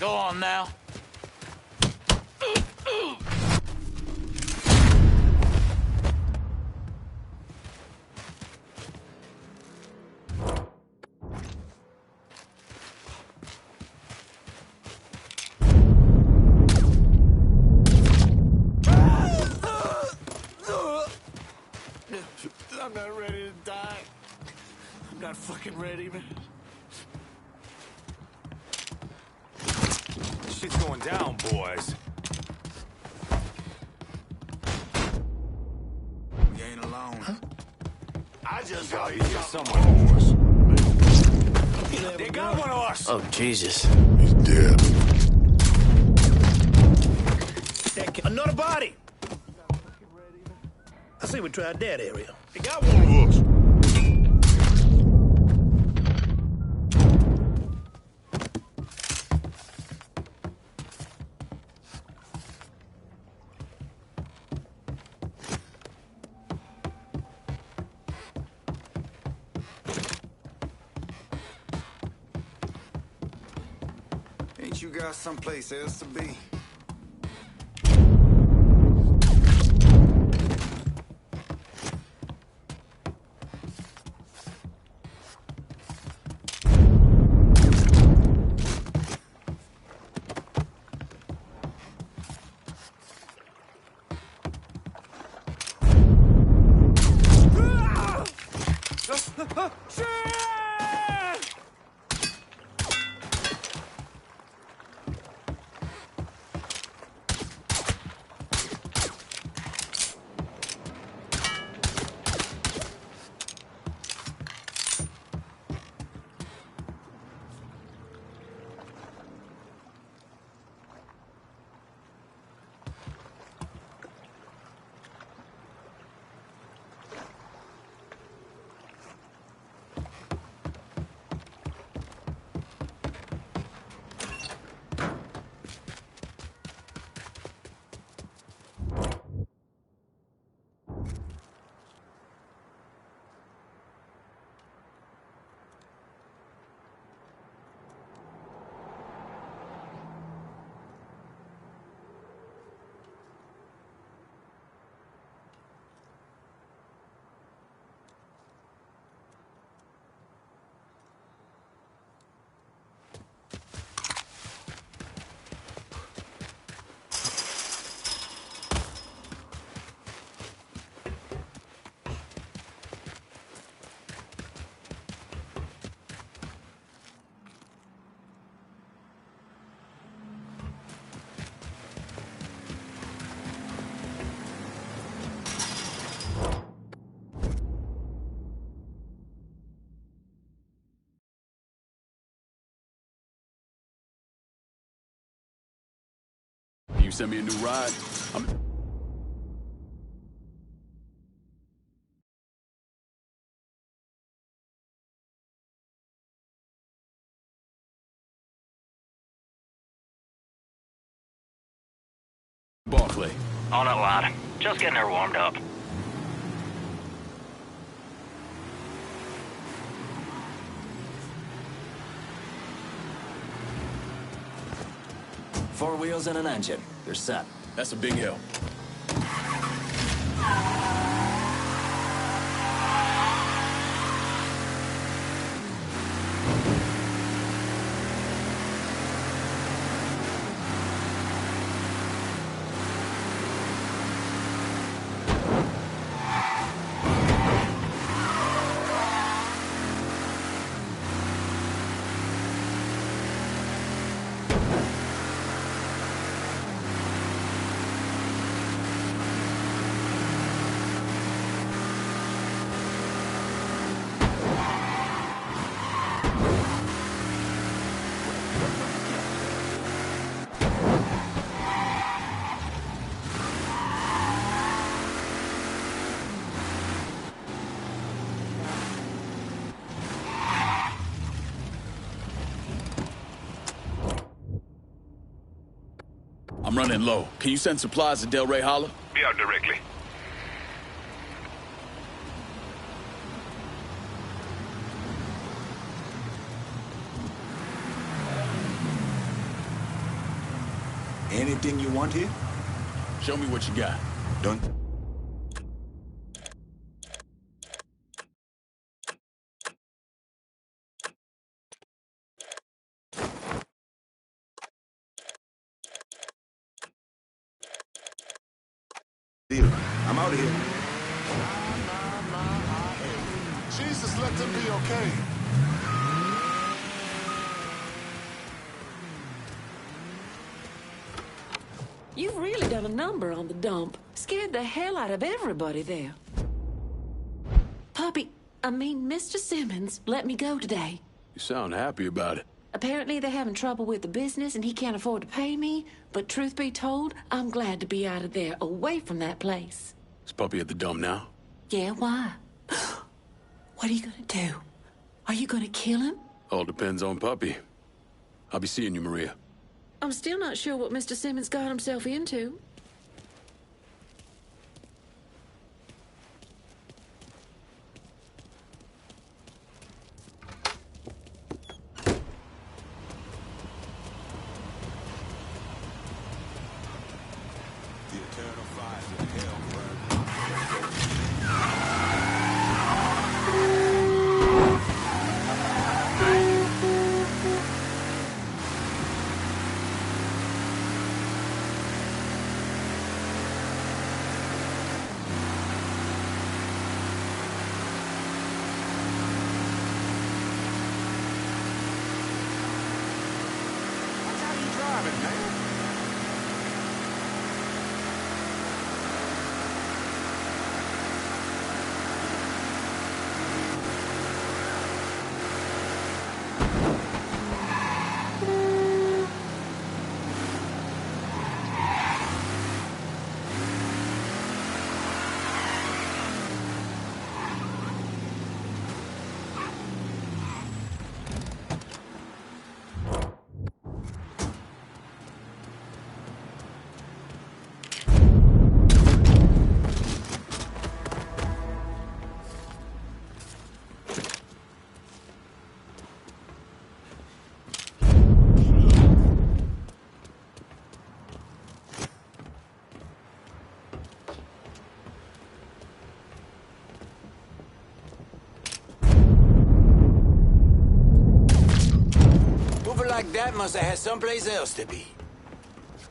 Go on now. I'm not ready to die. I'm not fucking ready, man. Shit's going down, boys. We ain't alone. Huh? I just Got got here you somewhere, boys. They got one of us! Oh, Jesus. He's dead. Another body! I say we tried that area. They got one of us. Ain't you got someplace else to be? You send me a new ride? Barclay. On it, lad. Just getting her warmed up. Four wheels and an engine. You're set. That's a big help. I'm running low. Can you send supplies to Del Rey Holler? Be out directly. Anything you want here? Show me what you got. Don't. Deal. I'm out of here. Jesus, let them be okay. You've really done a number on the dump. Scared the hell out of everybody there. Mr. Simmons let me go today. You sound happy about it. Apparently they're having trouble with the business and he can't afford to pay me, but truth be told, I'm glad to be out of there, away from that place. Is Puppy at the dump now? Yeah, why? What are you gonna do? Are you gonna kill him? All depends on Puppy. I'll be seeing you, Maria. I'm still not sure what Mr. Simmons got himself into. The eternal fires of hell burn. Watch how you driving, man. Mover like that must have had someplace else to be.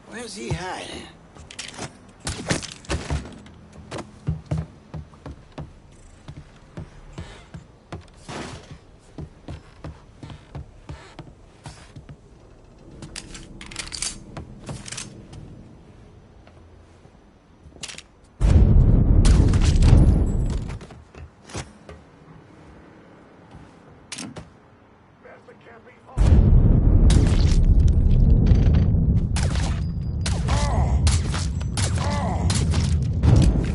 Where's he hiding?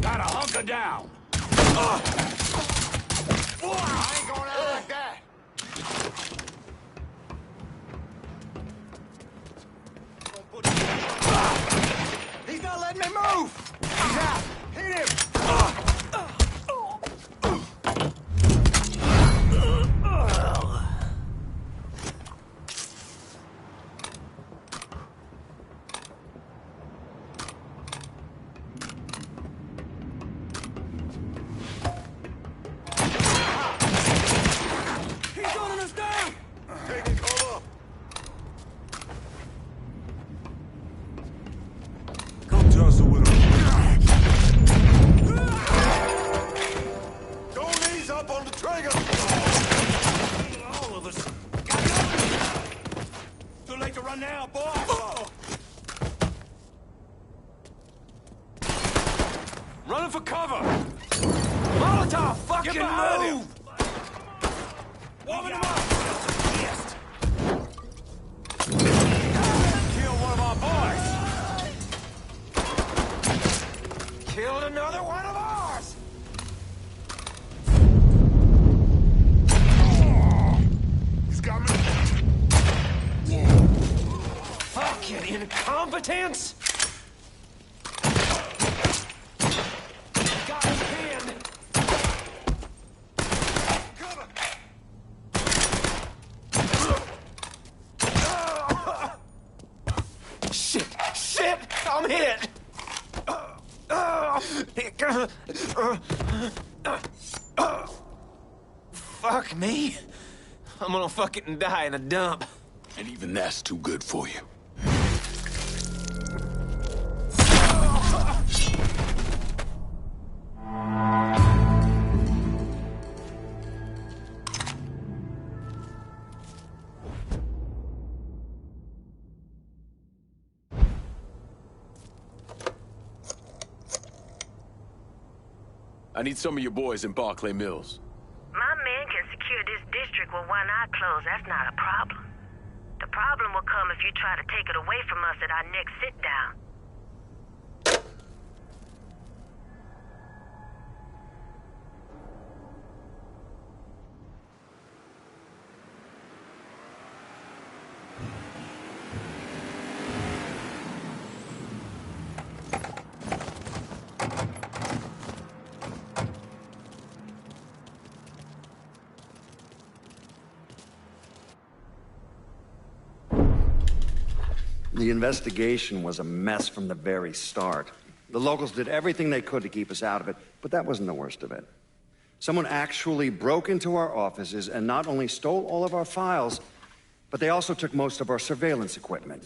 Gotta hunker down. I ain't going out like that. He's not letting me move! He's out! Hit him! He's running us down! Taking cover. Come tussle with him. Don't ease up on the trigger. All of us. Too late to run now, boy. Running for cover. Molotov, fucking move! Warming him up. Pissed. Kill one of our boys. Killed another one of ours. He's got me. Fucking incompetence! Got his hand! Cover. Shit! Shit! Fuck me. I'm gonna fucking die in a dump. And even that's too good for you. I need some of your boys in Barclay Mills. My men can secure this district with one eye closed. That's not a problem. The problem will come if you try to take it away from us at our next sit-down. The investigation was a mess from the very start. The locals did everything they could to keep us out of it, but that wasn't the worst of it. Someone actually broke into our offices and not only stole all of our files, but they also took most of our surveillance equipment.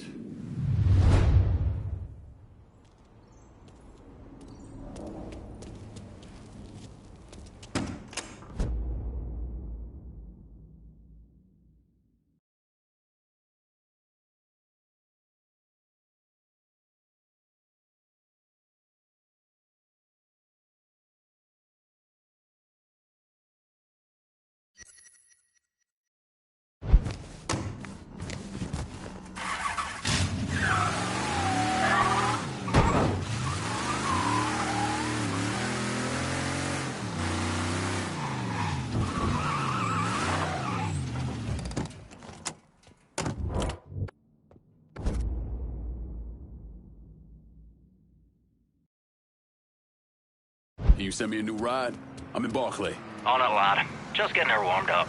Can you send me a new ride? I'm in Barclay. On it, lad. Just getting her warmed up.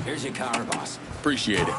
Here's your car, boss. Appreciate it.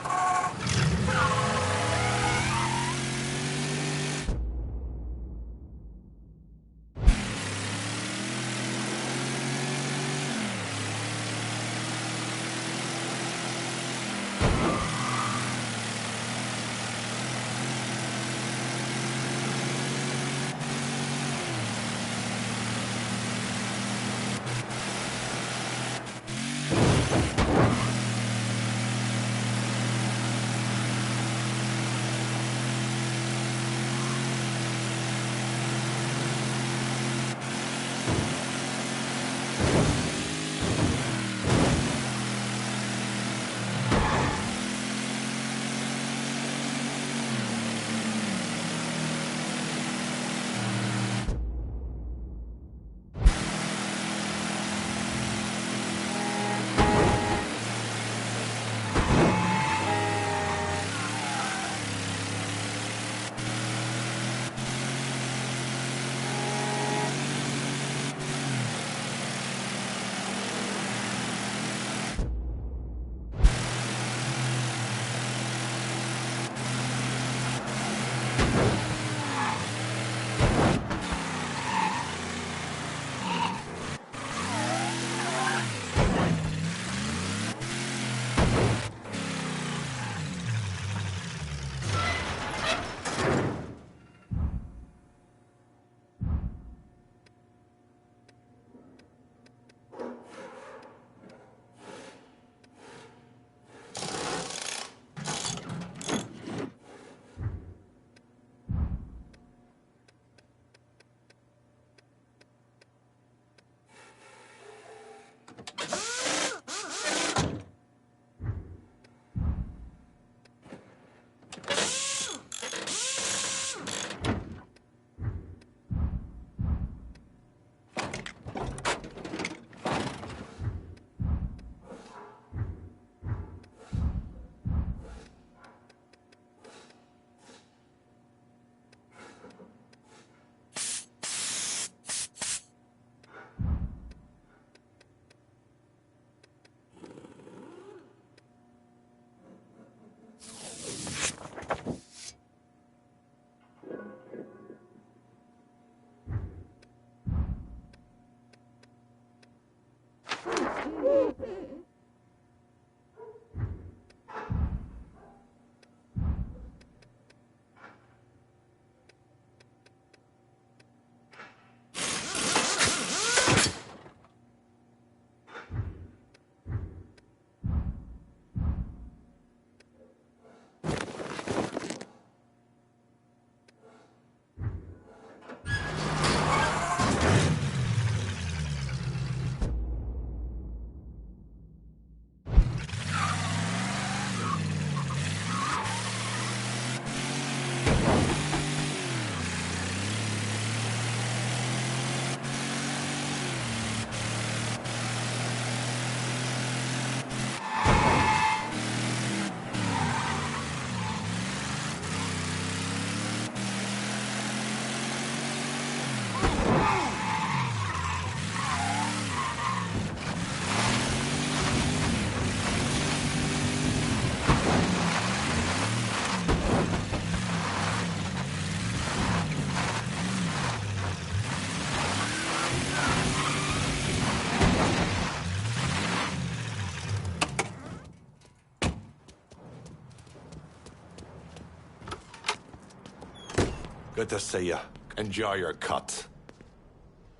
Good to see you. Enjoy your cut.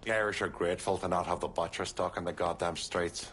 The Irish are grateful to not have the butcher stuck in the goddamn streets.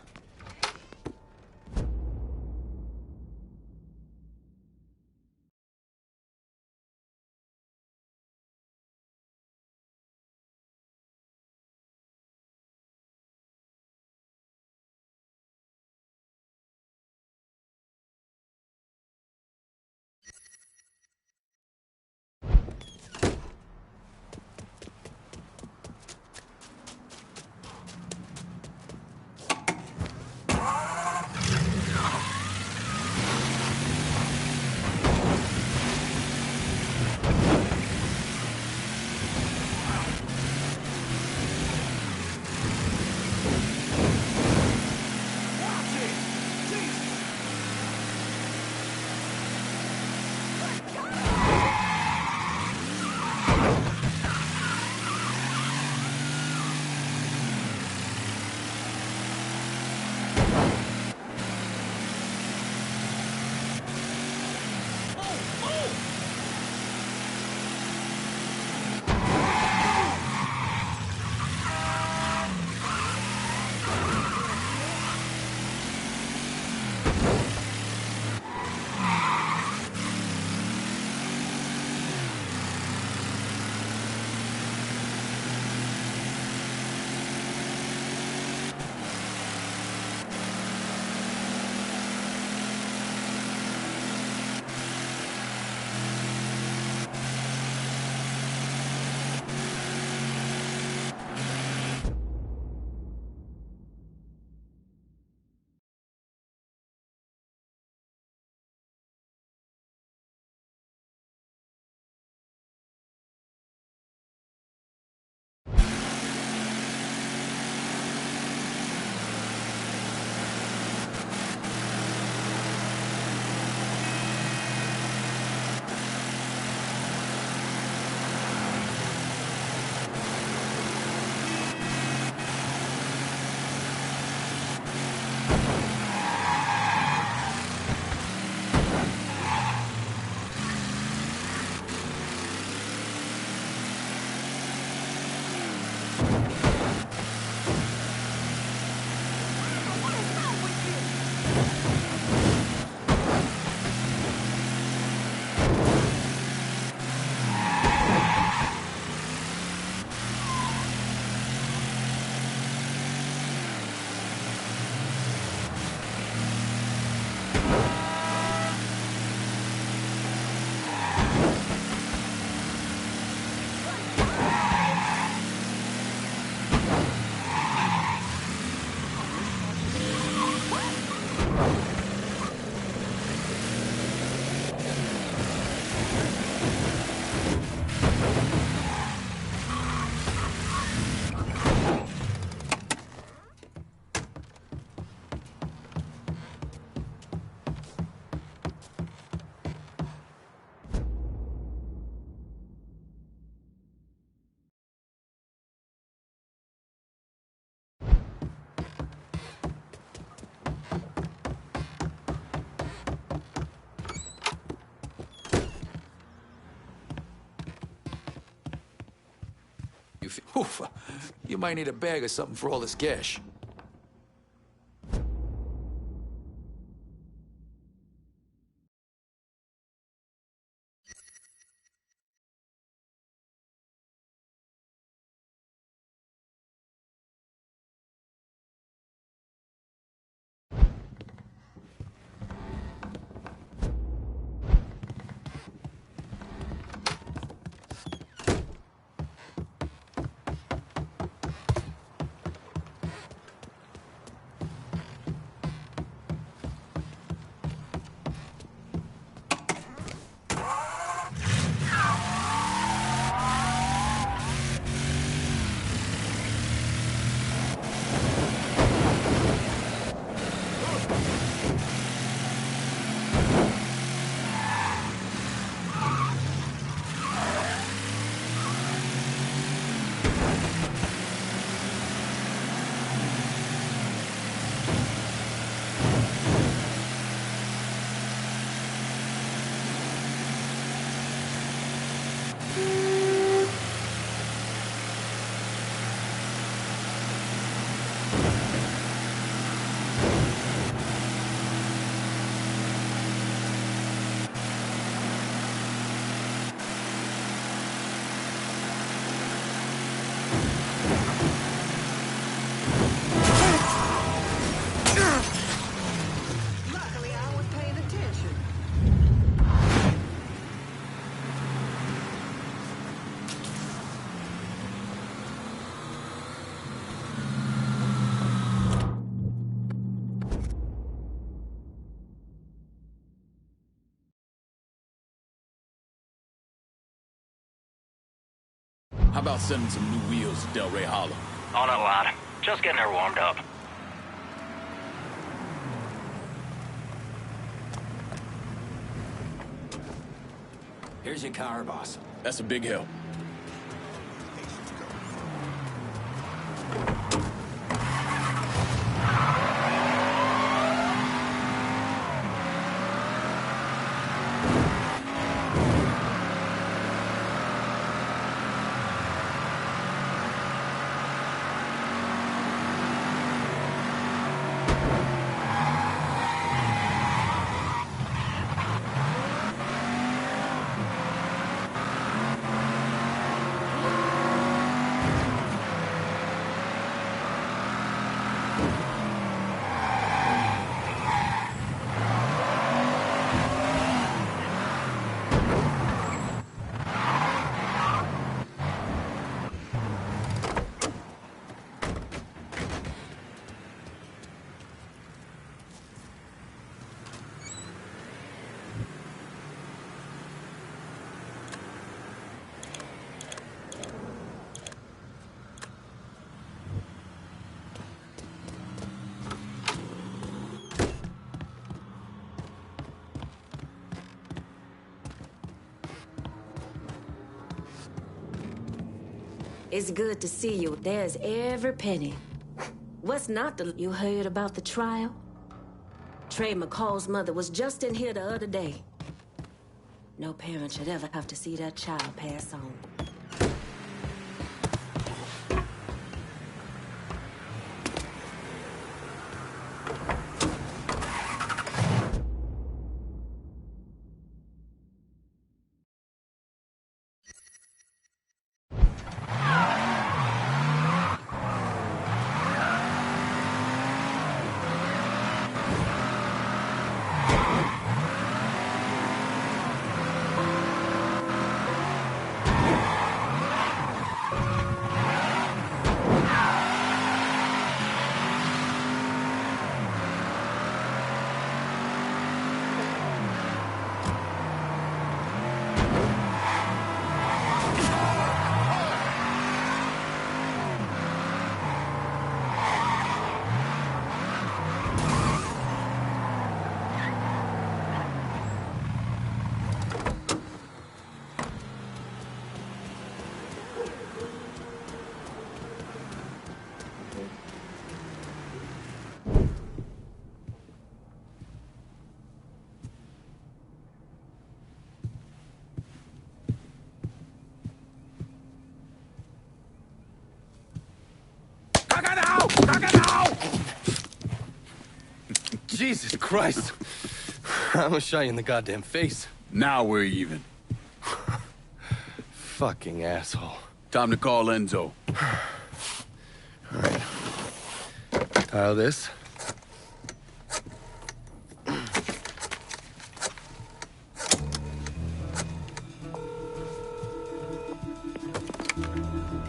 Oof, you might need a bag or something for all this cash. How about sending some new wheels to Del Rey Hollow? On it, lad. Just getting her warmed up. Here's your car, boss. That's a big help. It's good to see you. There's every penny. What's not to... You heard about the trial? Trey McCall's mother was just in here the other day. No parent should ever have to see their child pass on. Jesus Christ. I almost shot you in the goddamn face. Now we're even. Fucking asshole. Time to call Enzo. All right. Tile this.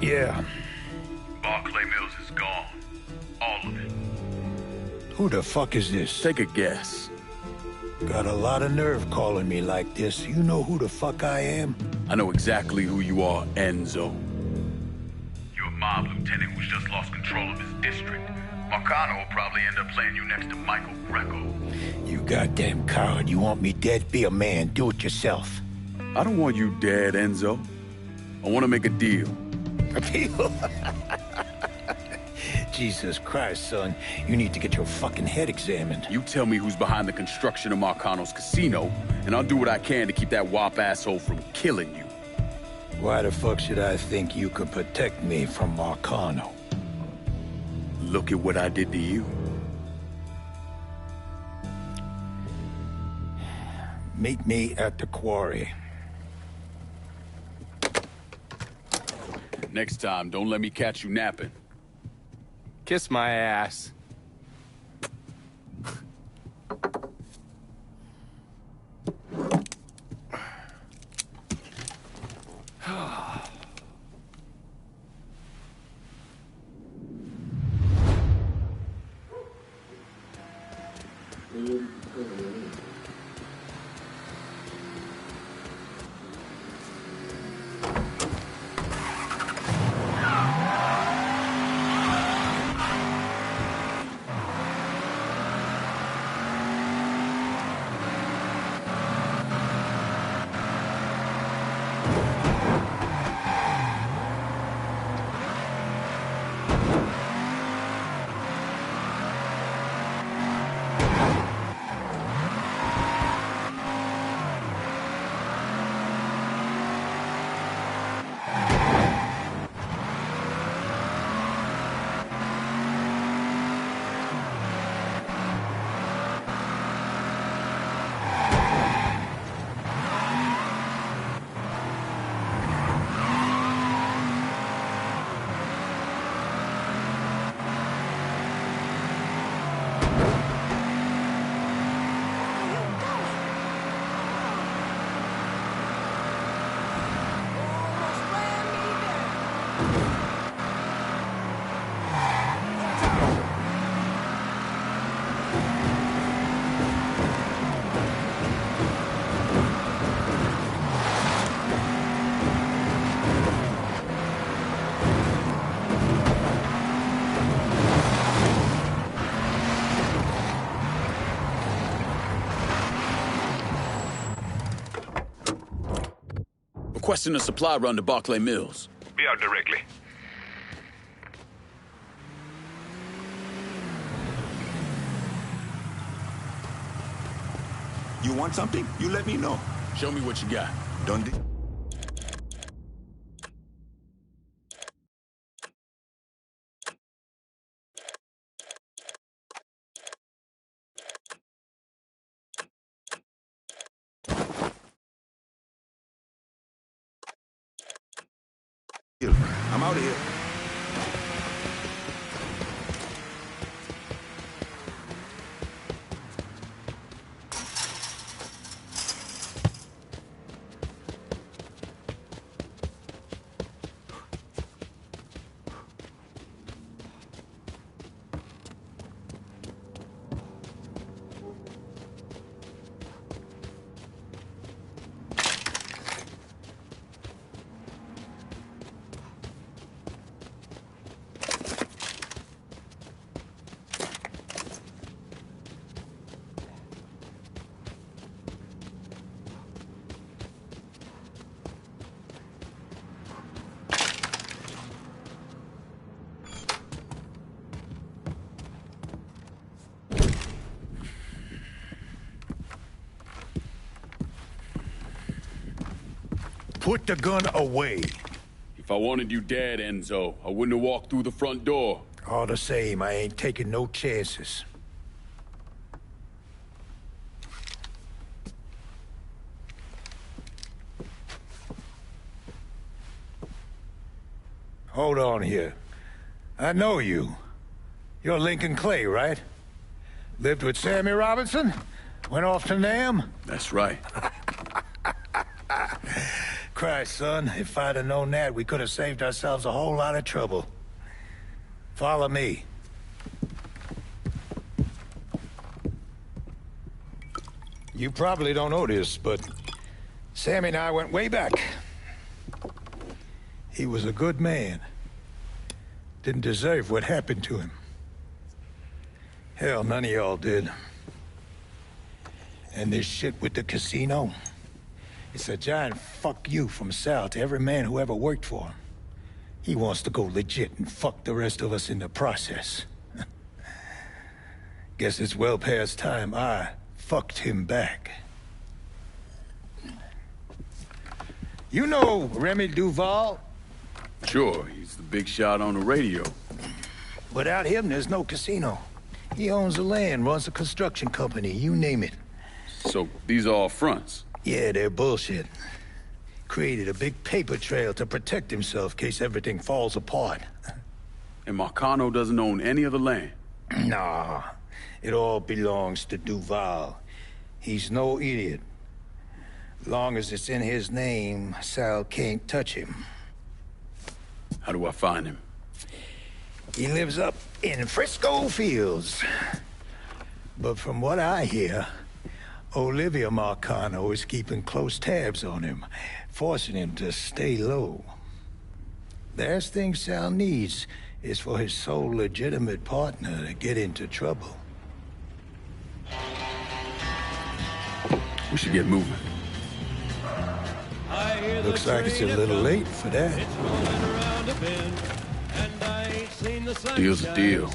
Yeah. Barclay Mills is gone. All of it. Who the fuck is this? Take a guess. Got a lot of nerve calling me like this. You know who the fuck I am? I know exactly who you are, Enzo. You're a mob lieutenant who's just lost control of his district. Marcano will probably end up playing you next to Michael Greco. You goddamn coward. You want me dead? Be a man. Do it yourself. I don't want you dead, Enzo. I want to make a deal. A deal? Jesus Christ, son. You need to get your fucking head examined. You tell me who's behind the construction of Marcano's casino, and I'll do what I can to keep that wop asshole from killing you. Why the fuck should I think you could protect me from Marcano? Look at what I did to you. Meet me at the quarry. Next time, don't let me catch you napping. Kiss my ass. requesting a supply run to Barclay Mills. Be out directly. You want something? You let me know. Show me what you got. Dundee. I'm out of here. Put the gun away. If I wanted you dead, Enzo, I wouldn't have walked through the front door. All the same, I ain't taking no chances. Hold on here. I know you. You're Lincoln Clay, right? Lived with Sammy Robinson? Went off to Nam? That's right. Christ, son, if I'd have known that, we could have saved ourselves a whole lot of trouble. Follow me. You probably don't know this, but Sammy and I went way back. He was a good man. Didn't deserve what happened to him. Hell, none of y'all did. And this shit with the casino, it's a giant fuck you from Sal to every man who ever worked for him. He wants to go legit and fuck the rest of us in the process. Guess it's well past time I fucked him back. You know Remy Duval? Sure, he's the big shot on the radio. Without him, there's no casino. He owns the land, runs a construction company, you name it. So, these are all fronts? Yeah, they're bullshit. Created a big paper trail to protect himself in case everything falls apart. And Marcano doesn't own any of the land? Nah, it all belongs to Duval. He's no idiot. Long as it's in his name, Sal can't touch him. How do I find him? He lives up in Frisco Fields. But from what I hear, Olivia Marcano is keeping close tabs on him, forcing him to stay low. The last thing Sal needs is for his sole legitimate partner to get into trouble. We should get moving. Looks like it's a little late for that. Deal's a deal.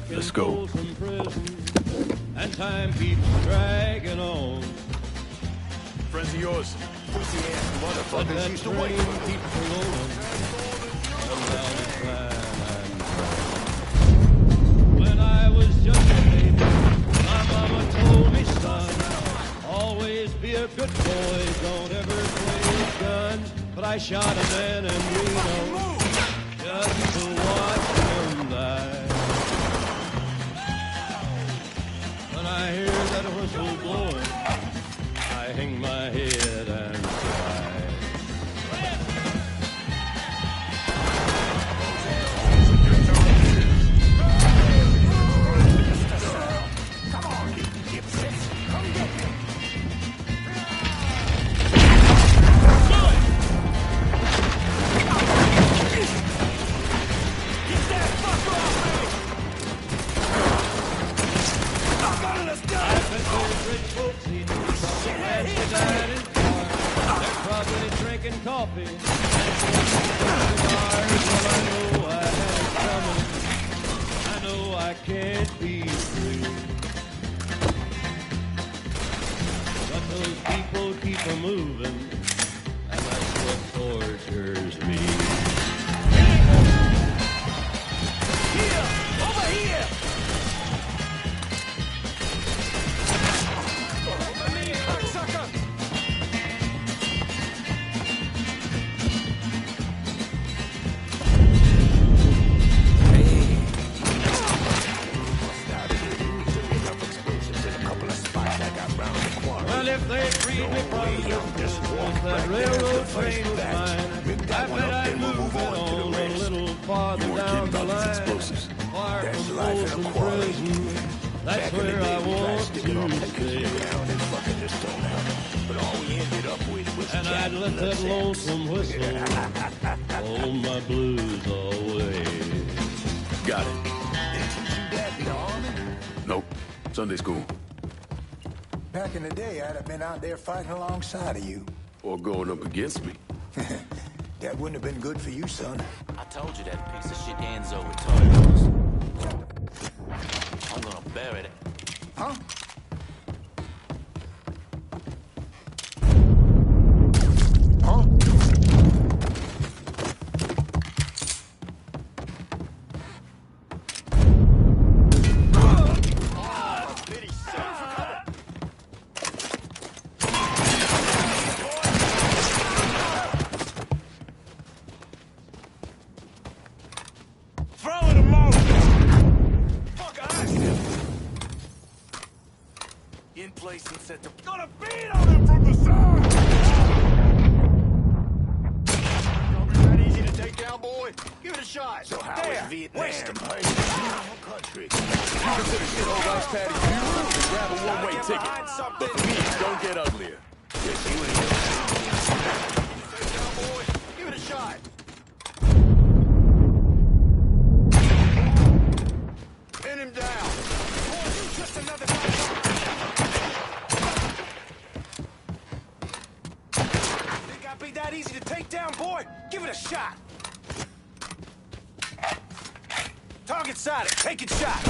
Let's go. And time keeps dragging on. Friends of yours. Motherfuckers used to wait for them. When I was just a baby, my mama told me, son, always be a good boy, don't ever play with guns. But I shot a man in Reno just to watch him die. When I hear that whistle blowing, I hang my head and cry. Come on, you gypsies. Come get me. Get that fucker off me! I'm gonna stop! I've been told rich folks eat rich daddy. drinking coffee. Cigars, well, I know I have it coming. I know I can't be free. But those people keep a moving, and that's what tortures me. Here! Over here! Over me, cocksucker! Well, if they freed me from that railroad train was mine, I bet I'd move it on a little farther down the line. Far from Folsom Prison, that's where I want to stay. And I'd let that lonesome whistle hold my blues away. Got it. Nope. Sunday school. Back in the day, I'd have been out there fighting alongside of you. Or going up against me. That wouldn't have been good for you, son. I told you that piece of shit Enzo retarded was. I'm gonna bury it. Huh? Huh? In place and set to... Gonna beat on him from the side! Don't be that easy to take down, boy. Give it a shot. So how there. is Vietnam? West Country. You consider shit old rice paddy beautiful, then grab a one-way ticket. But please, don't get uglier. Yes, you ain't. Take down, boy. Give it a shot. Pin him down. Boy, you just another guy. Think I'd be that easy to take down, boy? Give it a shot. Target sighted. Take it shot.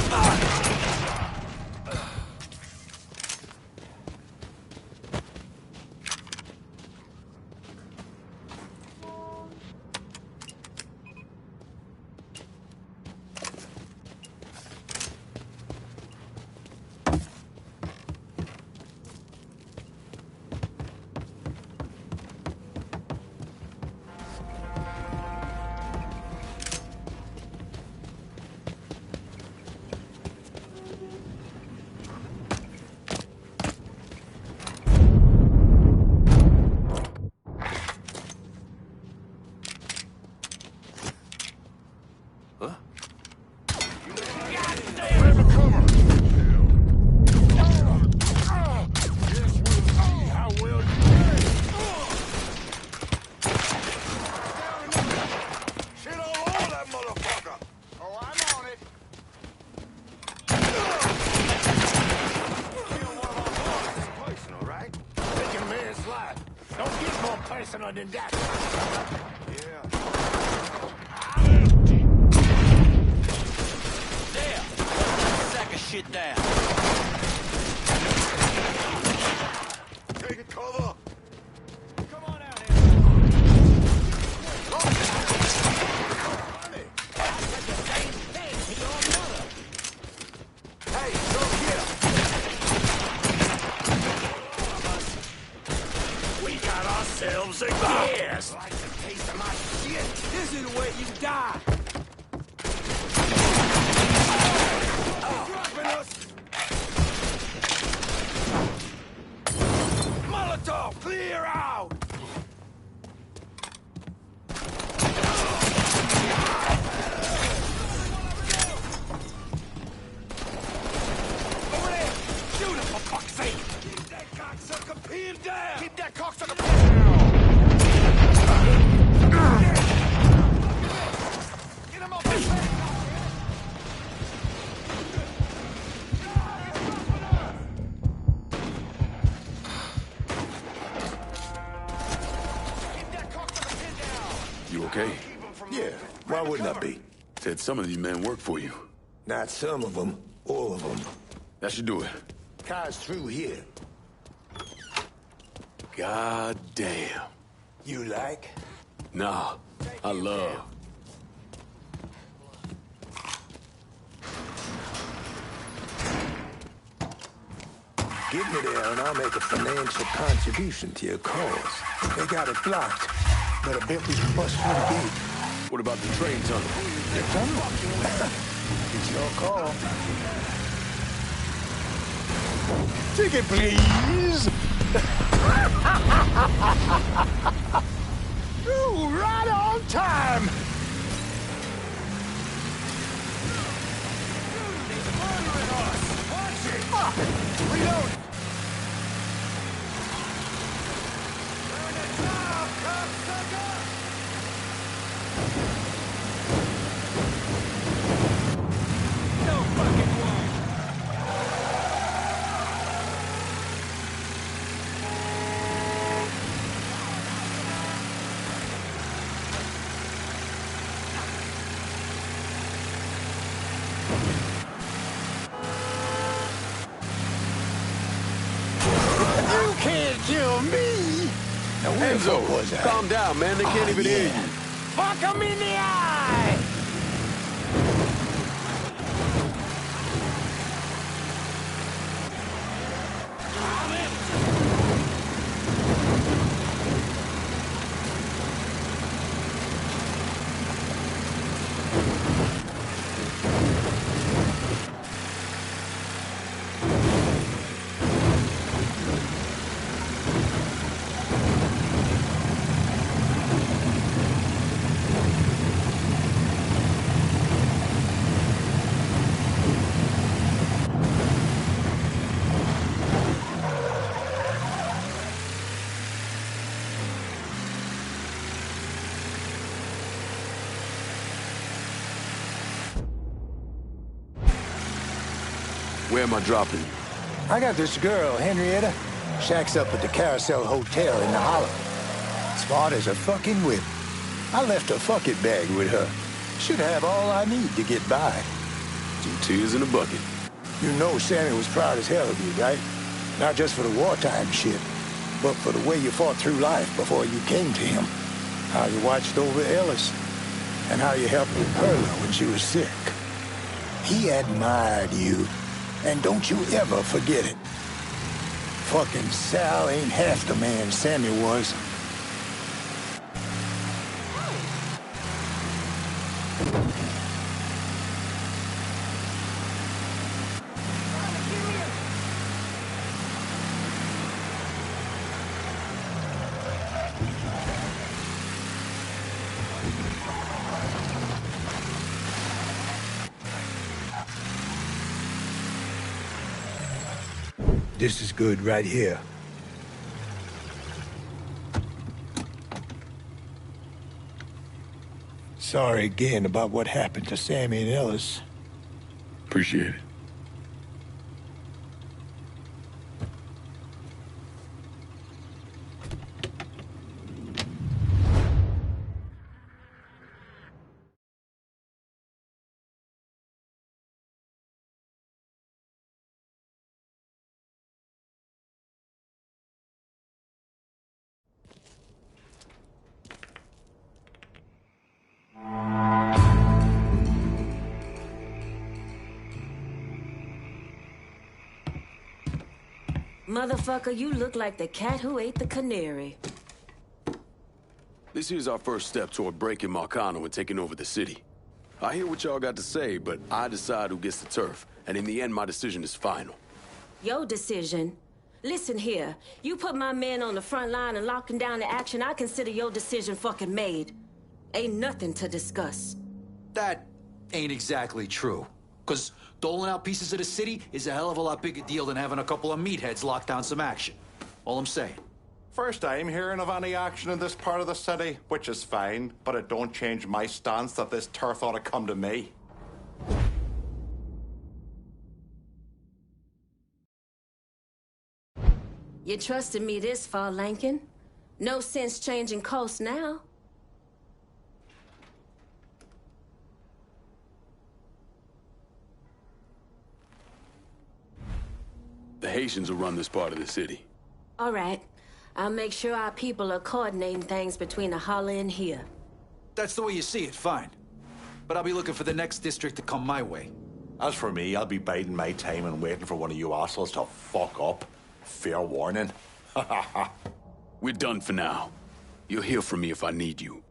Personal than that. Yeah. There. Sack of shit down. Taking cover. Come on out here. Hey, look here. We got ourselves a kid. You okay? Yeah, why wouldn't I be? Said some of these men work for you. Not some of them, all of them. That should do it. Car's through here. God damn. You like? Nah, I love. Get me there and I'll make a financial contribution to your cause. They got it blocked, but I bet we can bust through the gate. What about the train tunnel? The tunnel? It's your call. Ticket, please! Ooh, right on time! Reload! You can't kill me! Now, where the fuck was I? Calm down, man. They can't even hear you. Fuck him in the eye! Where am I dropping you? I got this girl, Henrietta. Shacks up at the Carousel Hotel in the Hollow. Smart as a fucking whip. I left a fuck it bag with her. Should have all I need to get by. 2 tears in a bucket. You know Sammy was proud as hell of you, right? Not just for the wartime shit, but for the way you fought through life before you came to him. How you watched over Ellis, and how you helped with Perla when she was sick. He admired you, and don't you ever forget it. Fucking Sal ain't half the man Sammy was. This is good right here. Sorry again about what happened to Sammy and Ellis. Appreciate it. Motherfucker, you look like the cat who ate the canary. This here's our first step toward breaking Marcano and taking over the city. I hear what y'all got to say, but I decide who gets the turf. And in the end, my decision is final. Your decision? Listen here. You put my men on the front line and lock them down to action, I consider your decision fucking made. Ain't nothing to discuss. That ain't exactly true. Because doling out pieces of the city is a hell of a lot bigger deal than having a couple of meatheads lock down some action. All I'm saying. First time hearing of any action in this part of the city, which is fine, but it don't change my stance that this turf ought to come to me. You trusted me this far, Lankin. No sense changing course now. The Haitians will run this part of the city. All right. I'll make sure our people are coordinating things between the holler and here. That's the way you see it, fine. But I'll be looking for the next district to come my way. As for me, I'll be biding my time and waiting for one of you assholes to fuck up. Fair warning. We're done for now. You'll hear from me if I need you.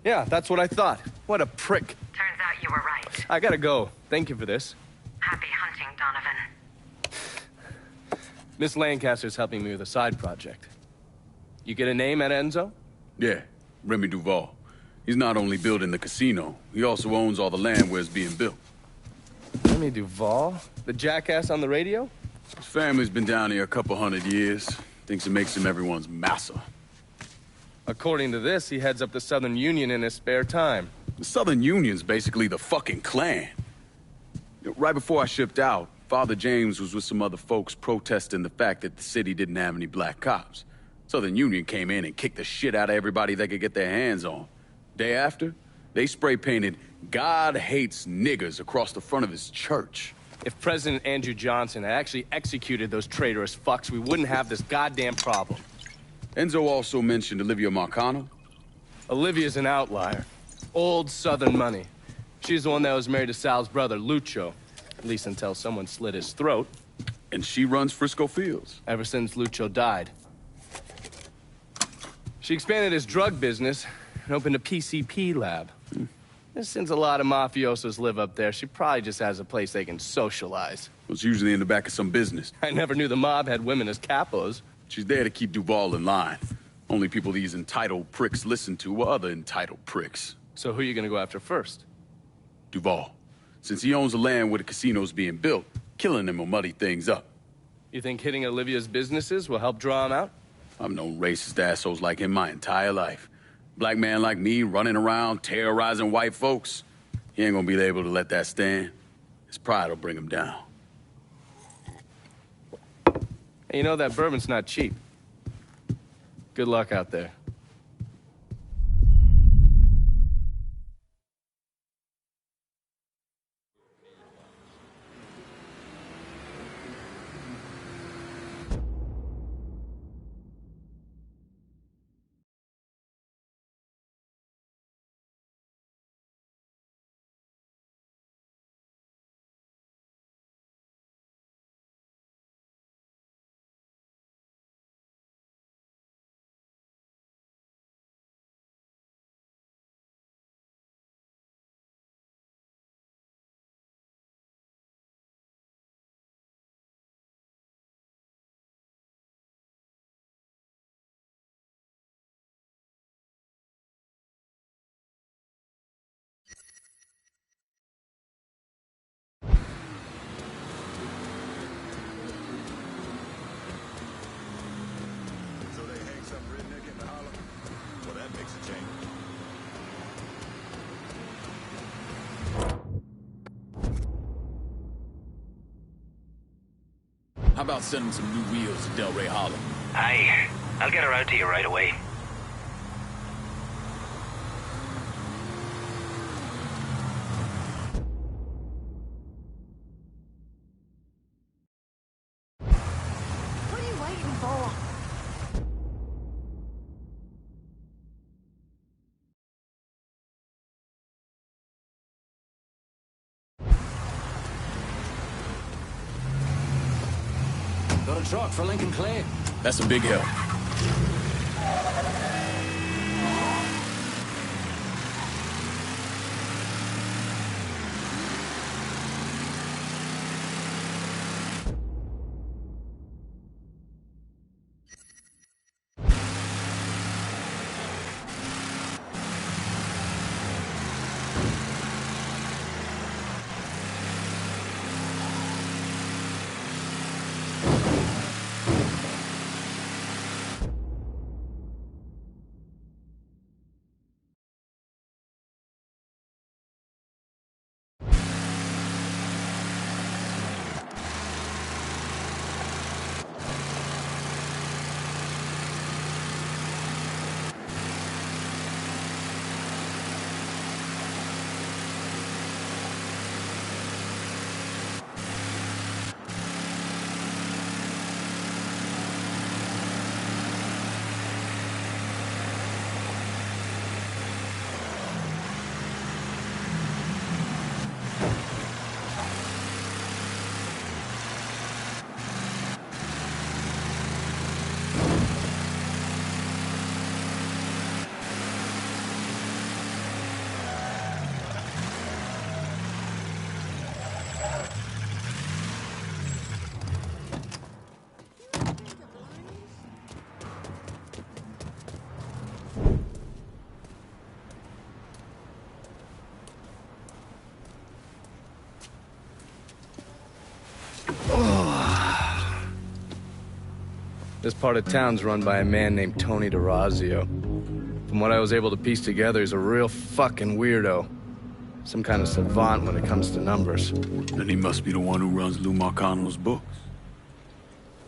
Yeah, that's what I thought. What a prick. Turns out you were right. I gotta go. Thank you for this. Happy hunting, Donovan. Miss Lancaster's helping me with a side project. You get a name at Enzo? Yeah, Remy Duval. He's not only building the casino, he also owns all the land where it's being built. Remy Duval? The jackass on the radio? His family's been down here a couple 100 years. Thinks it makes him everyone's massa. According to this, he heads up the Southern Union in his spare time. The Southern Union's basically the fucking Klan. Right before I shipped out, Father James was with some other folks protesting the fact that the city didn't have any black cops. Southern Union came in and kicked the shit out of everybody they could get their hands on. Day after, they spray-painted "God hates niggers" across the front of his church. If President Andrew Johnson had actually executed those traitorous fucks, we wouldn't have this goddamn problem. Enzo also mentioned Olivia Marcano. Olivia's an outlier. Old Southern money. She's the one that was married to Sal's brother, Lucho. At least until someone slit his throat. And she runs Frisco Fields. Ever since Lucho died. She expanded his drug business and opened a PCP lab. Since a lot of mafiosos live up there, she probably just has a place they can socialize. Well, it's usually in the back of some business. I never knew the mob had women as capos. She's there to keep Duval in line. Only people these entitled pricks listen to are other entitled pricks. So who are you gonna go after first? Duval. Since he owns the land where the casino's being built, killing him will muddy things up. You think hitting Olivia's businesses will help draw him out? I've known racist assholes like him my entire life. Black man like me running around, terrorizing white folks. He ain't gonna be able to let that stand. His pride will bring him down. Hey, you know that bourbon's not cheap. Good luck out there. How about sending some new wheels to Delray Hollow? Aye, I'll get her out to you right away. What are you waiting for? Got a truck for Lincoln Clay. That's a big help. This part of town's run by a man named Tony DeRazio. From what I was able to piece together, he's a real fucking weirdo. Some kind of savant when it comes to numbers. Then he must be the one who runs Lou Marcano's books.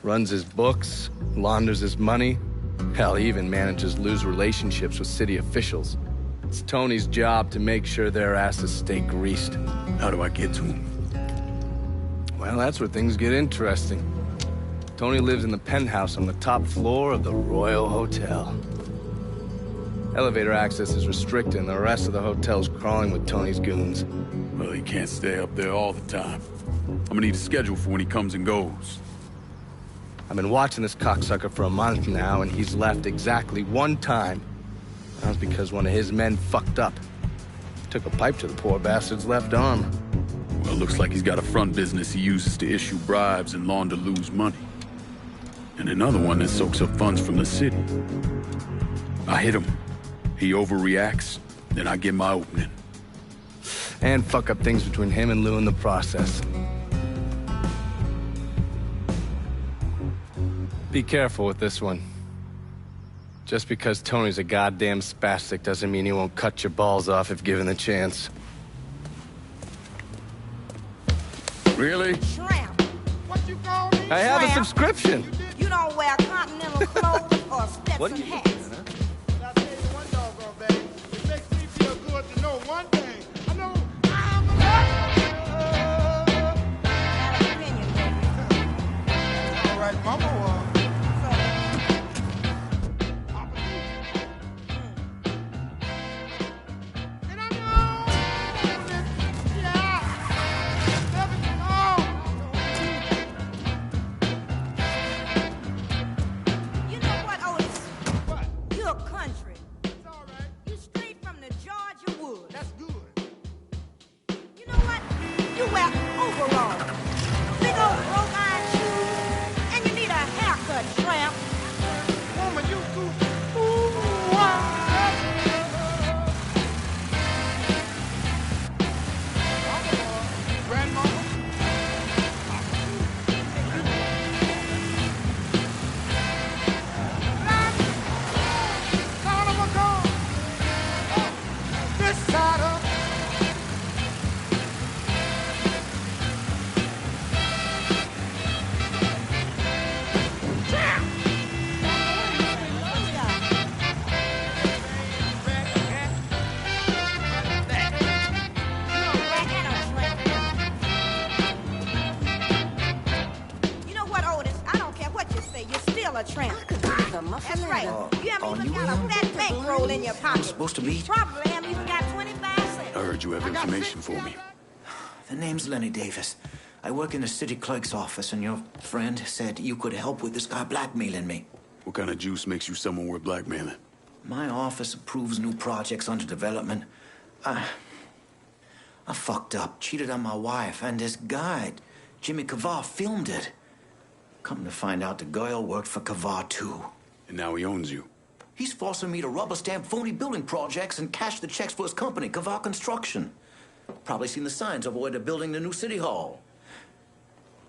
Runs his books, launders his money. Hell, he even manages Lou's relationships with city officials. It's Tony's job to make sure their asses stay greased. How do I get to him? Well, that's where things get interesting. Tony lives in the penthouse on the top floor of the Royal Hotel. Elevator access is restricted and the rest of the hotel's crawling with Tony's goons. Well, he can't stay up there all the time. I'm gonna need a schedule for when he comes and goes. I've been watching this cocksucker for a month now, and he's left exactly one time. That was because one of his men fucked up. Took a pipe to the poor bastard's left arm. Well, looks like he's got a front business he uses to issue bribes and launder Lou's money. And another one that soaks up funds from the city. I hit him. He overreacts, then I get my opening. And fuck up things between him and Lou in the process. Be careful with this one. Just because Tony's a goddamn spastic doesn't mean he won't cut your balls off if given the chance. Really? Shrimp. What you call me? I have a subscription. You don't wear continental clothes or Stetson hats. I'll tell you one doggone thing. It makes me feel good to know one thing. I know I'm Have an opinion, baby. all right, Mama. That's right. You haven't even got a fat bankroll in your pocket. Supposed to be? Probably haven't even got 25 cents. I heard you have information for me. The name's Lenny Davis. I work in the city clerk's office, and your friend said you could help with this guy blackmailing me. What kind of juice makes you someone worth blackmailing? My office approves new projects under development. I fucked up, cheated on my wife, and this guy, Jimmy Kavar, filmed it. Come to find out, the girl worked for Kavar, too. And now he owns you. He's forcing me to rubber stamp phony building projects and cash the checks for his company, Kavar Construction. Probably seen the signs over where they're building the new city hall.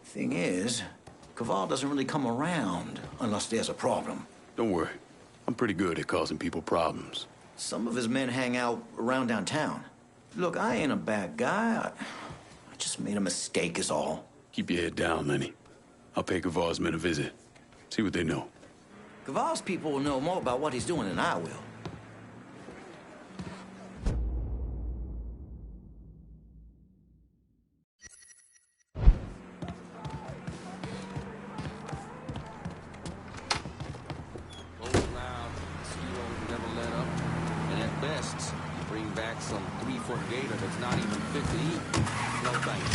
Thing is, Kavar doesn't really come around unless there's a problem. Don't worry. I'm pretty good at causing people problems. Some of his men hang out around downtown. Look, I ain't a bad guy. I just made a mistake is all. Keep your head down, Lenny. I'll pay Kavar's men a visit. See what they know. Kavar's people will know more about what he's doing than I will. Bring back some 3-foot gator that's not even fit to eat. No thanks.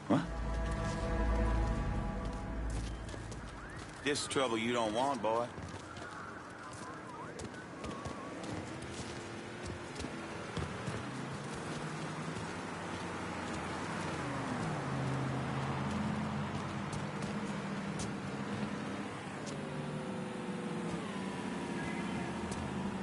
What? This trouble you don't want, boy.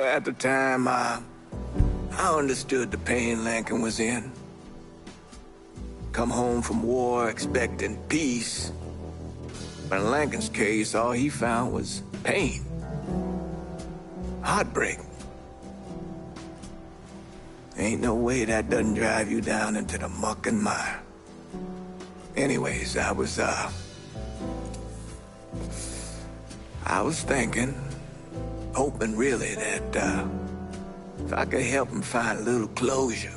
At the time, I understood the pain Lincoln was in. Come home from war expecting peace. But in Lincoln's case, all he found was pain. Heartbreak. Ain't no way that doesn't drive you down into the muck and mire. Anyways, I was thinking, hoping really that if I could help him find a little closure,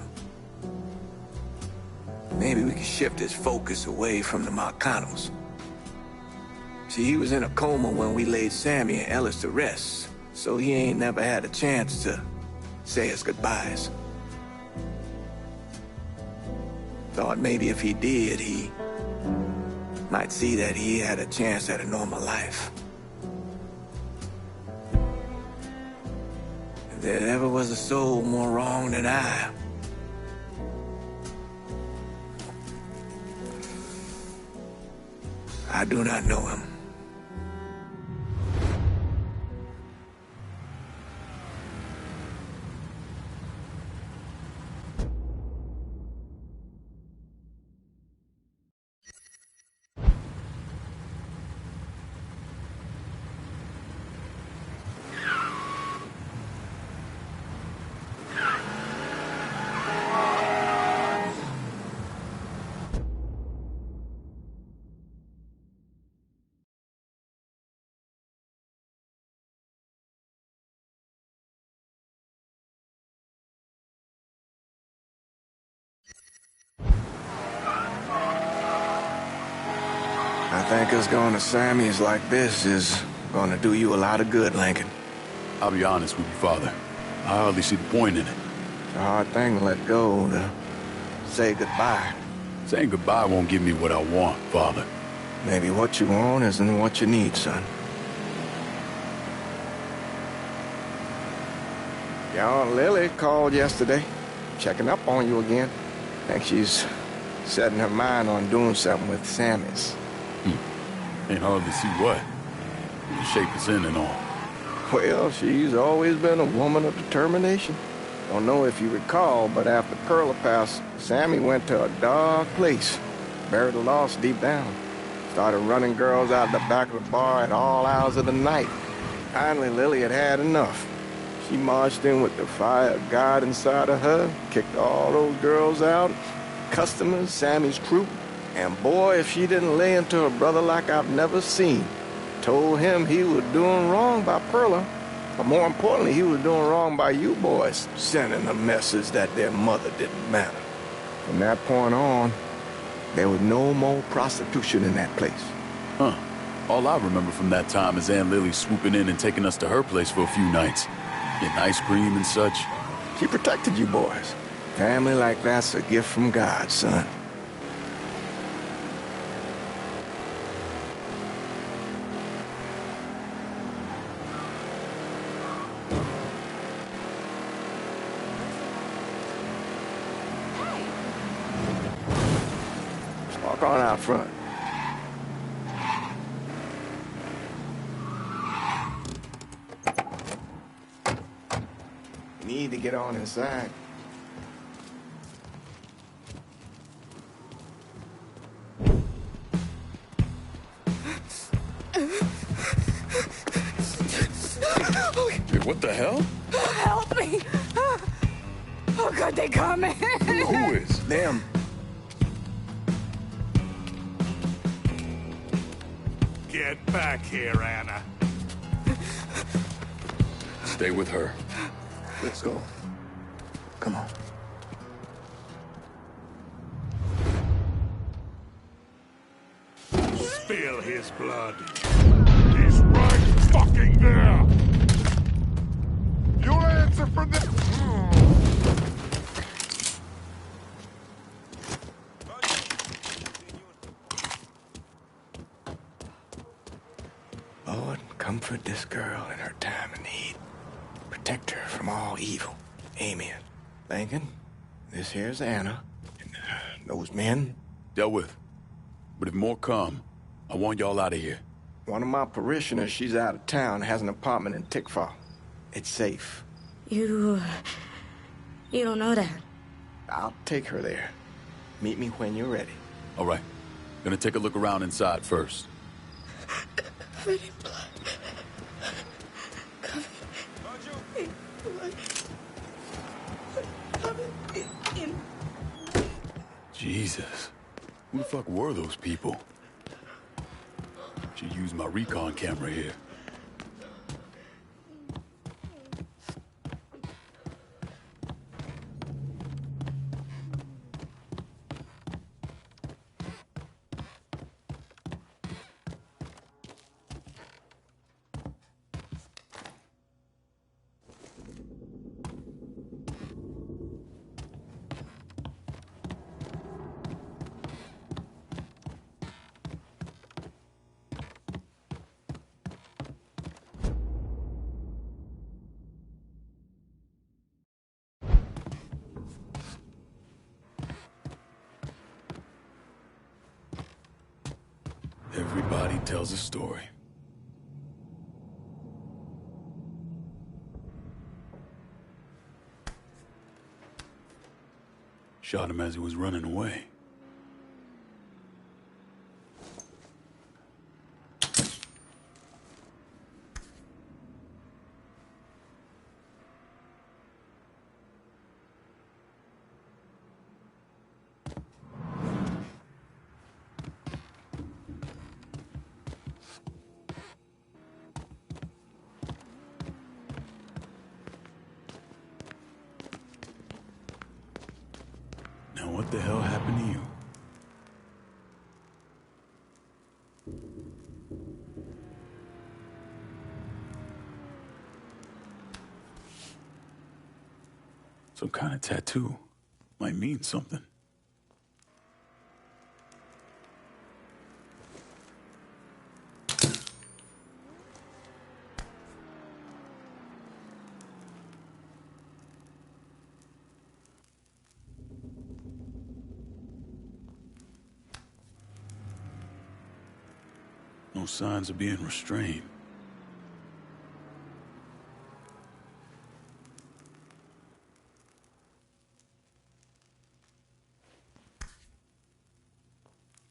maybe we could shift his focus away from the Marcanos. See, he was in a coma when we laid Sammy and Ellis to rest, so he ain't never had a chance to say his goodbyes. Thought maybe if he did, he might see that he had a chance at a normal life. If there ever was a soul more wrong than I do not know him. I think us going to Sammy's like this is gonna do you a lot of good, Lincoln. I'll be honest with you, Father. I hardly see the point in it. It's a hard thing to let go, to say goodbye. Saying goodbye won't give me what I want, Father. Maybe what you want isn't what you need, son. Your Aunt Lily called yesterday, checking up on you again. Think she's setting her mind on doing something with Sammy's. Ain't hardly see what. The shape it's in and all. Well, she's always been a woman of determination. Don't know if you recall, but after Perla passed, Sammy went to a dark place. Buried the lost deep down. Started running girls out the back of the bar at all hours of the night. Finally, Lily had had enough. She marched in with the fire of God inside of her, kicked all those girls out, customers, Sammy's crew. And boy, if she didn't lay into her brother like I've never seen. Told him he was doing wrong by Perla. But more importantly, he was doing wrong by you boys, sending a message that their mother didn't matter. From that point on, there was no more prostitution in that place. Huh. All I remember from that time is Aunt Lily swooping in and taking us to her place for a few nights. Getting ice cream and such. She protected you boys. Family like that's a gift from God, son. Walk on out front. You need to get on inside. Hey, what the hell? Help me! Oh, God, they coming! Who is? Them. Get back here, Anna. Stay with her. Let's go. Come on. Spill his blood. He's right fucking there. You'll answer for this. Lord, comfort this girl in her time of need. Protect her from all evil. Amen. Lincoln, this here's Anna. And those men. Dealt with. But if more come, I want y'all out of here. One of my parishioners, she's out of town, has an apartment in Tickfall. It's safe. You don't know that. I'll take her there. Meet me when you're ready. All right. Gonna take a look around inside first. Covered in blood. Covered in blood. Covered in... Jesus. Who the fuck were those people? Should use my recon camera here. Everybody tells a story. Shot him as he was running away. Now what the hell happened to you? Some kind of tattoo. Might mean something. No signs of being restrained.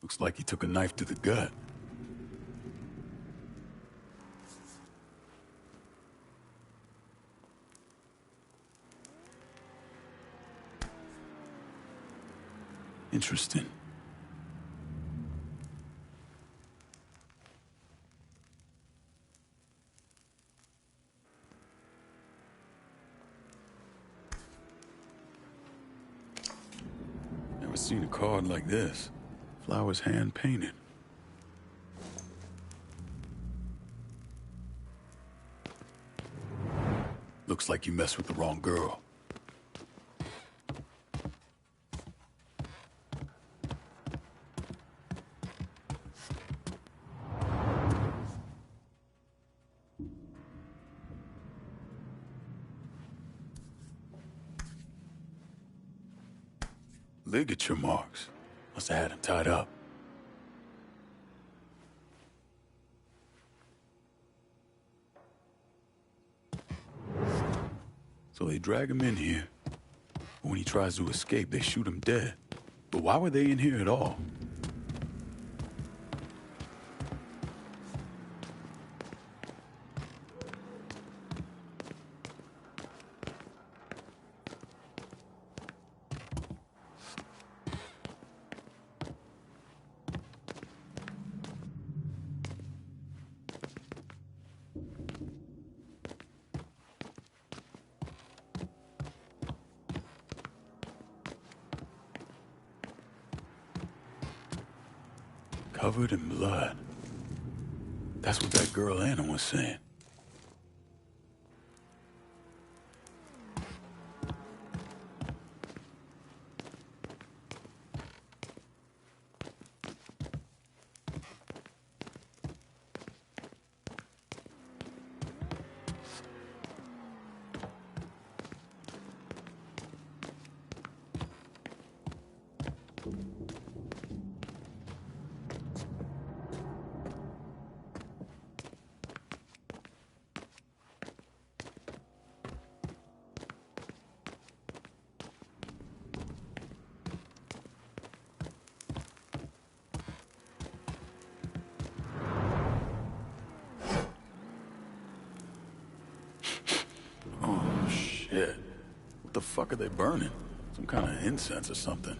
Looks like he took a knife to the gut. Interesting. Never seen a card like this. Flowers hand-painted. Looks like you messed with the wrong girl. Ligature marks. Must have had him tied up. So they drag him in here. When he tries to escape, they shoot him dead. But why were they in here at all? Covered in blood. That's what that girl Anna was saying. fuck are they burning? Some kind of incense or something.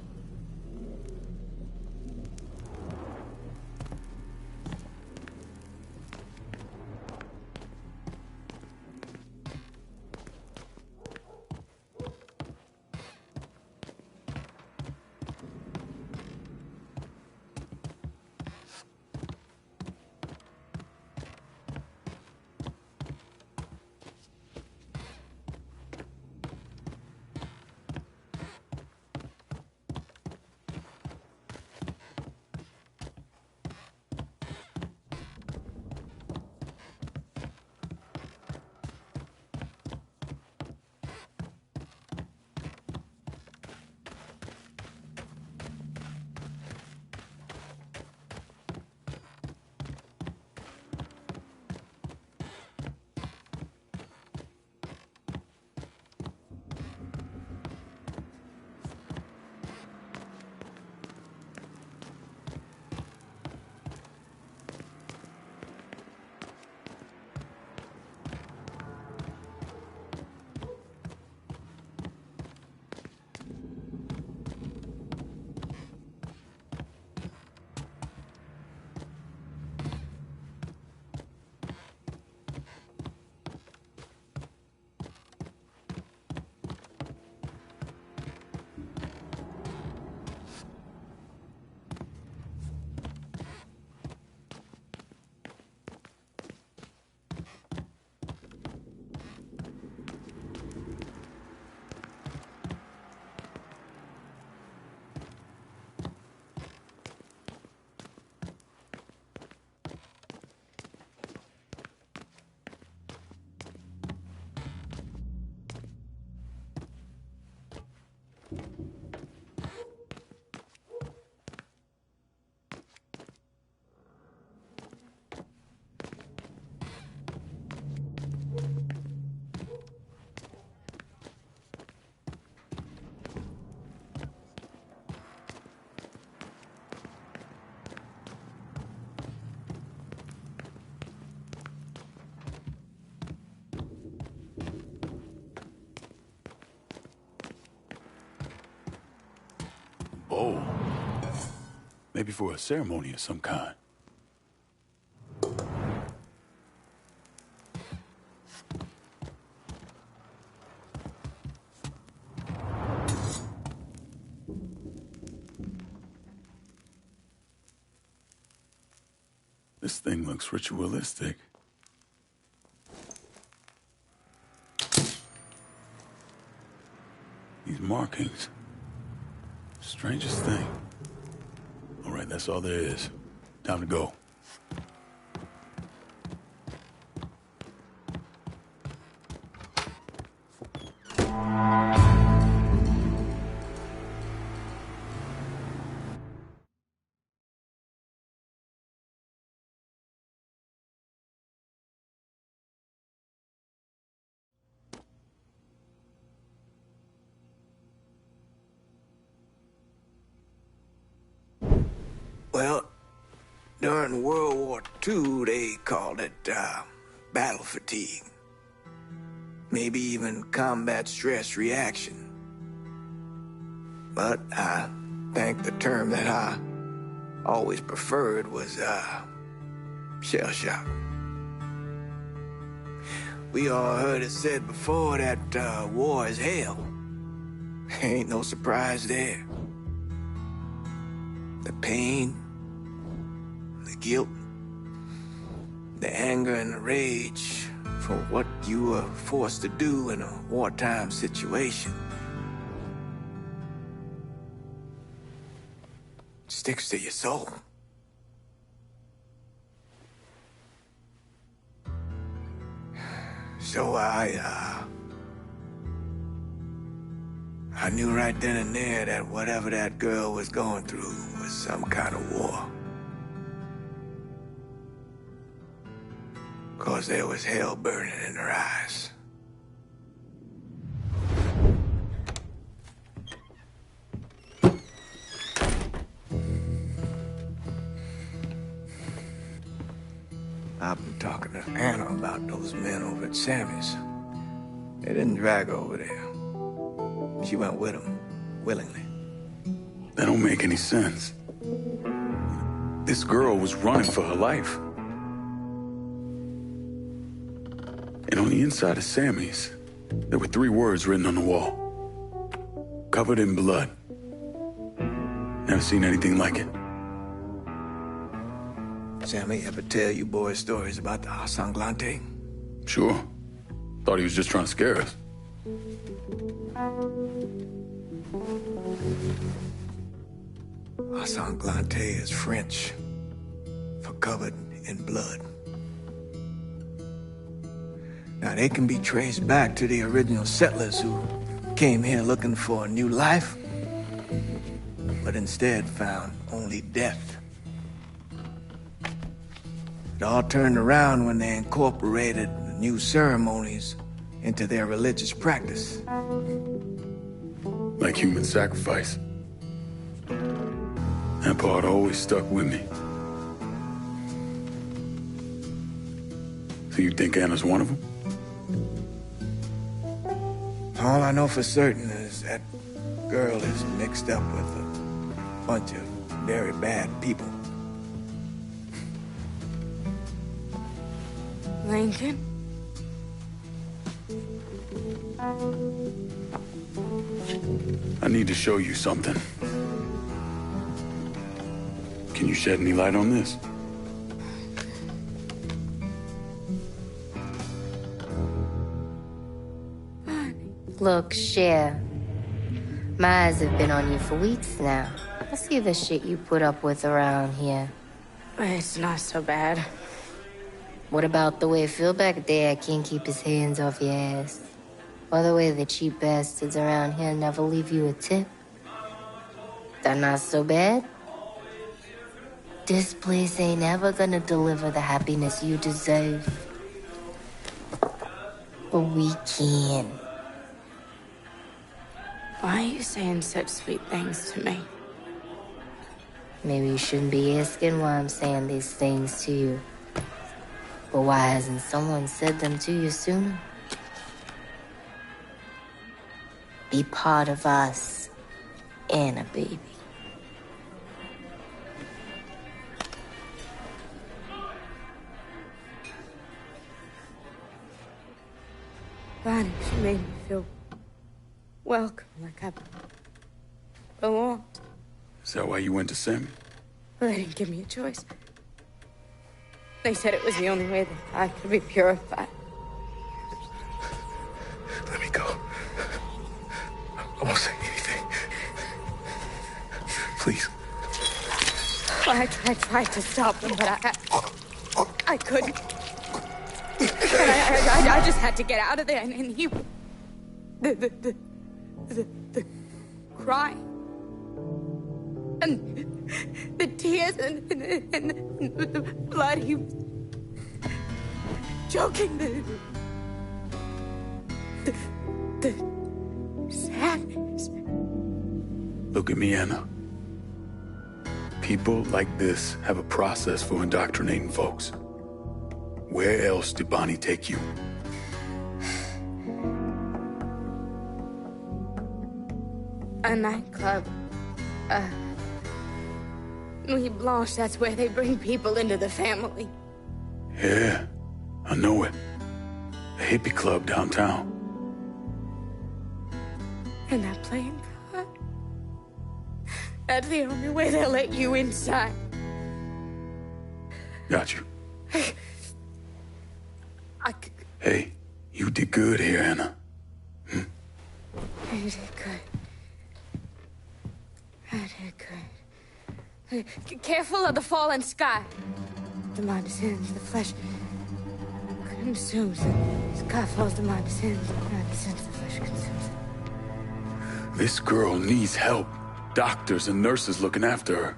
Oh. Maybe for a ceremony of some kind. This thing looks ritualistic. These markings. Strangest thing. All right, that's all there is. Time to go. Well, during World War II, they called it battle fatigue. Maybe even combat stress reaction. But I think the term that I always preferred was shell shock. We all heard it said before that war is hell. Ain't no surprise there. The pain, the guilt, the anger and the rage for what you were forced to do in a wartime situation sticks to your soul. So I knew right then and there that whatever that girl was going through was some kind of war. 'Cause there was hell burning in her eyes. I've been talking to Anna about those men over at Sammy's. They didn't drag her over there. She went with him, willingly. That don't make any sense. This girl was running for her life. And on the inside of Sammy's, there were 3 words written on the wall. Covered in blood. Never seen anything like it. Sammy ever tell you boys stories about the Sanglante? Sure. Thought he was just trying to scare us. Sanglante is French for covered in blood. Now, they can be traced back to the original settlers who came here looking for a new life, but instead found only death. It all turned around when they incorporated the new ceremonies into their religious practice. Like human sacrifice. That part always stuck with me. So you think Anna's one of them? All I know for certain is that girl is mixed up with a bunch of very bad people. Lincoln? I need to show you something. Can you shed any light on this? Look, Cher. My eyes have been on you for weeks now. I see the shit you put up with around here. It's not so bad. What about the way Phil back there can't keep his hands off your ass? Or the way the cheap bastards around here never leave you a tip? That not so bad? This place ain't ever gonna deliver the happiness you deserve. But we can. Why are you saying such sweet things to me? Maybe you shouldn't be asking why I'm saying these things to you. But why hasn't someone said them to you sooner? Be part of us, Anna, baby. Bonnie, she made me feel welcome, like I belonged. Is that why you went to Sammy? Well, they didn't give me a choice. They said it was the only way that I could be purified. Let me go. I won't say anything. Please. Well, I tried to stop them, but I couldn't. And I just had to get out of there, and he... The crying. And the tears and the blood, he was choking the sadness. Look at me, Anna. People like this have a process for indoctrinating folks. Where else did Bonnie take you? A nightclub. Nuit Blanche, that's where they bring people into the family. Yeah, I know it. A hippie club downtown. And that playing card? That's the only way they'll let you inside. Got you. Hey, you did good here, Anna. I did good. I did good. Careful of the fallen sky. The mind descends, the flesh consumes. The sky falls, the mind descends, the mind descends, the flesh consumes. This girl needs help. Doctors and nurses looking after her.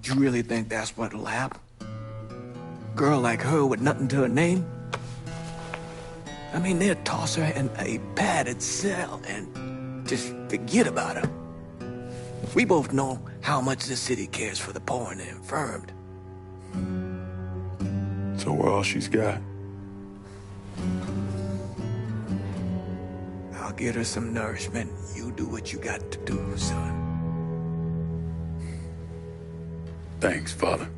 You really think that's what'll happen? Girl like her with nothing to her name? I mean, they'll toss her in a padded cell and just forget about her. We both know how much the city cares for the poor and the infirmed. So we're all she's got. All I'll get her some nourishment. You do what you got to do, son. Thanks, Father.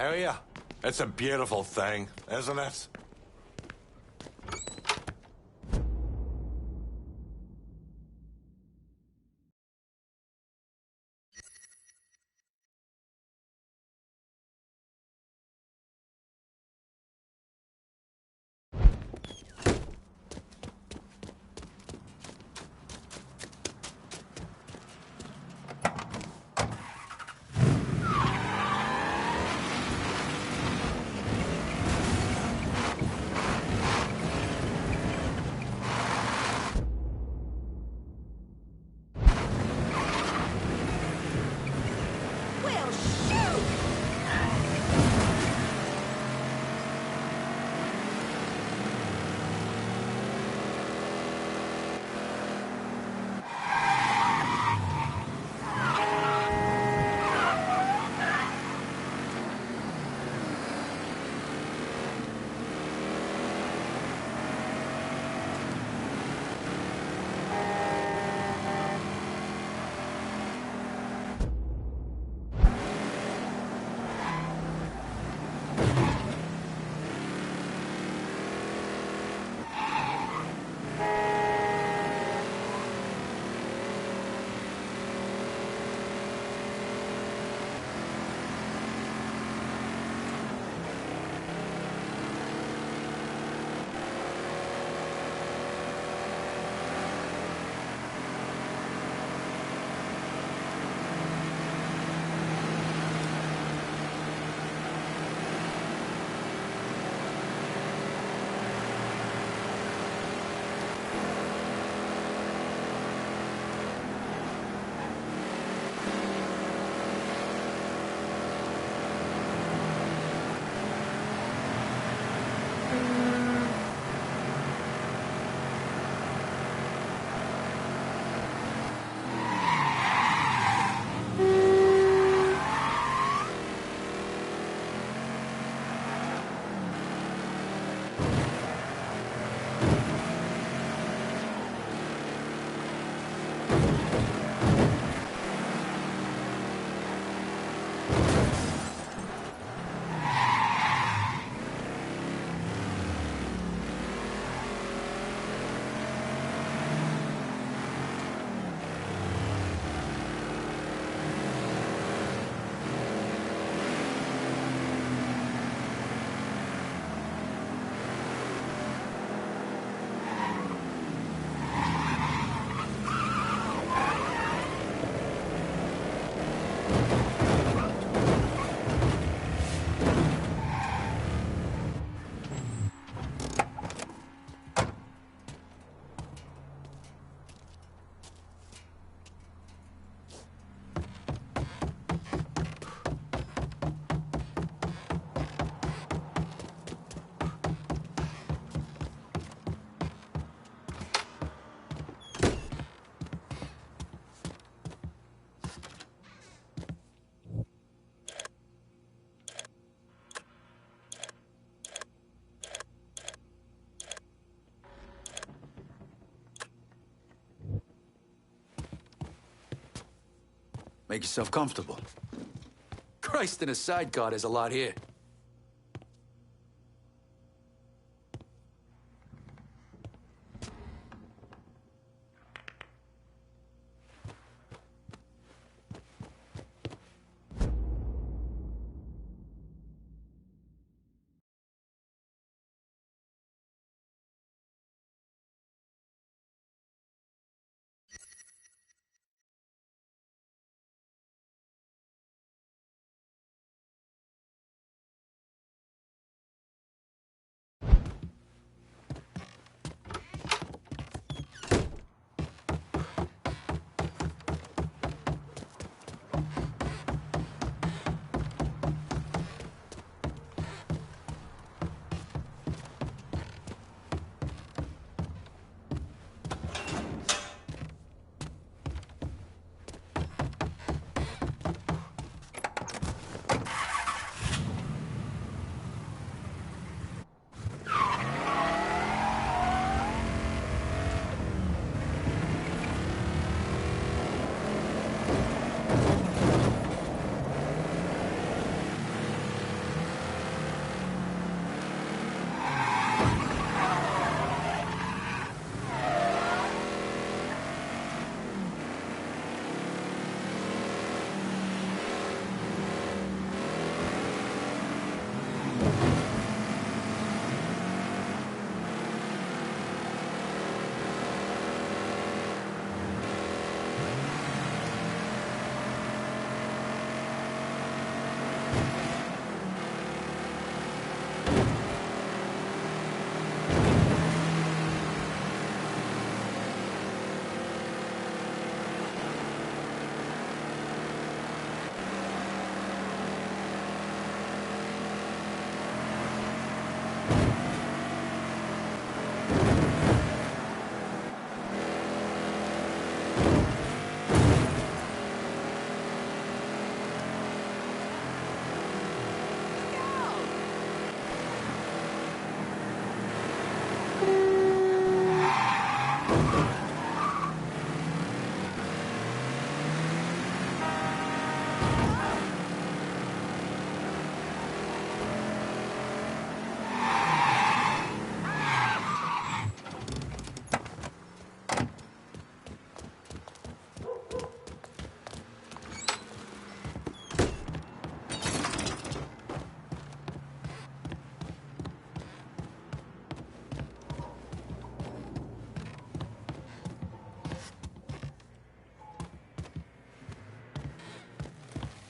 Oh, yeah. It's a beautiful thing, isn't it? Make yourself comfortable. Christ, in a sidecar, there's a lot here.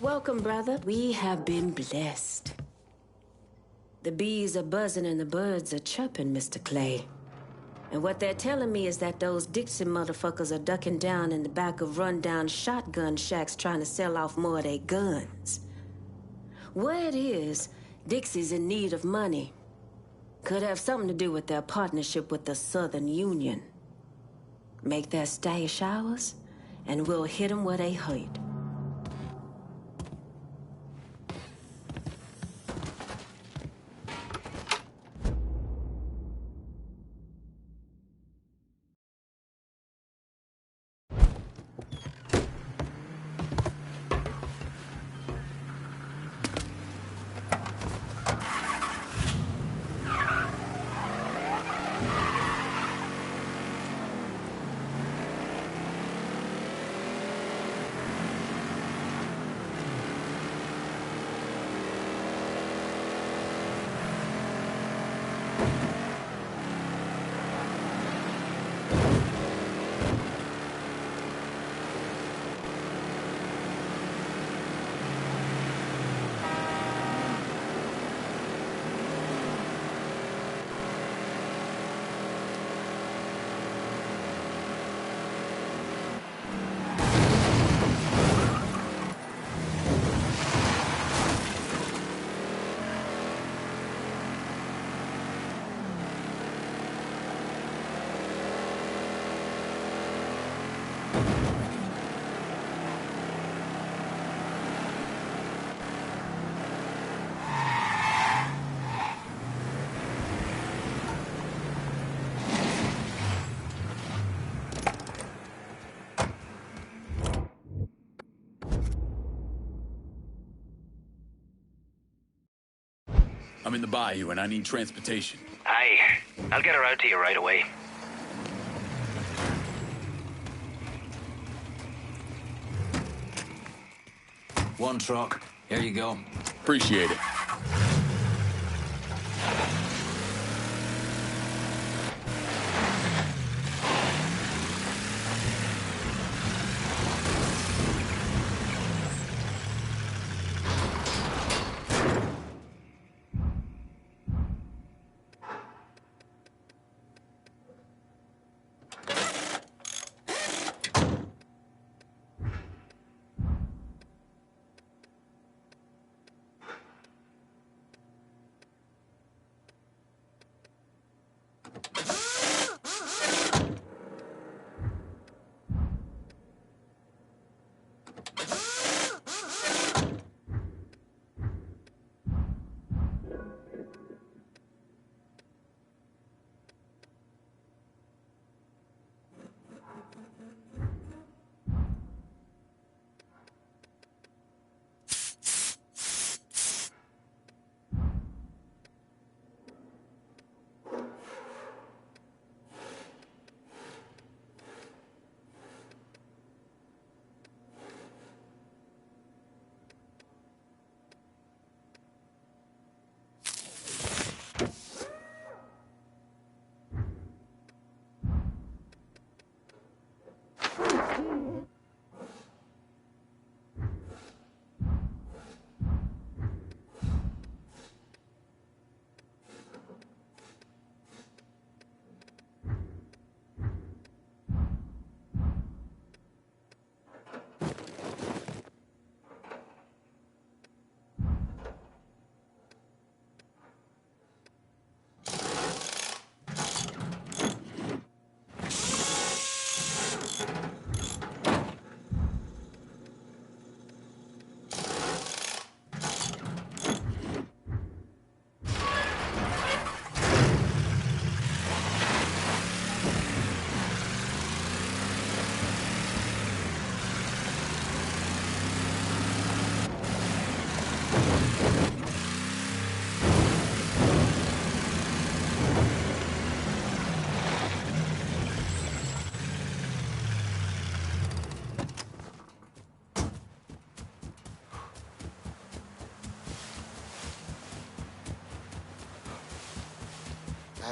Welcome, brother. We have been blessed. The bees are buzzing and the birds are chirping, Mr. Clay. And what they're telling me is that those Dixie motherfuckers are ducking down in the back of rundown shotgun shacks trying to sell off more of their guns. Word is, Dixie's in need of money. Could have something to do with their partnership with the Southern Union. Make their stash ours, and we'll hit them where they hurt. I'm in the bayou and I need transportation. Aye. I'll get her out to you right away. One truck. Here you go. Appreciate it.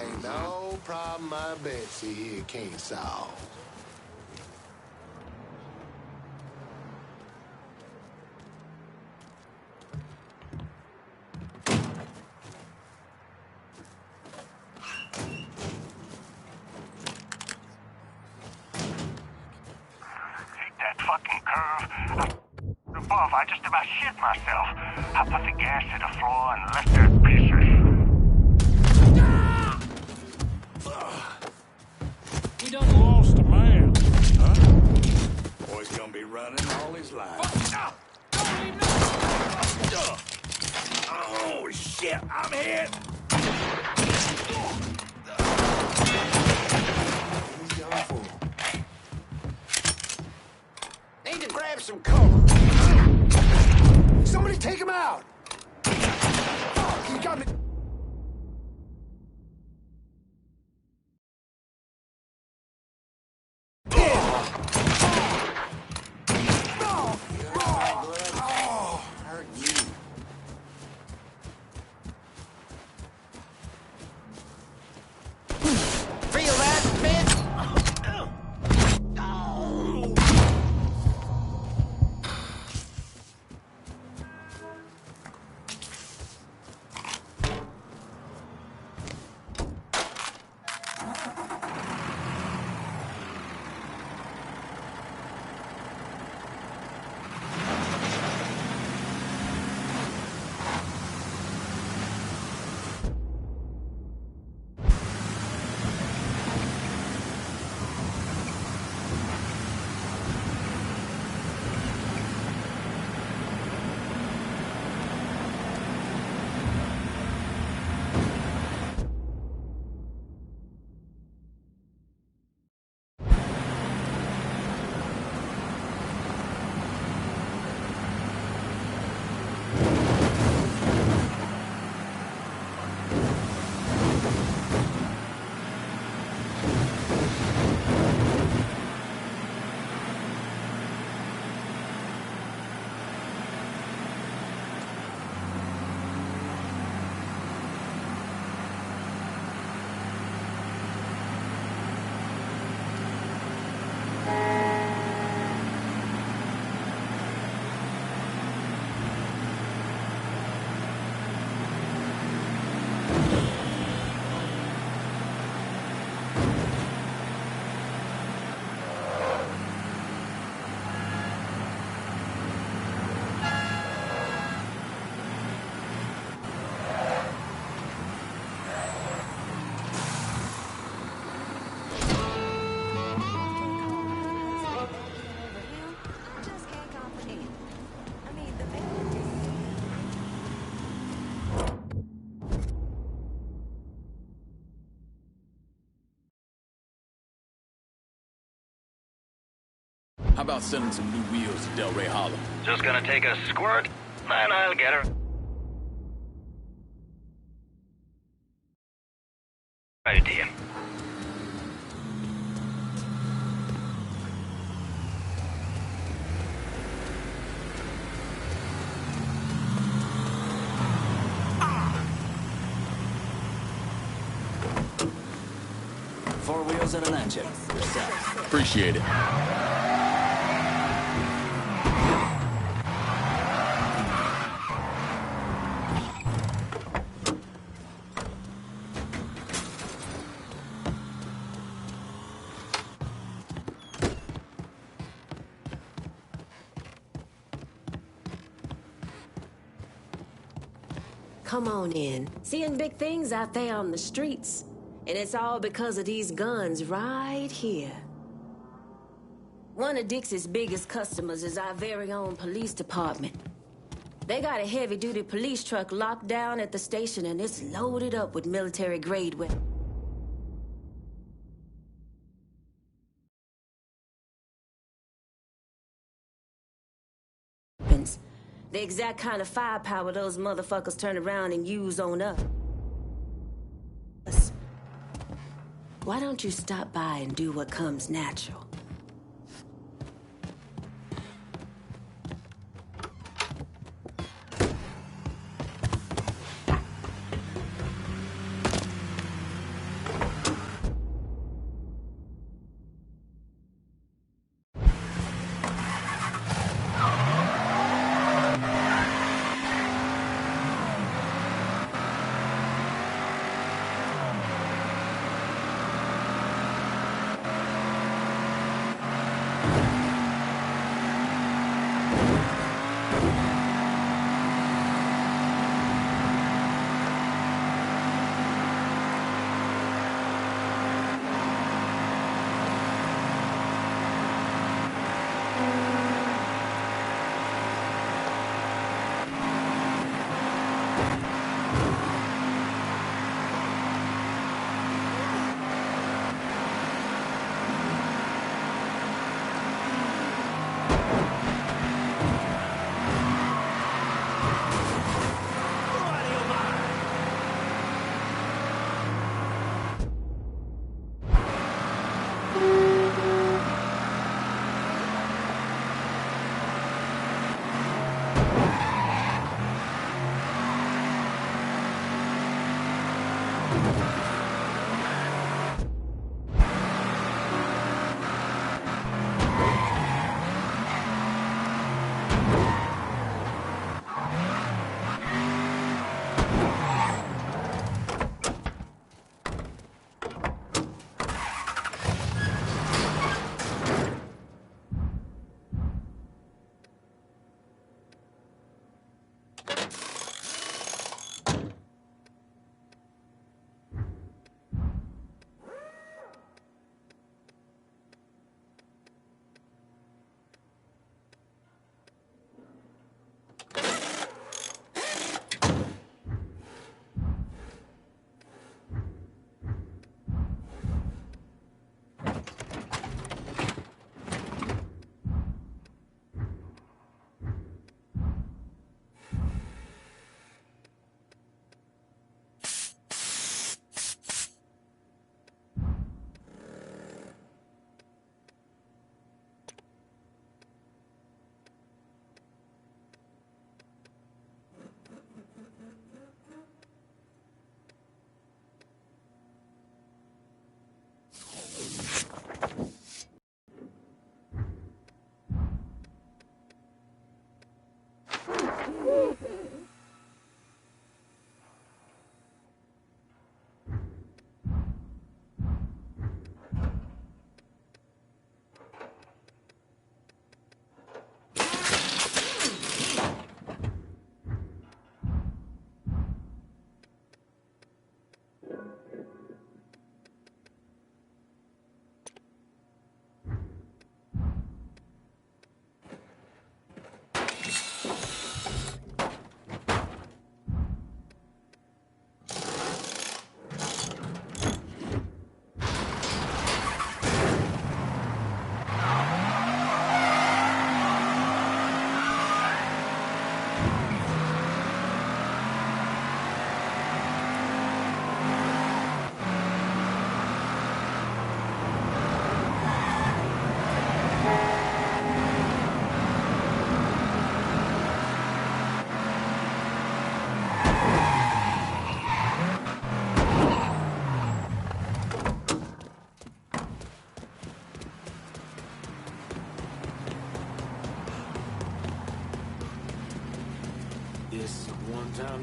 Ain't no problem my Betsy here can't solve. That fucking curve. Above, I just about shit myself. I put the gas to the floor and left her in pieces. We done lost a man. Huh? Boy's gonna be running all his life. Oh, shit, I'm hit. He's done for. Need to grab some cover. Somebody take him out. Fuck, he got me. How about sending some new wheels to Delray Hollow? Just gonna take a squirt, and I'll get her. Right to you. Four wheels and an engine. Appreciate it. Come on in. Seeing big things out there on the streets. And it's all because of these guns right here. One of Dixie's biggest customers is our very own police department. They got a heavy-duty police truck locked down at the station, and it's loaded up with military-grade weapons. The exact kind of firepower those motherfuckers turn around and use on us. Why don't you stop by and do what comes natural?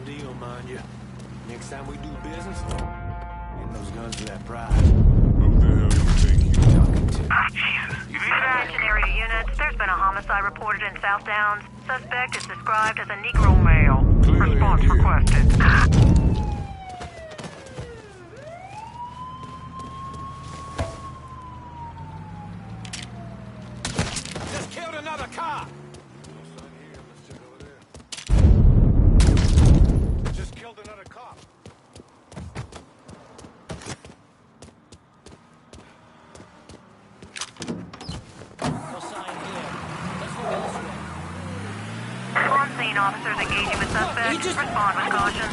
deal, mind you. Next time we do business, get those guns for that prize. Who the hell you think you're talking to? Action area units, there's been a homicide reported in South Downs. Suspect is described as a Negro male. Response requested. Just killed another cop! Just killed another cop. No sign here. Let's look elsewhere. On scene, officers engaging with suspect. Respond with caution.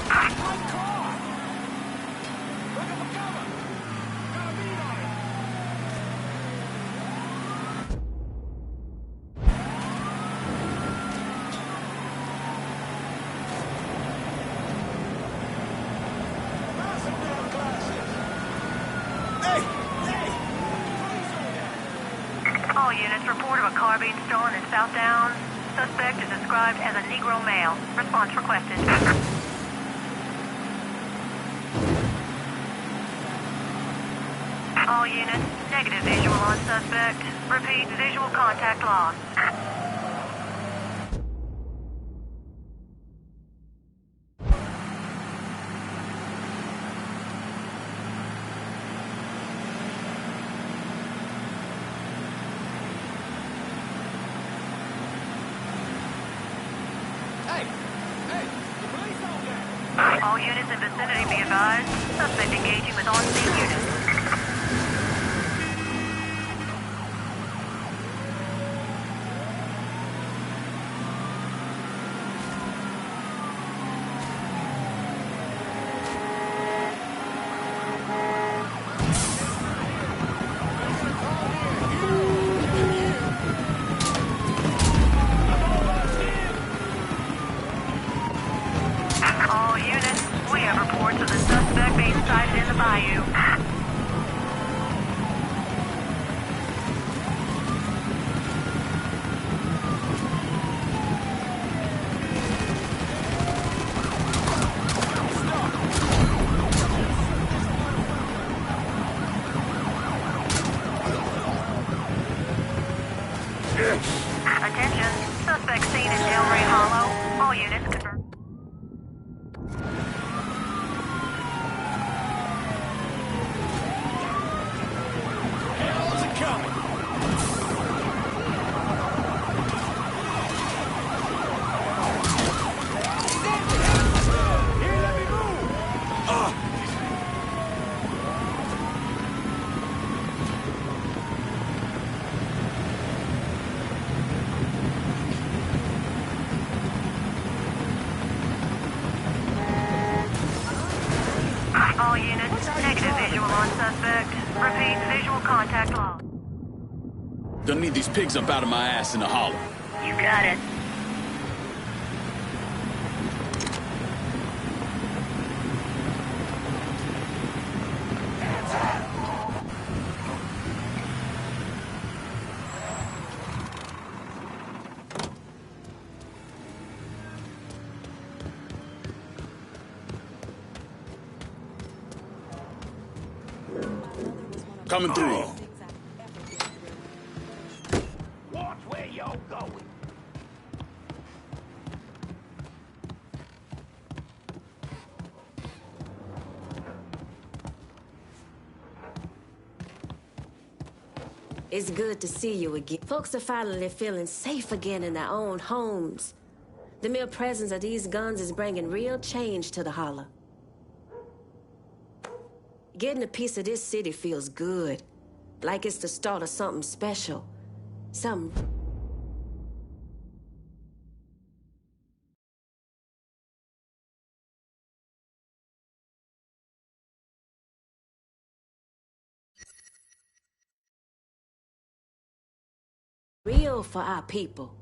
All units report of a car being stolen in South Downs. Suspect is described as a Negro male. Response requested. All units, negative visual on suspect. Repeat, visual contact lost. All units in vicinity be advised. Suspect engaging with on-scene units. All units, we have reports of the suspect being sighted in the bayou. Attention, suspect seen in Delray Hollow. All units confirm. Hell's it coming? Here, let me move! All units, negative visual on suspect. Repeat, visual contact lost. Gonna need these pigs up out of my ass in the hollow. You got it. Coming through. Watch where you're going. It's good to see you again. Folks are finally feeling safe again in their own homes. The mere presence of these guns is bringing real change to the holler. Getting a piece of this city feels good. Like it's the start of something special. Something... real for our people.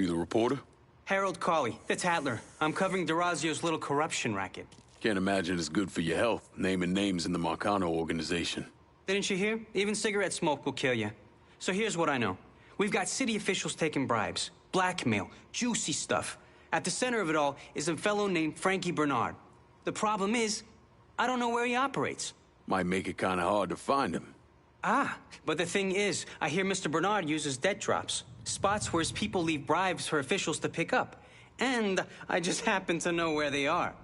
You the reporter? Harold Cawley, the Tattler. I'm covering DeRazio's little corruption racket. Can't imagine it's good for your health, naming names in the Marcano organization. Didn't you hear? Even cigarette smoke will kill you. So here's what I know. We've got city officials taking bribes, blackmail, juicy stuff. At the center of it all is a fellow named Frankie Bernard. The problem is, I don't know where he operates. Might make it kind of hard to find him. Ah, but the thing is, I hear Mr. Bernard uses debt drops. Spots where his people leave bribes for officials to pick up. And I just happen to know where they are.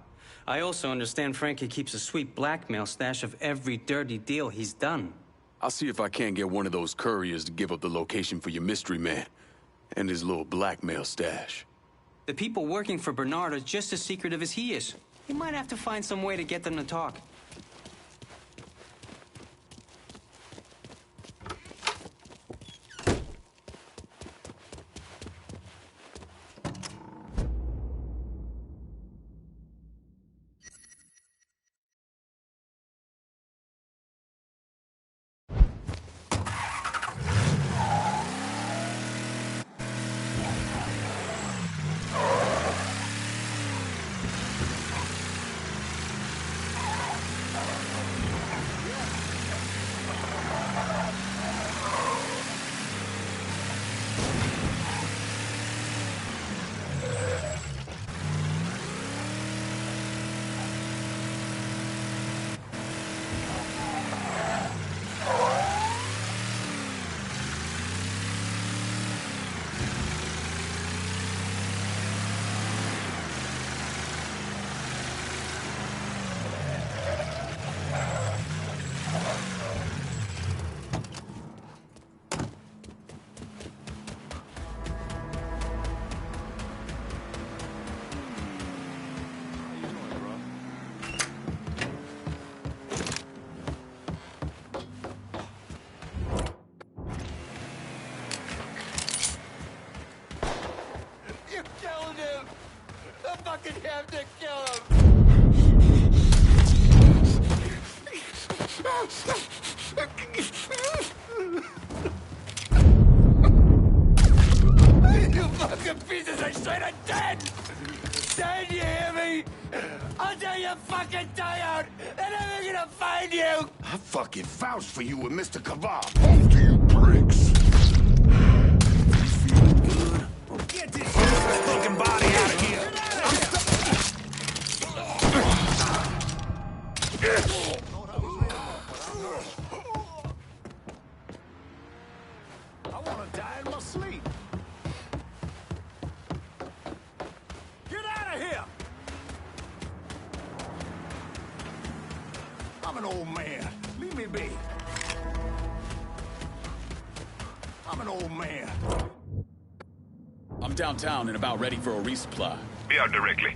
I also understand Frankie keeps a sweet blackmail stash of every dirty deal he's done. I'll see if I can't get one of those couriers to give up the location for your mystery man and his little blackmail stash. The people working for Bernard are just as secretive as he is. You might have to find some way to get them to talk. Have to kill him! You fucking pieces are straight of dead! Dead, you hear me? Until you fucking die out, and I'm gonna find you! I fucking vouched for you and Mr. Kavar, both of you pricks! Get this fucking body out of here! I want to die in my sleep. Get out of here! I'm an old man. Leave me be. I'm an old man. I'm downtown and about ready for a resupply. Be out directly.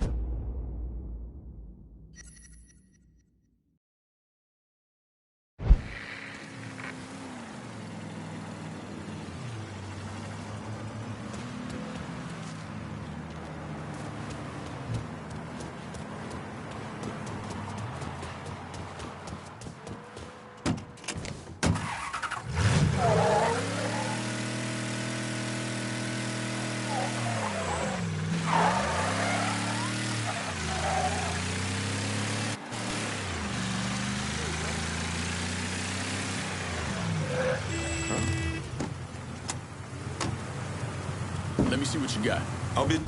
Let me see what you got. I'll be...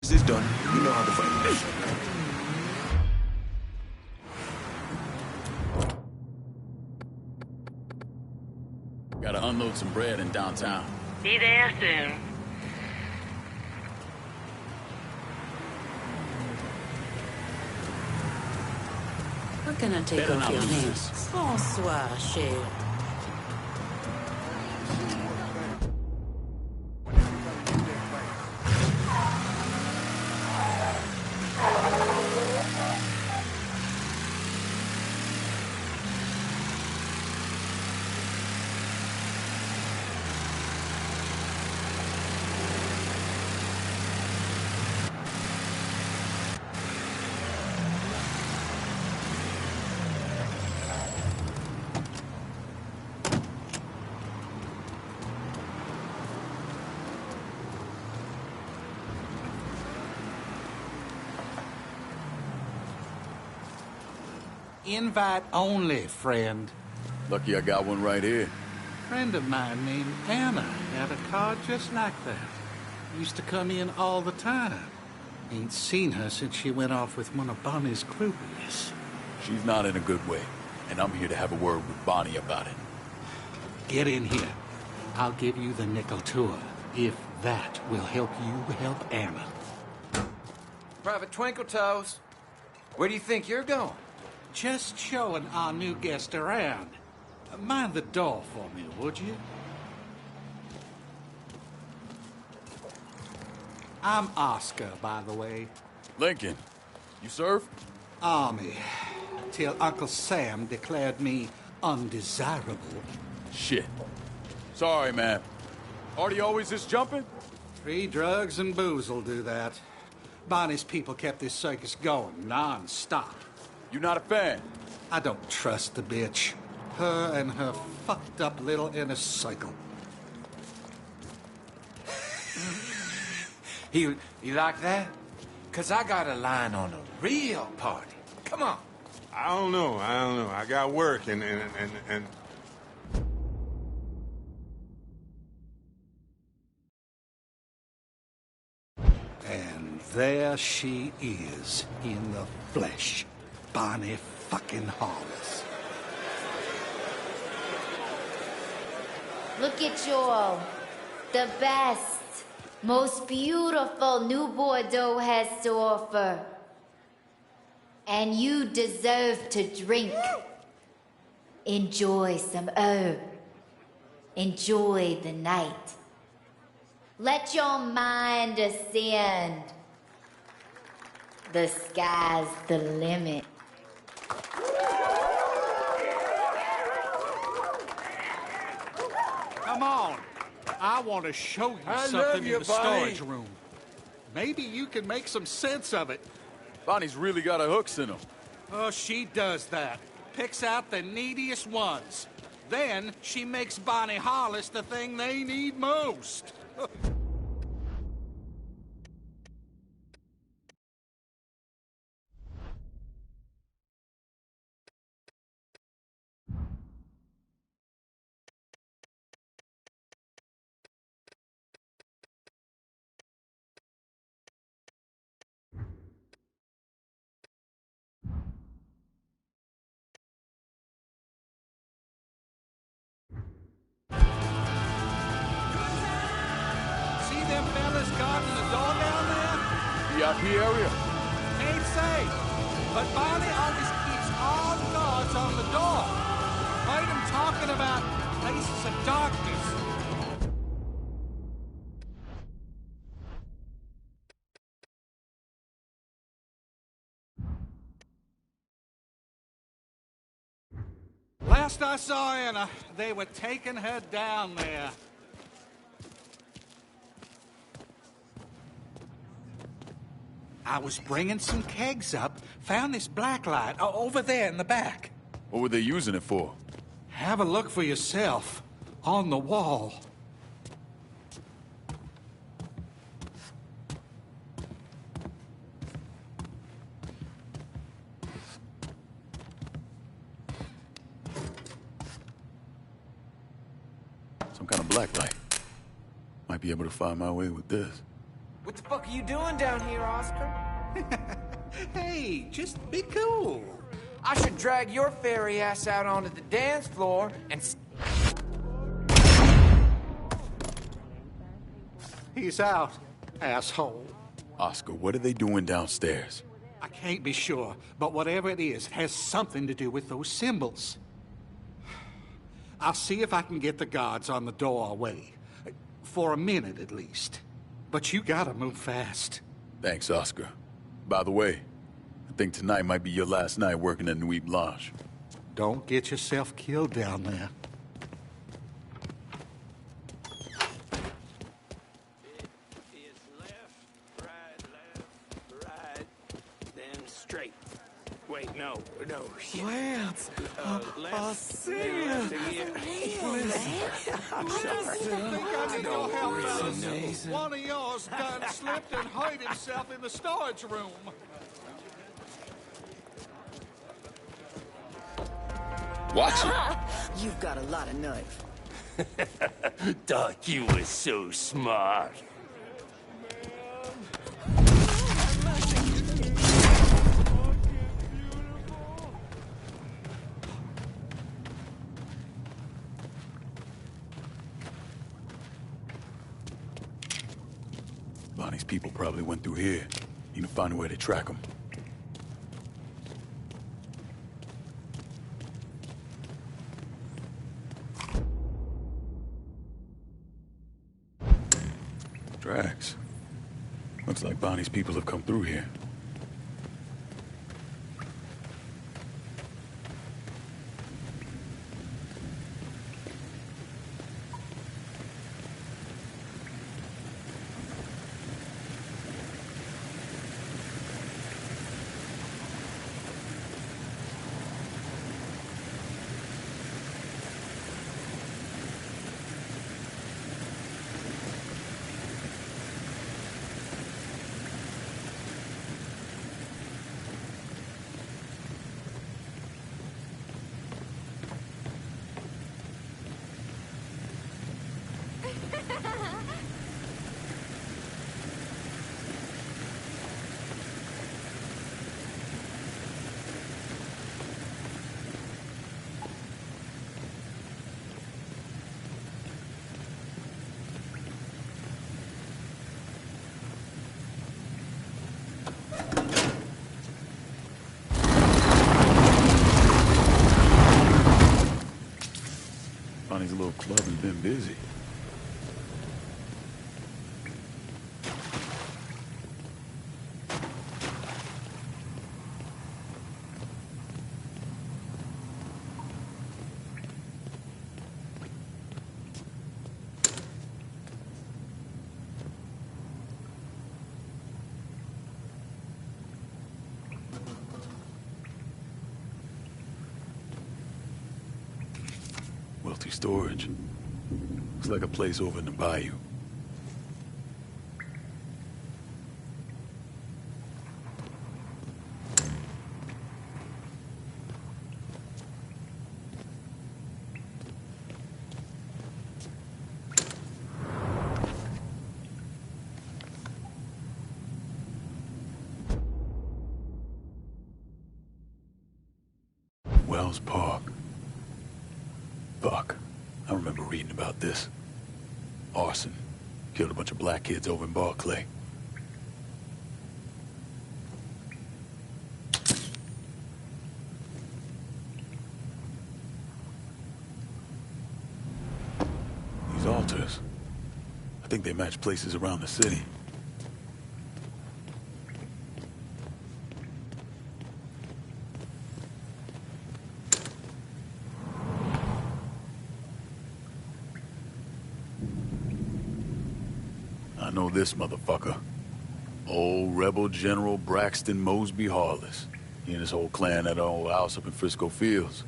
This is done. You know how to find this. Gotta unload some bread in downtown. Be there soon. What can I take Better off not your lose hands? this. Bonsoir, cher. Invite only, friend. Lucky I got one right here. Friend of mine named Anna had a car just like that. Used to come in all the time. Ain't seen her since she went off with one of Bonnie's groupies. She's not in a good way, and I'm here to have a word with Bonnie about it. Get in here. I'll give you the nickel tour, if that will help you help Anna. Private Twinkle Toes, where do you think you're going? Just showing our new guest around. Mind the door for me, would you? I'm Oscar, by the way. Lincoln, you serve? Army. Till Uncle Sam declared me undesirable. Shit. Sorry, man. Artie always this jumping? Free drugs and booze will do that. Bonnie's people kept this circus going non-stop. You not a fan? I don't trust the bitch. Her and her fucked up little inner cycle. You like that? 'Cause I got a line on a real party. Come on. I don't know. I got work and... And there she is, in the flesh. Bonnie fucking Hollis. Look at you all. The best, most beautiful New Bordeaux has to offer. And you deserve to drink. Enjoy some herb. Enjoy the night. Let your mind ascend. The sky's the limit. Come on. I want to show you something in the storage room. Maybe you can make some sense of it. Bonnie's really got her hooks in them. Oh, she does that. Picks out the neediest ones. Then she makes Bonnie Hollis the thing they need most. See them fellas guarding the door down there? VIP area? Ain't safe. But Bonnie always keeps all guards on the door. Heard him talking about places of darkness. Last I saw Anna, they were taking her down there. I was bringing some kegs up, found this black light over there in the back. What were they using it for? Have a look for yourself. On the wall. Some kind of black light. Might be able to find my way with this. What the fuck are you doing down here, Oscar? Hey, just be cool. I should drag your fairy ass out onto the dance floor and... He's out, asshole. Oscar, what are they doing downstairs? I can't be sure, but whatever it is, it has something to do with those symbols. I'll see if I can get the guards on the door away. For a minute, at least. But you gotta move fast. Thanks, Oscar. By the way, I think tonight might be your last night working at Nuit Blanche. Don't get yourself killed down there. Wait, no. Lance! Lance. Listen. I'm sorry. I don't worry, it's amazing. One of yours done slipped and hurt himself in the storage room. Watch it. You've got a lot of nerve. Thought you was so smart. Bonnie's people probably went through here. Need to find a way to track them. Tracks. Looks like Bonnie's people have come through here. Bonnie's little club has been busy. Wealthy storage. Looks like a place over in the bayou. Wells Park. Fuck. I remember reading about this. Arson. Killed a bunch of black kids over in Barclay. These altars. I think they match places around the city. I know this motherfucker. Old rebel General Braxton Mosby Harless. He and his whole clan at our old house up in Frisco Fields.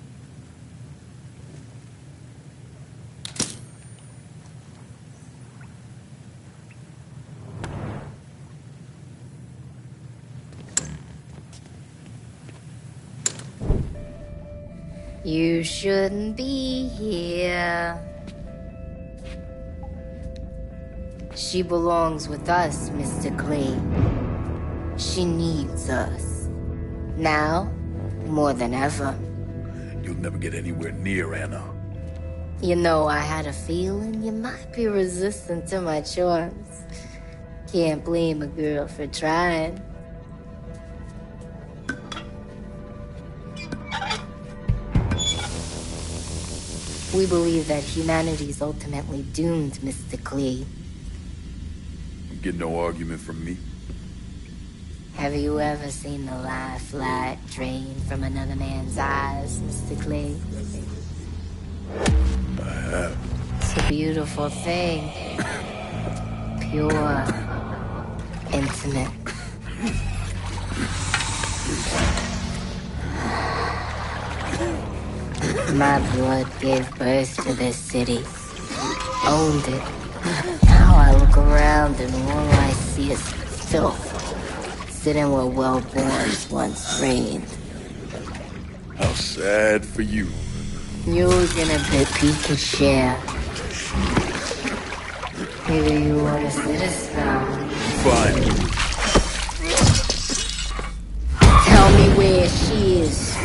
You shouldn't be here. She belongs with us, Mr. Clay. She needs us. Now, more than ever. You'll never get anywhere near Anna. You know, I had a feeling you might be resistant to my charms. Can't blame a girl for trying. We believe that humanity's ultimately doomed, Mr. Clay. You get no argument from me. Have you ever seen the light drain from another man's eyes, Mr. Clay? I have. It's a beautiful thing. Pure. Intimate. My blood gave birth to this city. Owned it. Now I look around and all I see is filth. Sitting where well-borns once reigned. How sad for you. You're gonna bet Pete could share. Either you want to sit us down. Fine. Tell me where she is.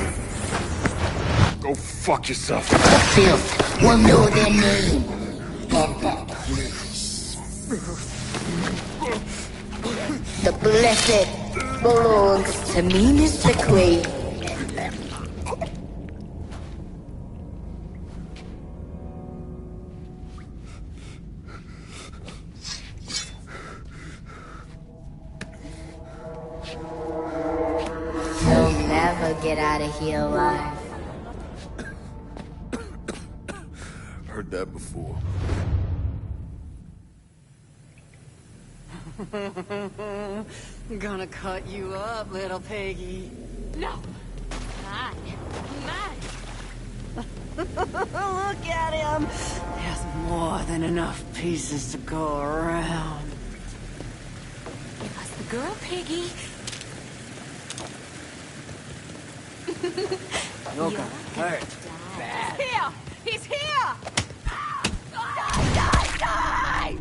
Go fuck yourself. The filth will know their name. And that the blessed belongs to me, Mr. Quaid. You'll never get out of here alive. Heard that before. Gonna cut you up, little piggy. No! Mine. Look at him! There's more than enough pieces to go around. Give us the girl, piggy. You're gonna hurt. Bad. He's here! He's here! Die, die, die!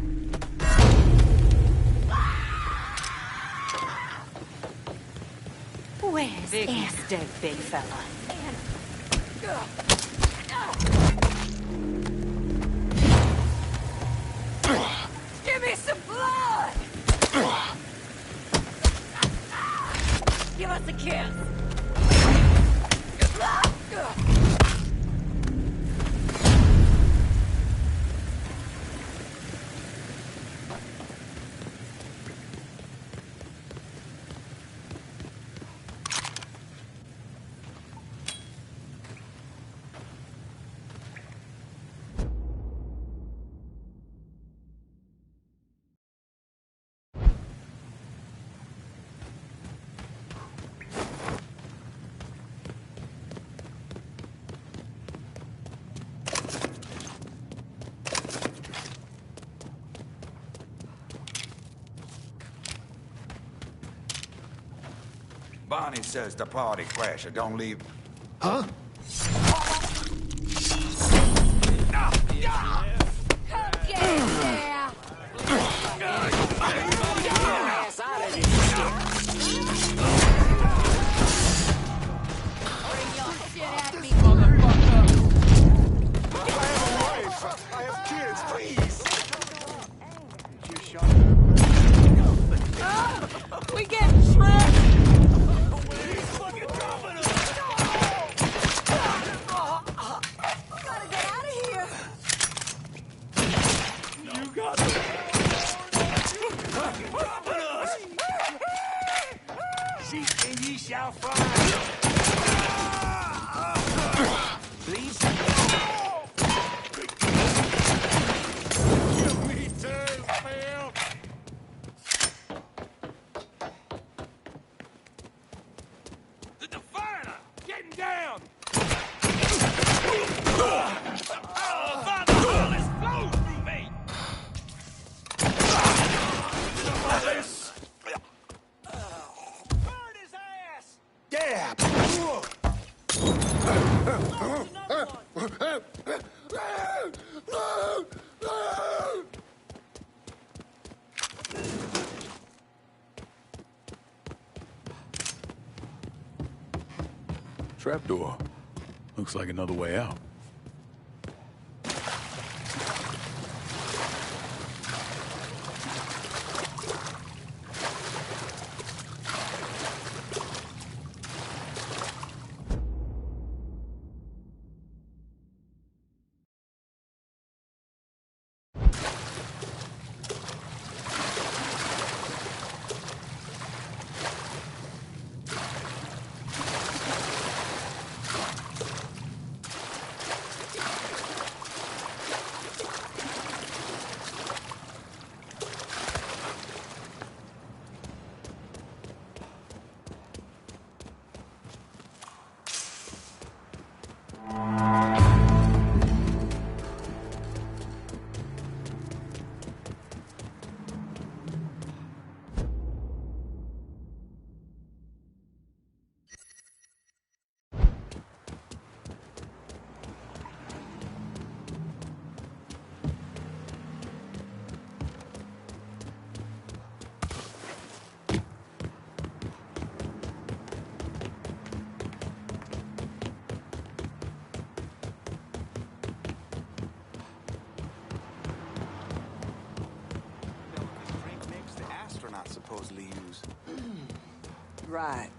Where's Biggie's dead, big fella? Give me some blood! Give us a kiss! Bonnie says the party crasher don't leave. Huh? We get shredded! Please? Me too, Phil. The Definer! Getting down! By the hell is flow through me! Burn his ass! Yeah! Trapdoor. Looks like another way out. usually use. Right.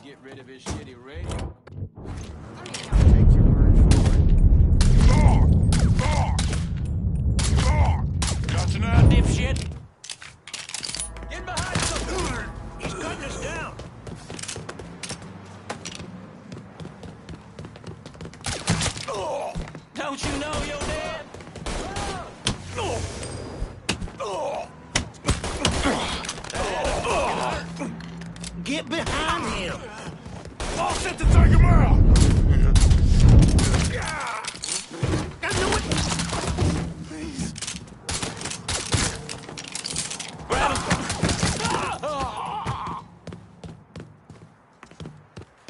Get rid of his shitty radio. Got you now, dipshit. Get behind something! He's cutting us down! Don't you know you're dead? Get behind him! I'll set to take him out! Grab him!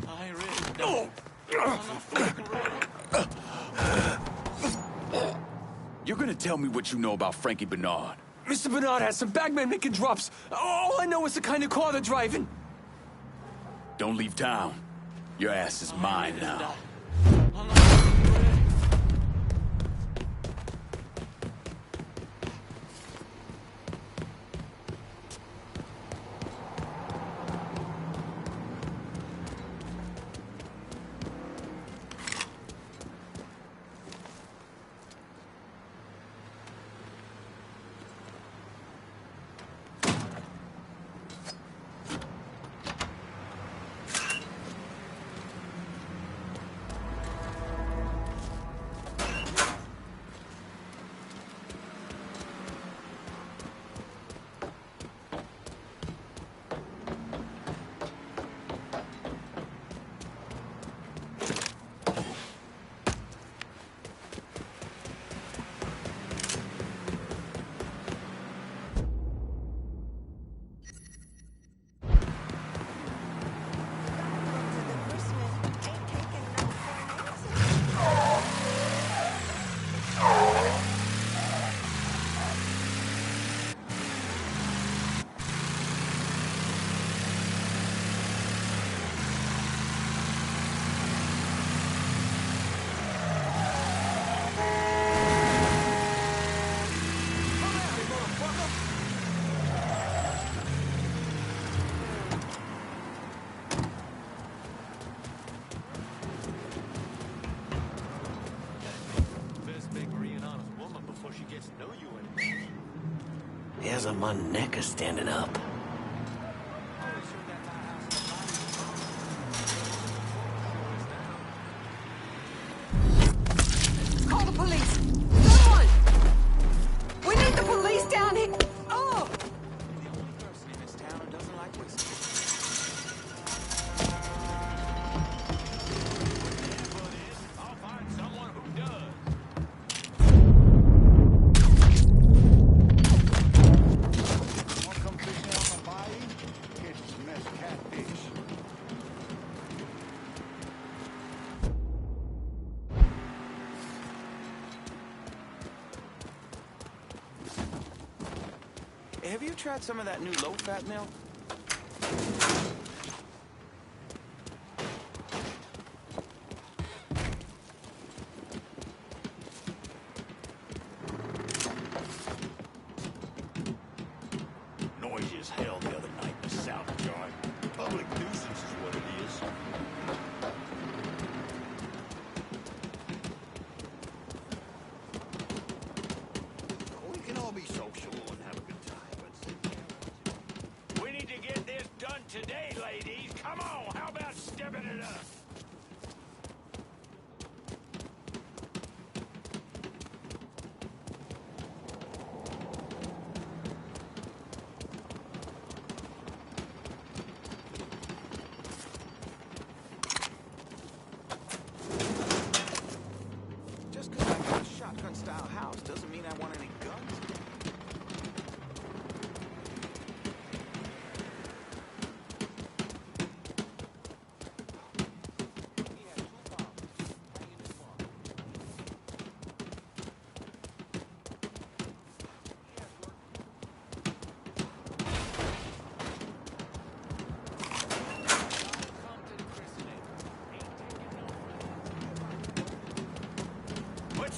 I really don't. You're gonna tell me what you know about Frankie Bernard. Mr. Bernard has some bagmen making drops. All I know is the kind of car they're driving. Don't leave town. Your ass is mine now. There's a Maneka standing up. Call the police! Someone! We need the police down here! Oh! The only person in this town who doesn't like whiskey. I'll find someone who does. Want come fishing on the bayou? Catch some nice catfish. Have you tried some of that new low-fat milk? Noisy as hell the other night in the South Yard. Public nuisance is what it is. We can all be social and have a good time, but we need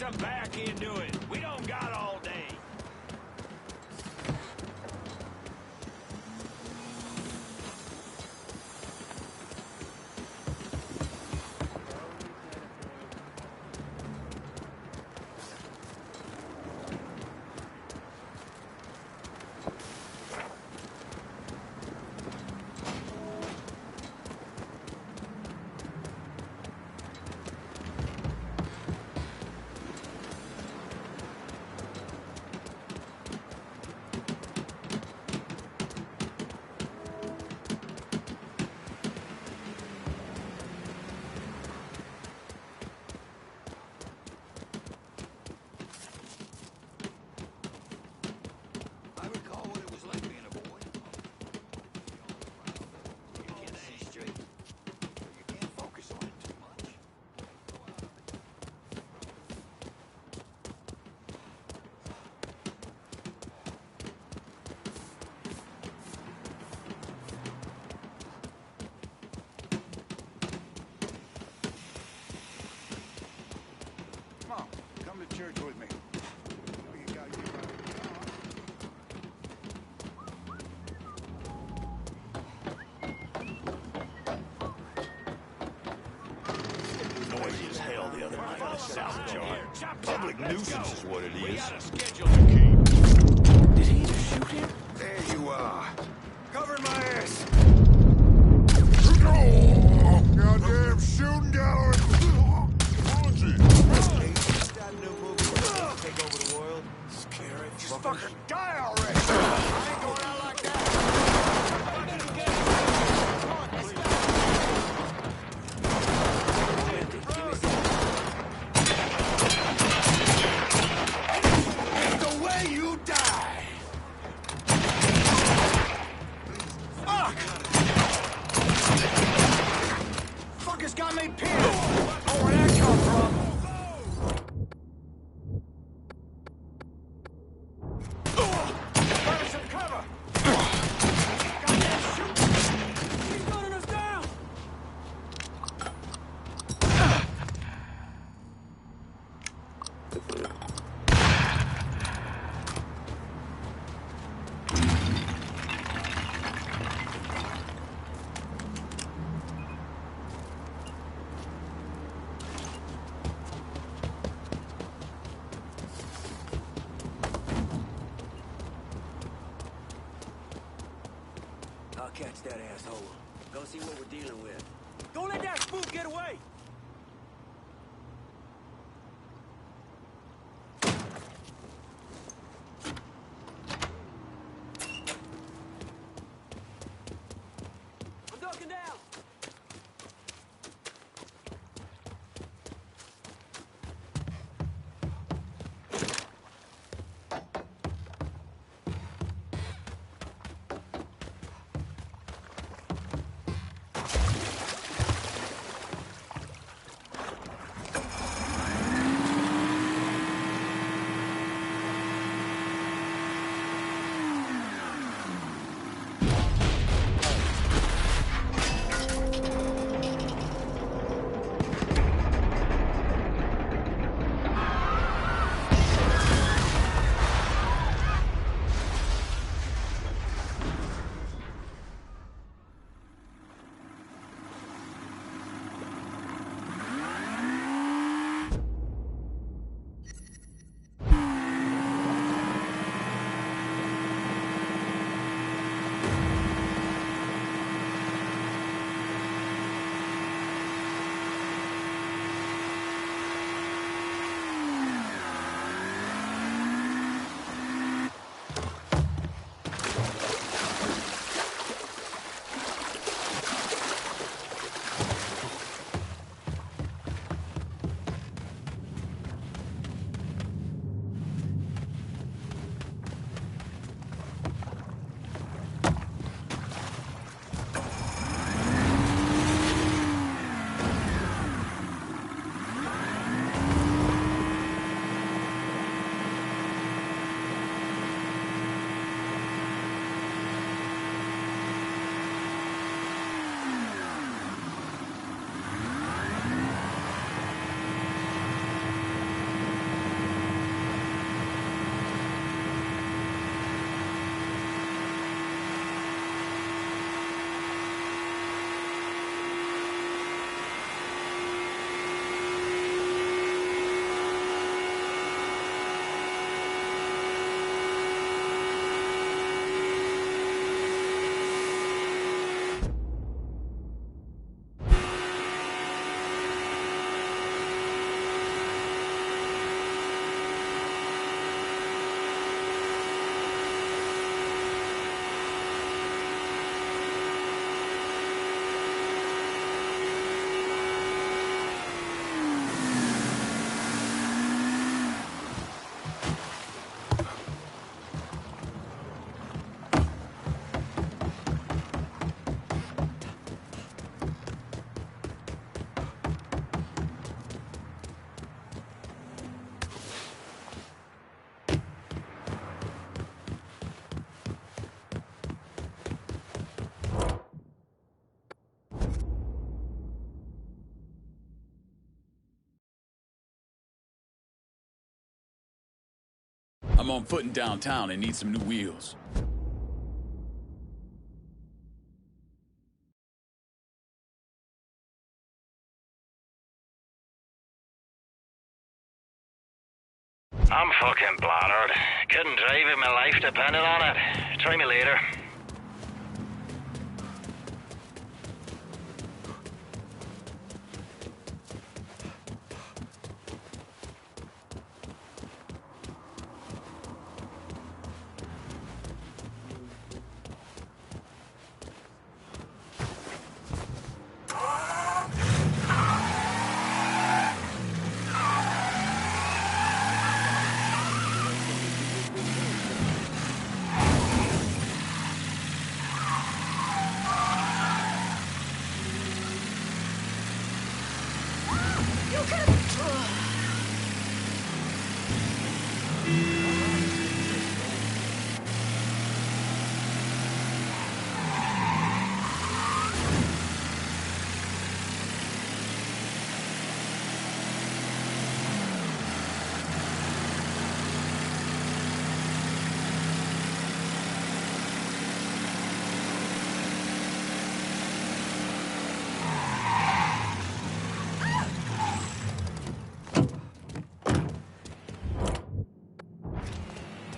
some back into it. We don't got all day. Come on, come to church with me. You gotta get right. Noisy as hell the other night in the salvage yard. Public nuisance is what it is. Did he just shoot him? There you are. Covering my ass. Goddamn shooting gallery! Take over the world. Scary. Just fucking die already. I ain't going out like that. It's the way you die. Fuck! Fuckers got me pinned. Oh, where'd that come from? I'll catch that asshole. Go see what we're dealing with. Don't let that spook get away! I'm ducking down! I'm on foot in downtown and need some new wheels. I'm fucking bladdered. Couldn't drive if my life depended on it. Try me later.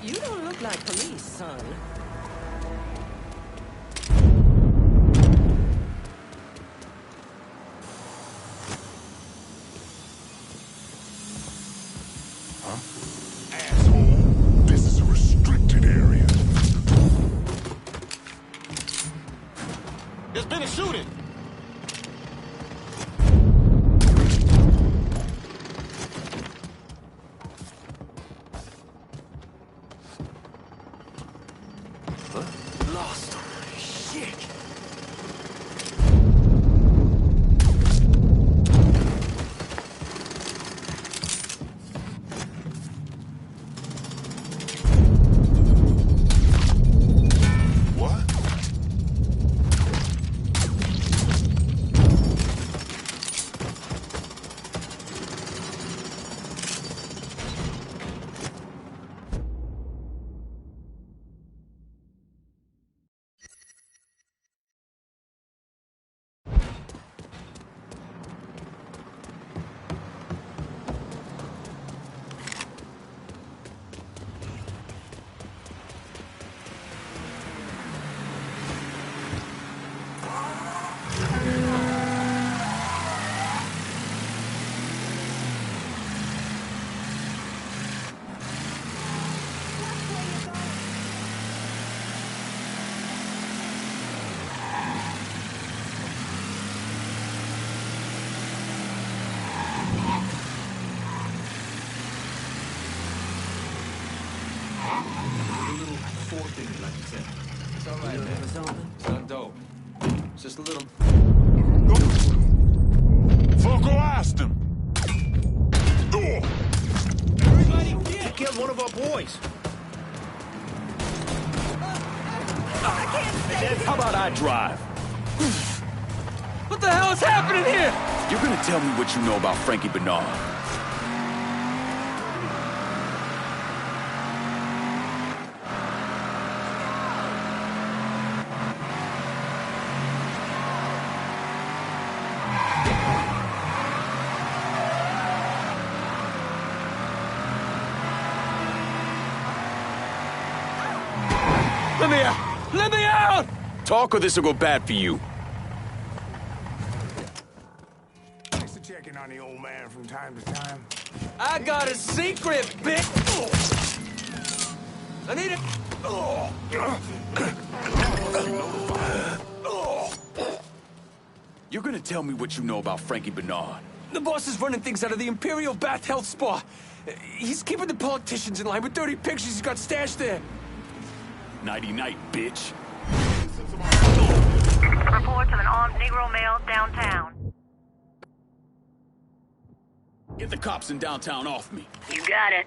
You don't look like police, son. Asshole, this is a restricted area. There's been a shooting. Lost. Shit. What? It's all right, man. It's not dope. It's just a little... Foco asked him. Everybody, he killed one of our boys. How about I drive? What the hell is happening here? You're gonna tell me what you know about Frankie Bernard. Let me out! Let me out! Talk or this will go bad for you. Thanks for checking on the old man from time to time. I got a secret, bitch! I need it! You're gonna tell me what you know about Frankie Bernard. The boss is running things out of the Imperial Bath Health Spa. He's keeping the politicians in line with dirty pictures he's got stashed there. Nighty-night, bitch. Reports of an armed Negro male downtown. Get the cops in downtown off me. You got it.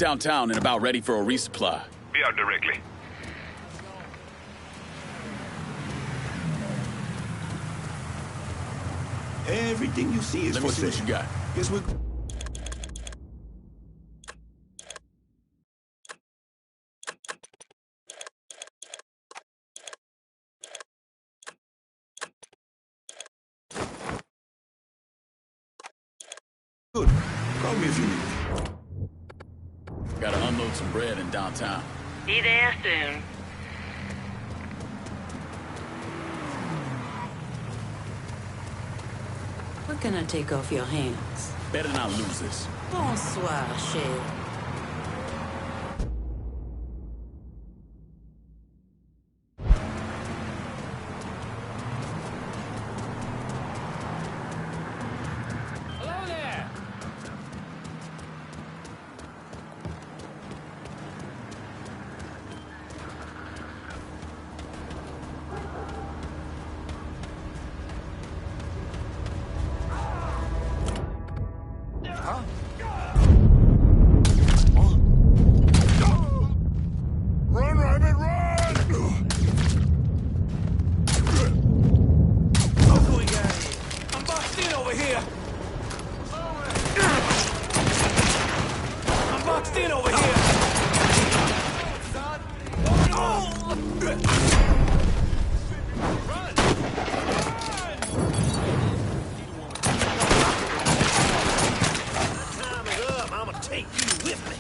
downtown and about ready for a resupply. Be out directly. Everything you see is Let for me see sale. what you got. Guess we're... Good. Call me if you need me. Gotta unload some bread in downtown. Be there soon. What can I take off your hands? Better not lose this. Bonsoir, chérie. Hello there! Run, Rabbit, run! Look who we got here. I'm boxed in over here. I'm boxed in over here. Time is up. I'm gonna take you with me.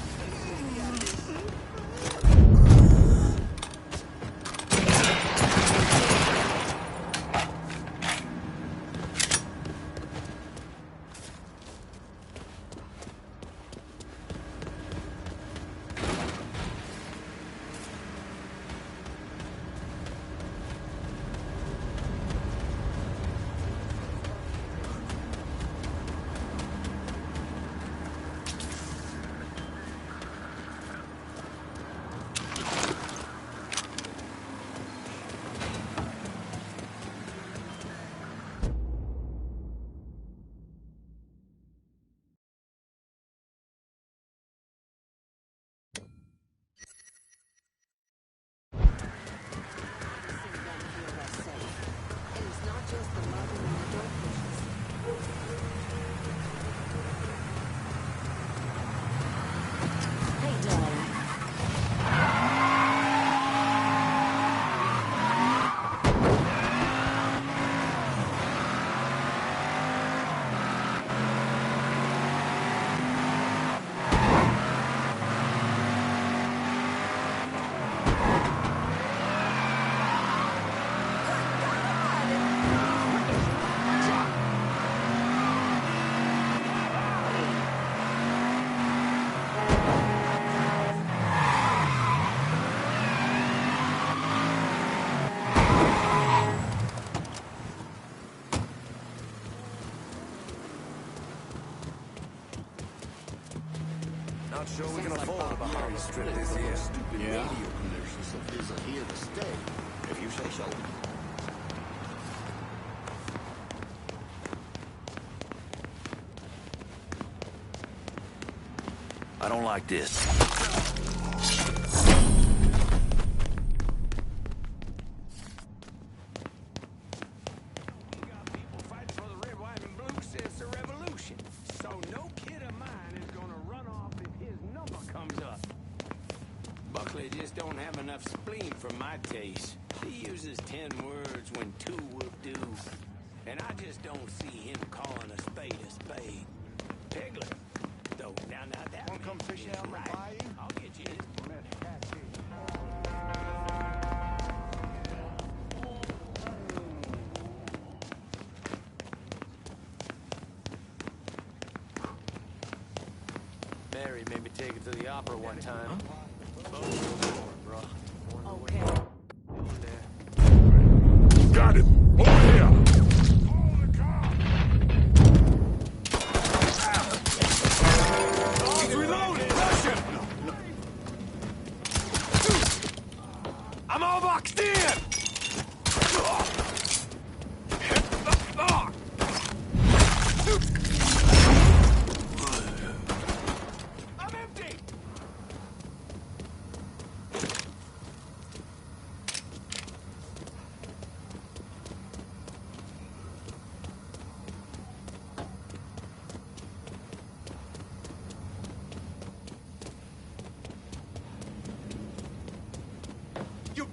Not sure we can afford a Bahari strip this year. Yeah. Radio commercials of his are here to stay, if you say so. I don't like this. Buckley just don't have enough spleen for my taste. He uses 10 words when 2 will do. And I just don't see him calling a spade a spade. Pegler, though, now that Wanna come fish out in the right. bayou? I'll get you his. Mary made me take it to the opera one time. Got it! Over here! He's reloading! Rush him! I'm all boxed in! I'm empty!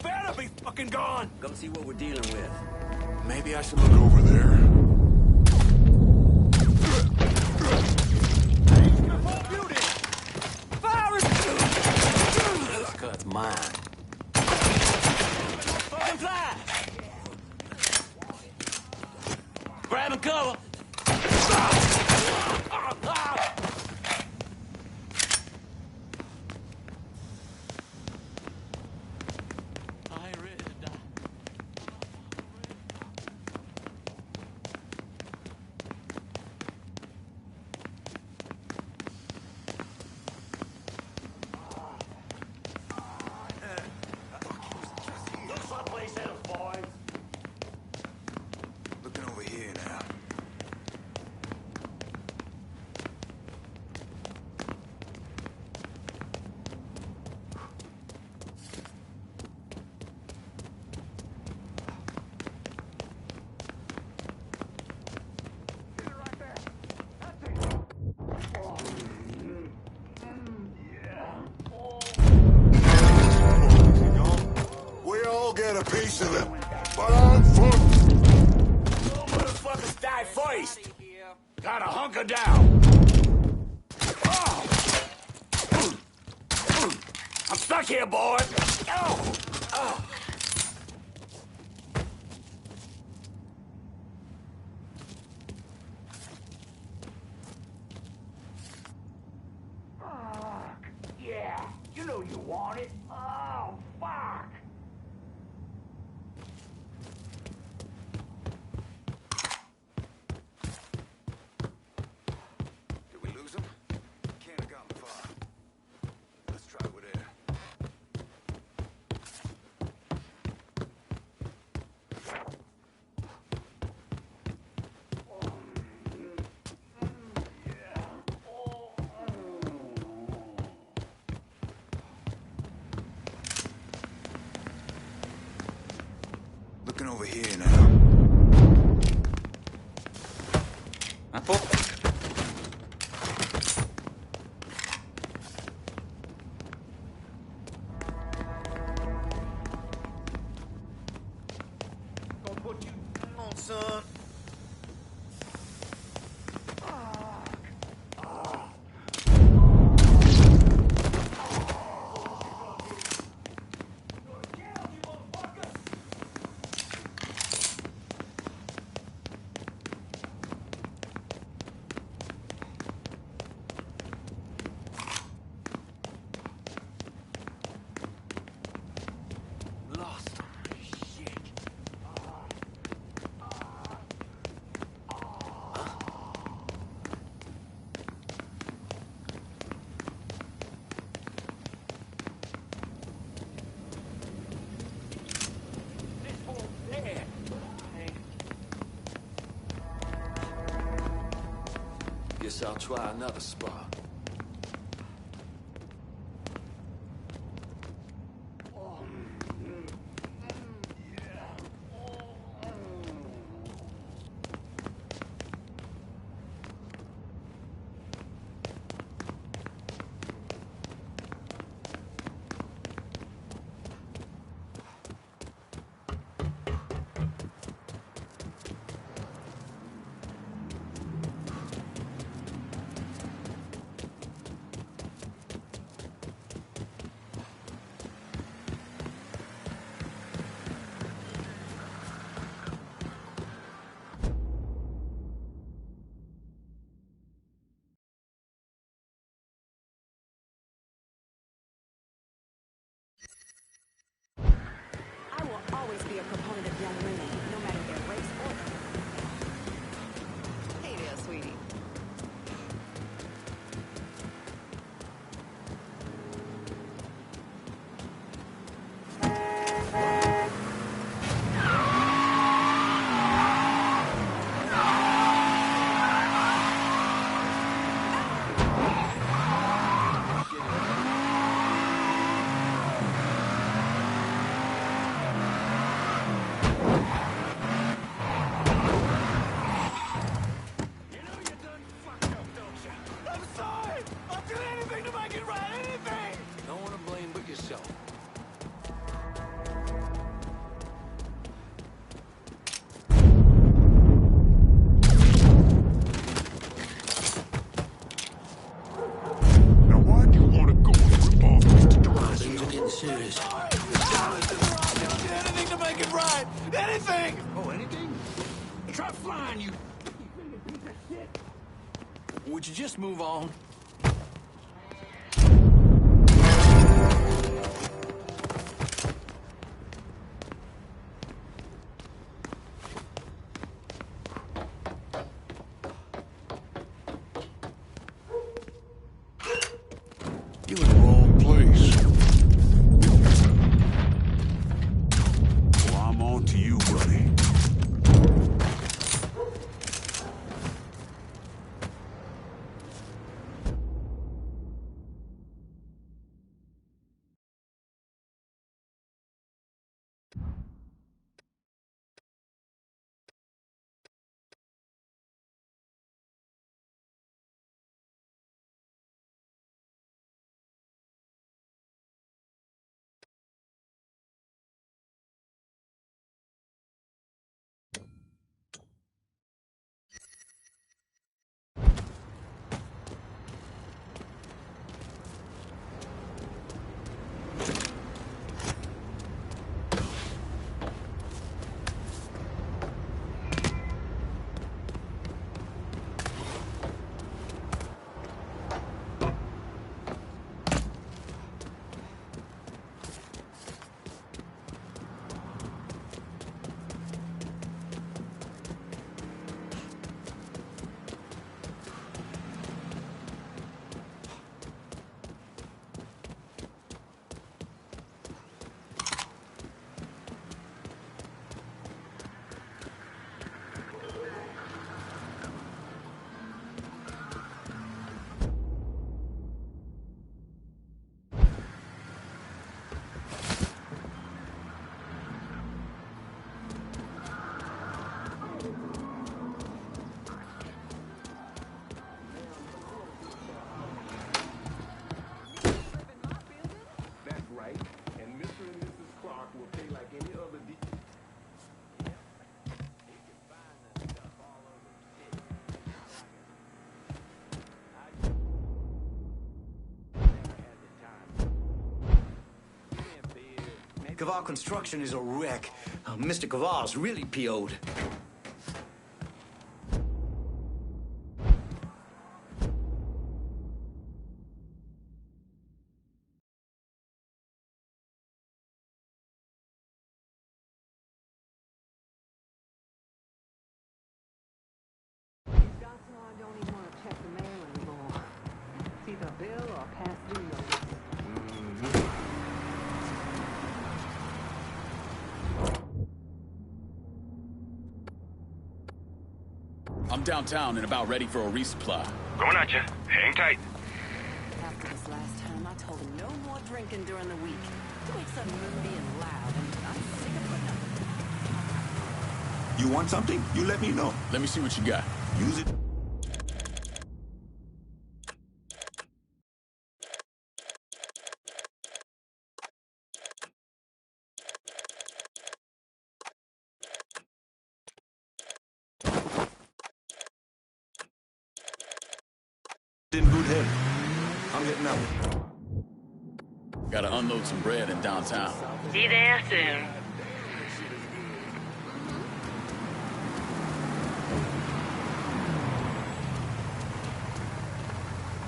better be fucking gone! Go see what we're dealing with. Maybe I should look over there. This cut's mine. Fucking fly! Grab and cover! I ain't ready to die. Look someplace else, boys. Looking over here now. We all get a piece of it, but I'm fucked. Motherfuckers die first! Gotta hunker down! I'm stuck here, boy! Oh. Yeah, you know you want it. Oh, fuck. Did we lose him? Can't have gotten far. Let's try over there. Looking over here now. Gonna put you down, son. Lost. Shit. This fool's dead. Guess I'll try another spot. anything! Oh, anything? Try flying, you... Would you just move on? You in the wrong place. Well, I'm on to you, buddy. Kaval Construction is a wreck. Mr. Kaval's really PO'd. I'm downtown and about ready for a resupply. Going at you. Hang tight. After this last time, I told him no more drinking during the week. He wakes up moody and loud, and I'm sick of putting up with it. You want something? You let me know. Let me see what you got. Use it. In good head. I'm getting out. Gotta unload some bread in downtown. Be there soon.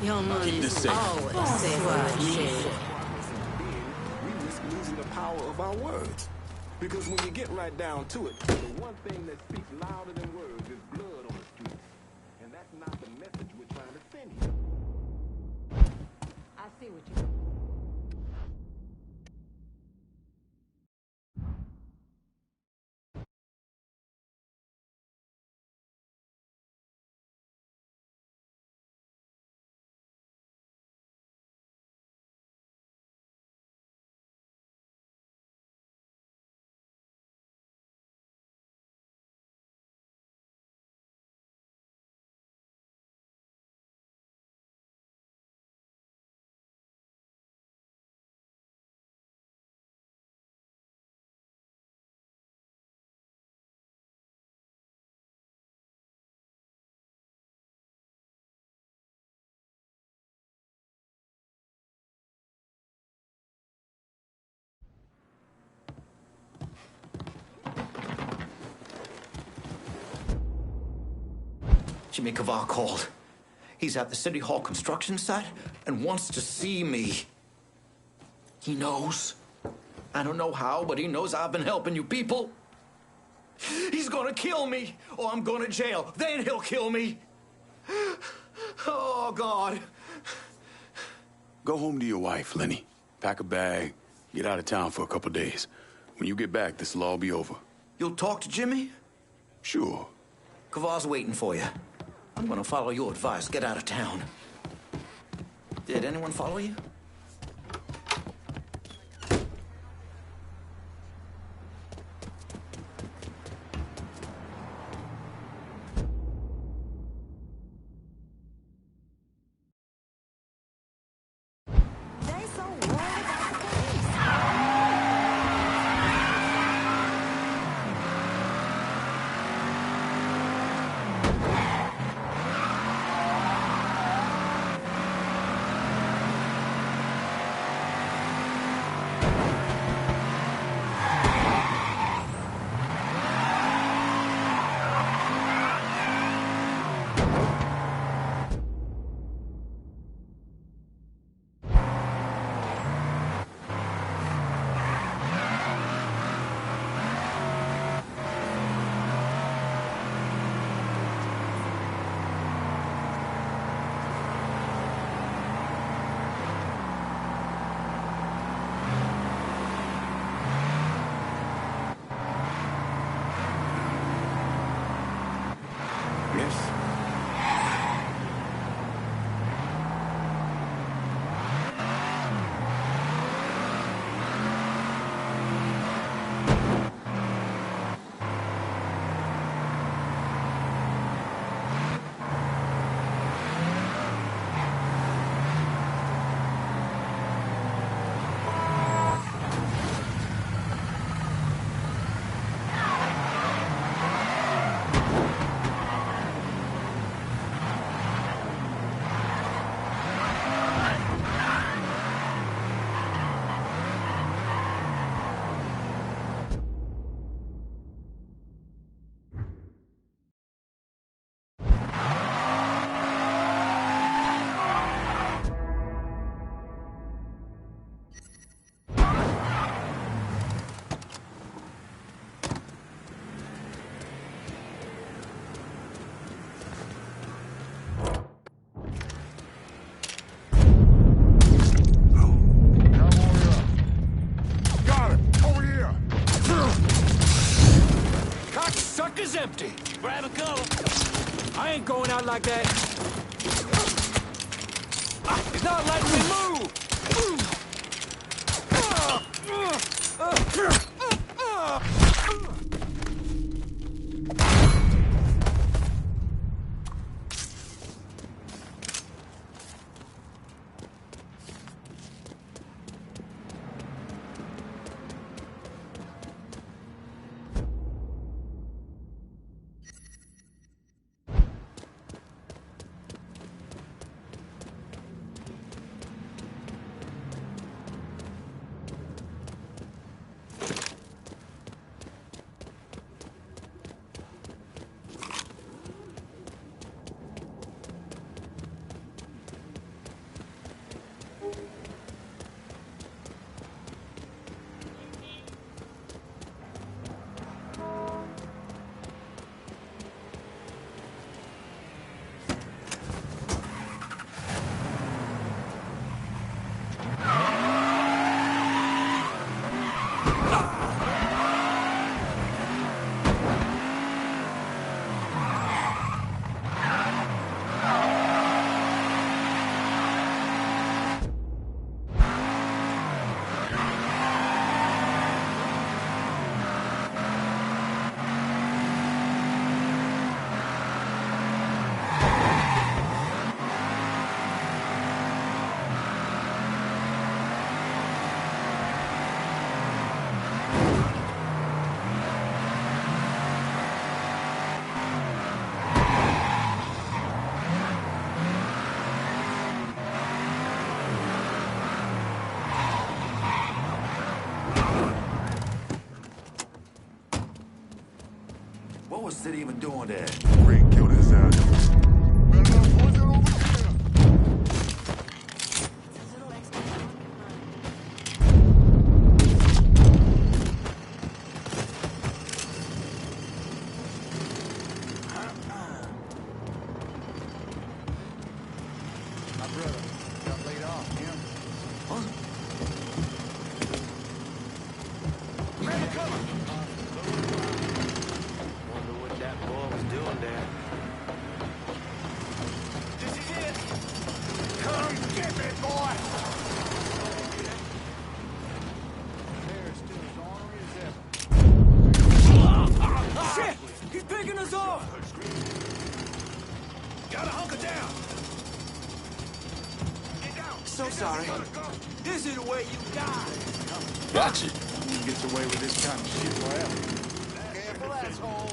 Your money's this safe. always safe where it's shared. We risk losing the power of our words. Because when you get right down to it, the one thing that speaks louder than words is blood on the streets. And that's not the message we're trying to send you. I see what you... Jimmy Kavar called. He's at the City Hall construction site and wants to see me. He knows. I don't know how, but he knows I've been helping you people. He's gonna kill me, or I'm going to jail. Then he'll kill me. Oh, God. Go home to your wife, Lenny. Pack a bag, get out of town for a couple days. When you get back, this'll all be over. You'll talk to Jimmy? Sure. Kavar's waiting for you. I'm gonna follow your advice. Get out of town. Did anyone follow you? Is empty. Grab a cover. I ain't going out like that. It's not letting me move. What was Sid even doing there? Green killed his ass. So sorry. This is the way you die. Gotcha. Who gets away with this kind of shit forever? Careful, asshole.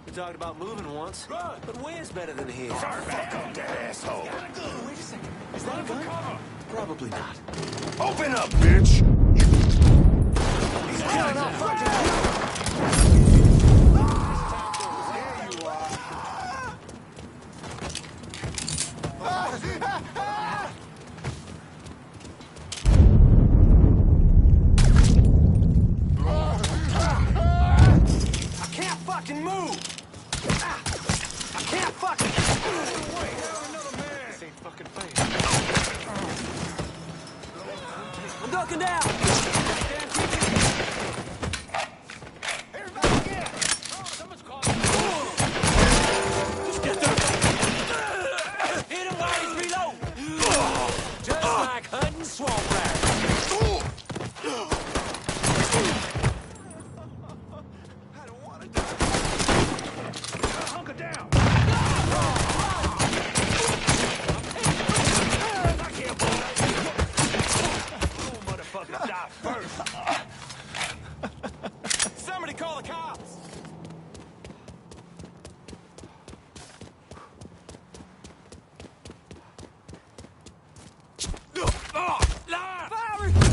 We talked about moving once, but where's better than here? Sorry, fuck up that asshole. Wait a second. Is that a gun? Probably not. Open up, bitch! He's killing up fucking. I'm ducking down! Just get there! Hit him while he's reloading! Just like hunting swamp rats. I don't want to die. Hunker down! Die first. Somebody call the cops.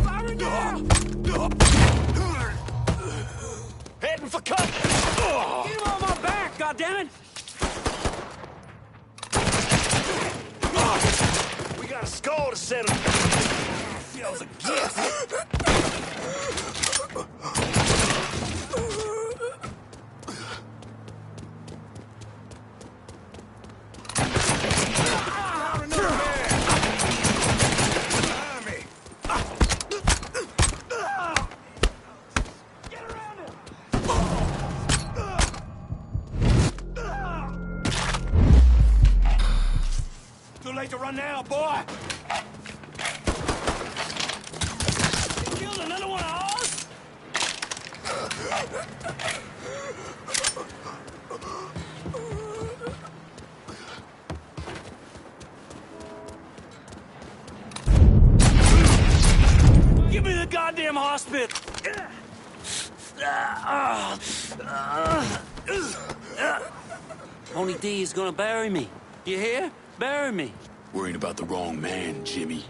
Firing now! Heading for cover. Get him on my back, goddammit! We got a score to settle. Feels a gift. Too late to run now, boy! You killed another one of ours? Give me the goddamn hospital! Tony D is gonna bury me. You hear? Bury me. Worrying about the wrong man, Jimmy.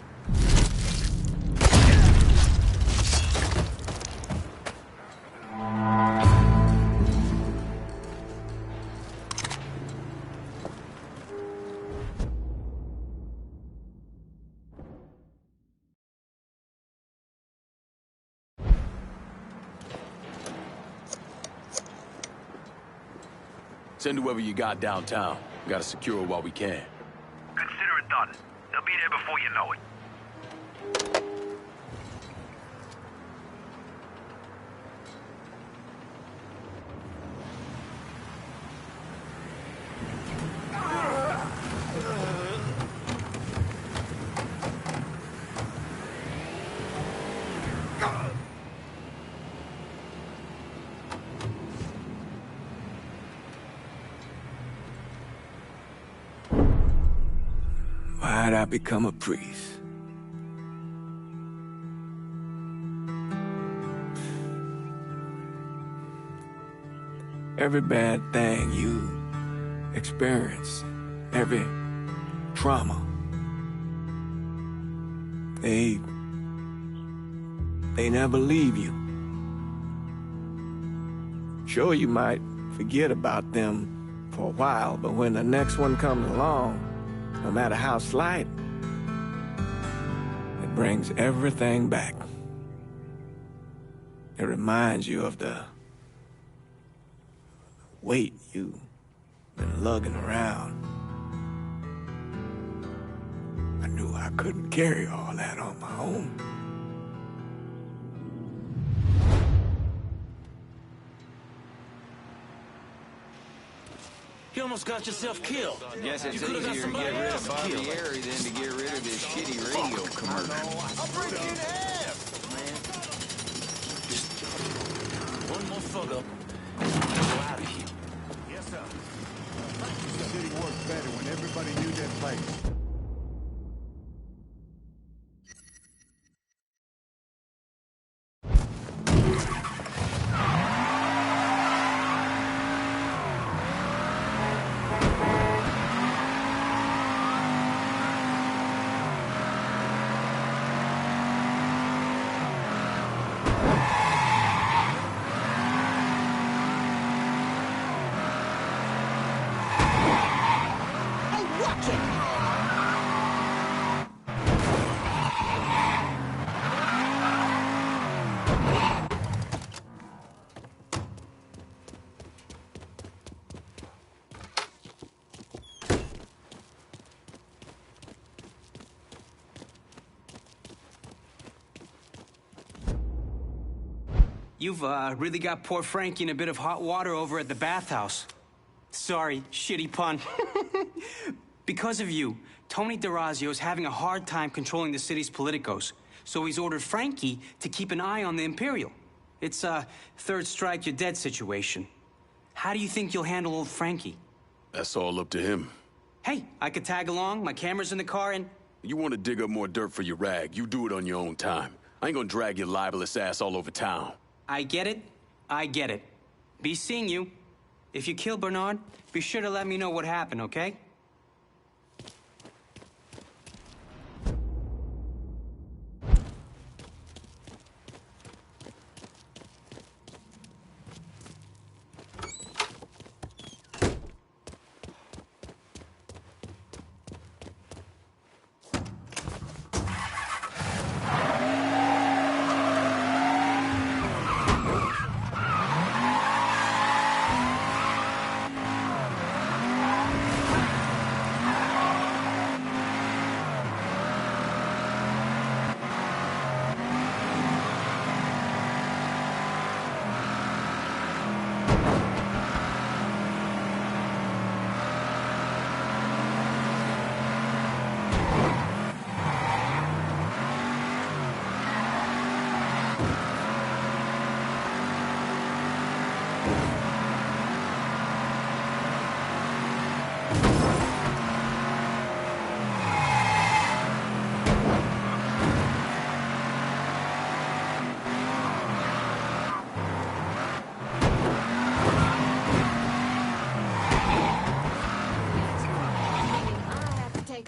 Send whoever you got downtown. We gotta secure it while we can. Consider it done. They'll be there before you know it. Why'd I become a priest? Every bad thing you experience, every trauma, they They never leave you. Sure, you might forget about them for a while, but when the next one comes along, no matter how slight, it brings everything back. It reminds you of the weight you've been lugging around. I knew I couldn't carry all that on my own. You almost got yourself killed. Guess it's You could've got easier to somebody get rid else of killed. Barbieri than to get rid of this shitty radio commercial. I'll break you in half. Man, just one more fuck up. Go out of here. Yes, sir. The city works better when everybody knew their place. You've really got poor Frankie in a bit of hot water over at the bathhouse. Sorry, shitty pun. Because of you, Tony DeRazio's having a hard time controlling the city's politicos, so he's ordered Frankie to keep an eye on the Imperial. It's a third strike, you're dead situation. How do you think you'll handle old Frankie? That's all up to him. Hey, I could tag along, my camera's in the car, and... You want to dig up more dirt for your rag, you do it on your own time. I ain't gonna drag your libelous ass all over town. I get it. I get it. Be seeing you. If you kill Bernard, be sure to let me know what happened, okay?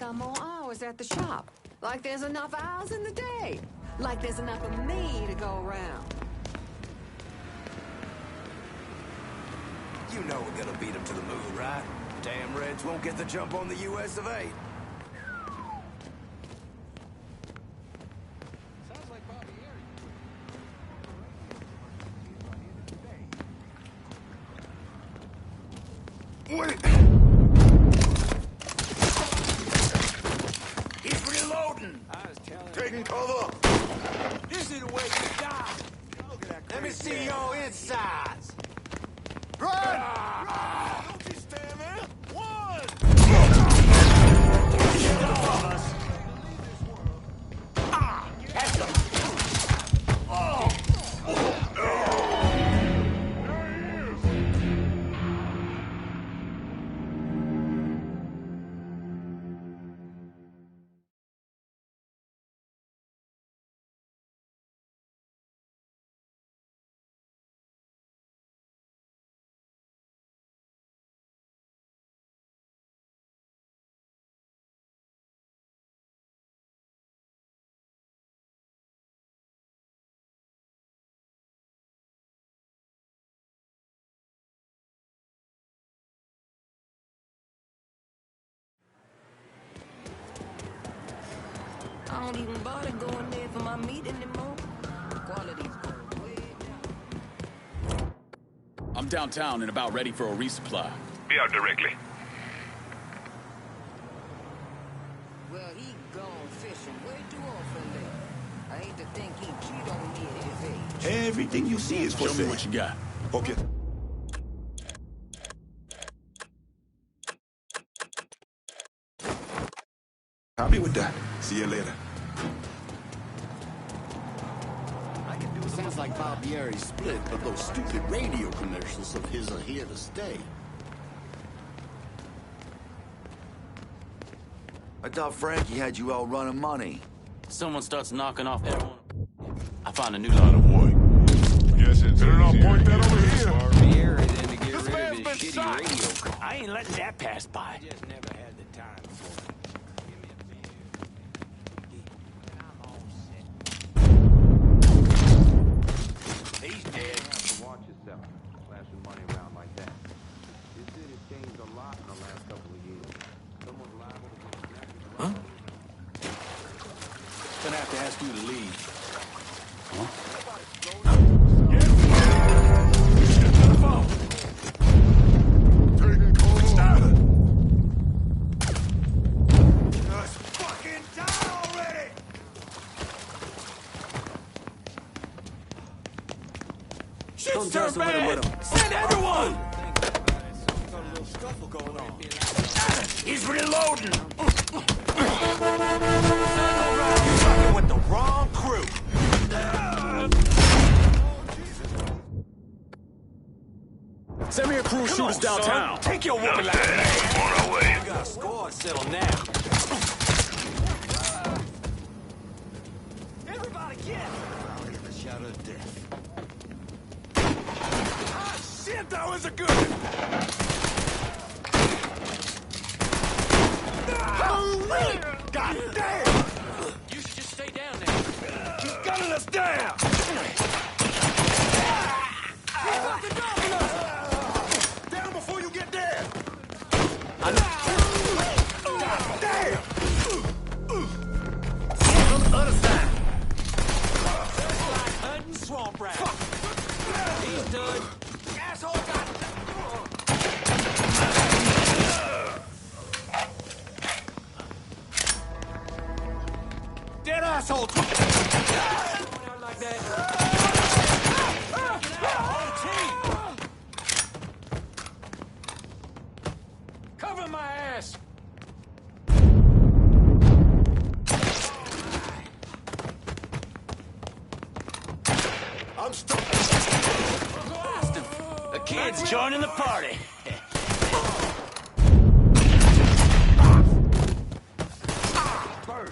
On more hours at the shop. Like there's enough hours in the day. Like there's enough of me to go around. You know we're gonna beat them to the moon, right? Damn Reds won't get the jump on the US of A. Wait! He's reloading! Taking cover! This is the way you die. Let me see your insides. Run! don't even bother going there for my meat anymore. Quality's going way down. I'm downtown and about ready for a resupply. Be out directly. Well, he gone fishing way too often lately. I hate to think he cheat on me at his age. Everything you see is for Show me what you got. Okay. Copy with that. See you later. Sounds like Barbieri's split, but those stupid radio commercials of his are here to stay. I thought Frankie had you all running money. Someone starts knocking off everyone. I found a new line of work. Yes, it's better not point that over here. Here and then to get This rid man's of been his shot. shitty radio. I ain't letting that pass by. Just never had the time for it. Give me a beer. I'm all set. He's dead. You have to watch yourself, flashing money around like that. This city's changed a lot in the last couple of years. Someone's liable to get snapped. Huh? Gonna have to ask you to leave. Huh? Shit's turned bad! Send everyone! He's reloading! You're fucking with the wrong crew! Send me a crew shoot us downtown. Take your woman like that! On our way. We got a score to settle now. Everybody get! I'll get the shout of death. Ah, shit, that was a good one! Holy! God damn! You should just stay down there. He's gunning us down! He's about to double us! Down before you get there! God damn! On the other side! Just like hunting swamp rat. He's done. Asshole got... Dead asshole! Like that. Cover my ass! I'm stuck. The kid's joining the party.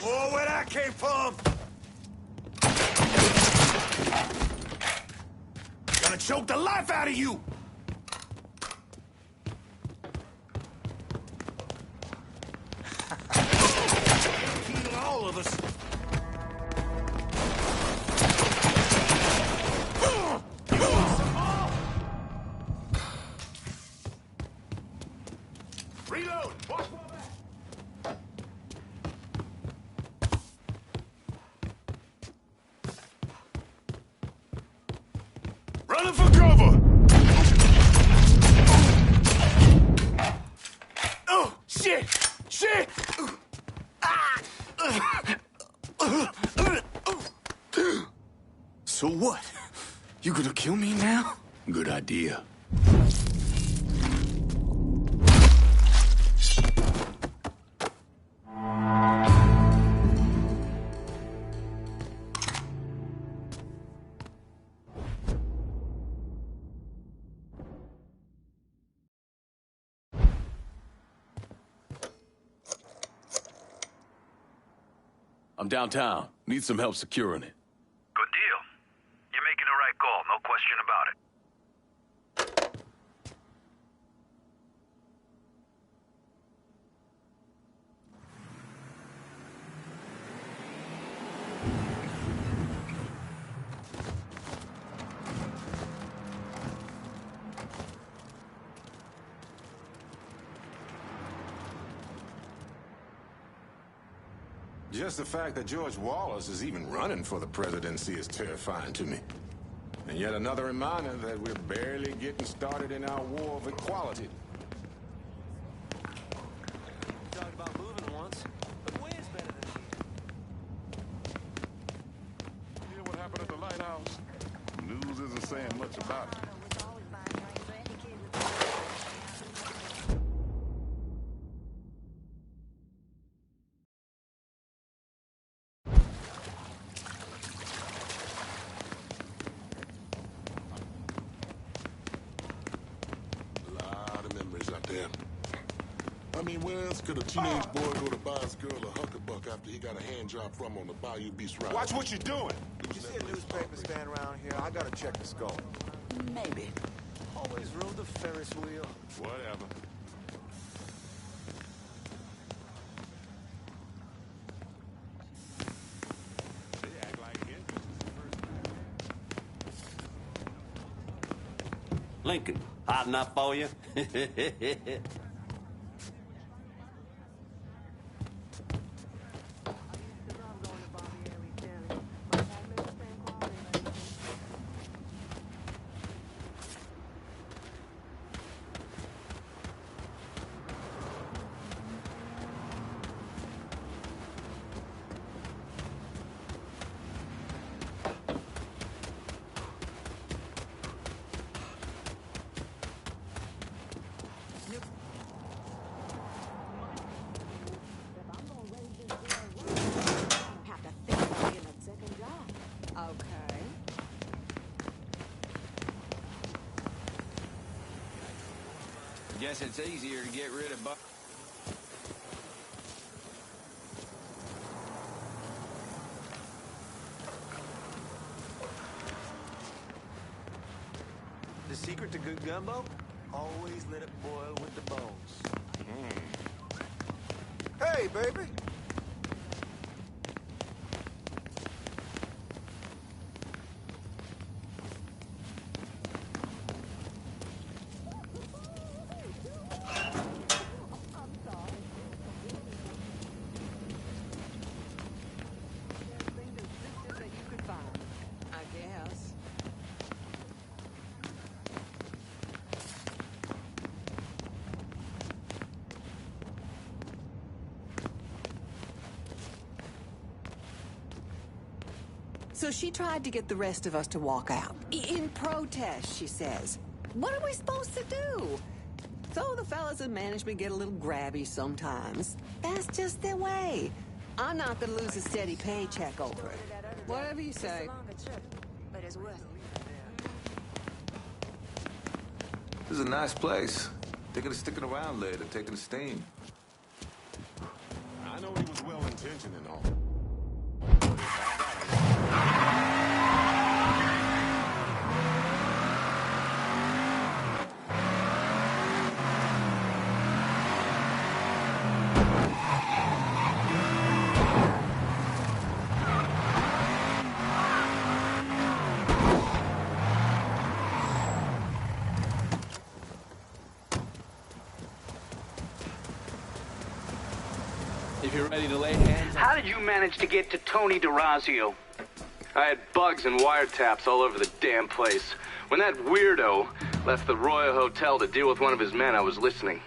Oh, where that came from? Gonna choke the life out of you! Killing all of us. Reload! Watch my back! Running for cover! Oh, shit! Shit! So what? You gonna kill me now? Good idea. I'm downtown. Need some help securing it. Good deal. You're making the right call, no question about it. Just the fact that George Wallace is even running for the presidency is terrifying to me. And yet another reminder that we're barely getting started in our war of equality. Talked about moving once, but where's better than You hear what happened at the lighthouse? News isn't saying much about it. I mean, where else could a teenage boy go to buy his girl a huckabuck after he got a hand job from on the Bayou Beast route? Watch what you're doing! Did you see a newspaper stand around here? I gotta check the scope. maybe. Always rode the Ferris wheel. Whatever. Lincoln, hot enough for you? Guess it's easier to get rid of The secret to good gumbo? Always let it boil with the bones. Hey, baby! So she tried to get the rest of us to walk out. In protest, she says. What are we supposed to do? So the fellas in management get a little grabby sometimes. That's just their way. I'm not gonna lose a steady paycheck over it. Whatever you say. But it's worth it. This is a nice place. Thinking of sticking around later, taking the steam. I know he was well-intentioned and all. If you're ready to lay hands... How did you manage to get to Tony DeRazio? I had bugs and wiretaps all over the damn place. When that weirdo left the Royal Hotel to deal with one of his men, I was listening.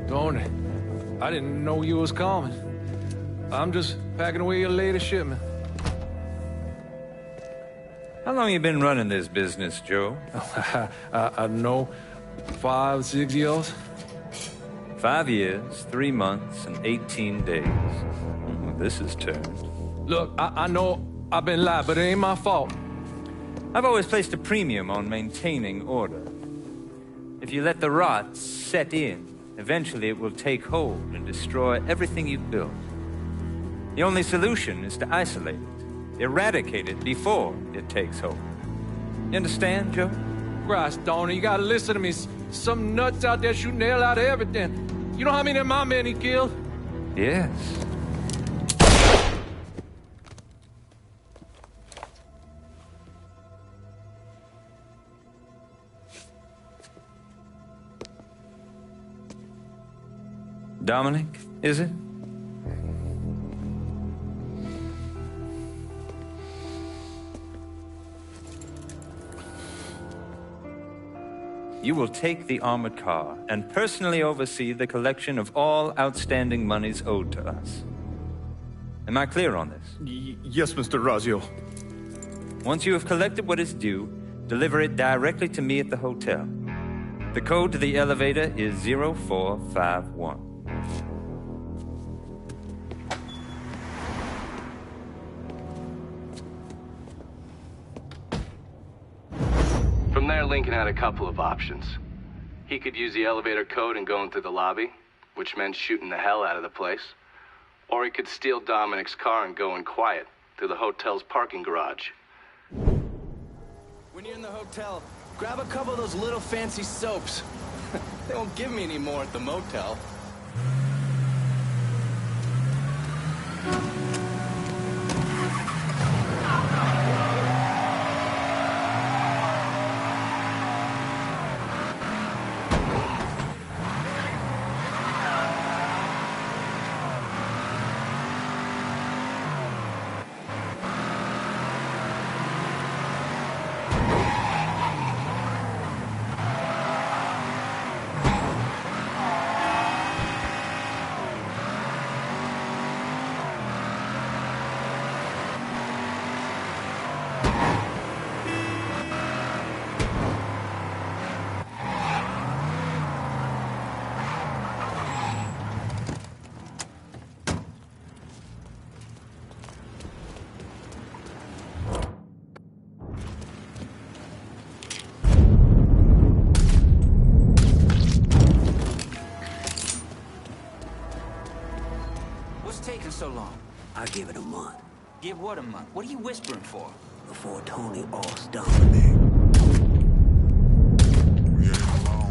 Tony, I didn't know you was coming. I'm just packing away your latest shipment. How long you been running this business, Joe? I don't know, 5, 6 years? 5 years, 3 months, and 18 days. Well, this is turned. Look, I know I've been lied, but it ain't my fault. I've always placed a premium on maintaining order. If you let the rot set in, eventually it will take hold and destroy everything you've built. The only solution is to isolate it, eradicate it before it takes hold. You understand, Joe? Christ, Tony, you gotta listen to me. Some nuts out there shooting the hell out of everything. You know how many of my men he killed? Yes. Dominic, is it? You will take the armored car and personally oversee the collection of all outstanding monies owed to us. Am I clear on this? Yes, Mr. Razio. Once you have collected what is due, deliver it directly to me at the hotel. The code to the elevator is 0451. From there, Lincoln had a couple of options. He could use the elevator code and go into the lobby, which meant shooting the hell out of the place. Or he could steal Dominic's car and go in quiet through the hotel's parking garage. When you're in the hotel, grab a couple of those little fancy soaps. They won't give me any more at the motel. Taking so long? I give it a month. Give what a month? What are you whispering for? Before Tony offs Dominic. We ain't alone.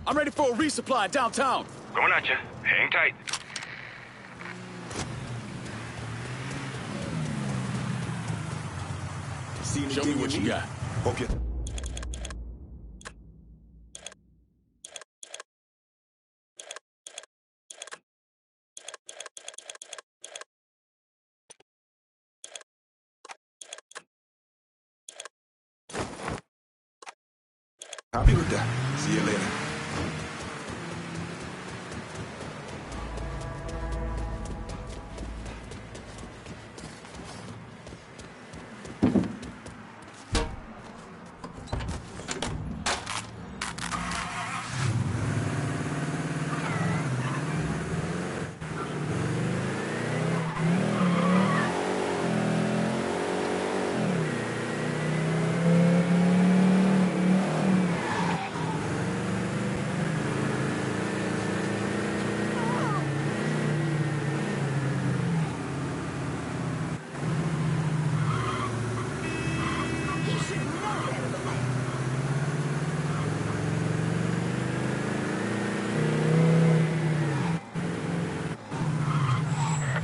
I'm ready for a resupply downtown. Going at you. Hang tight. See Show me what you got. Okay. Copy with that. See you later.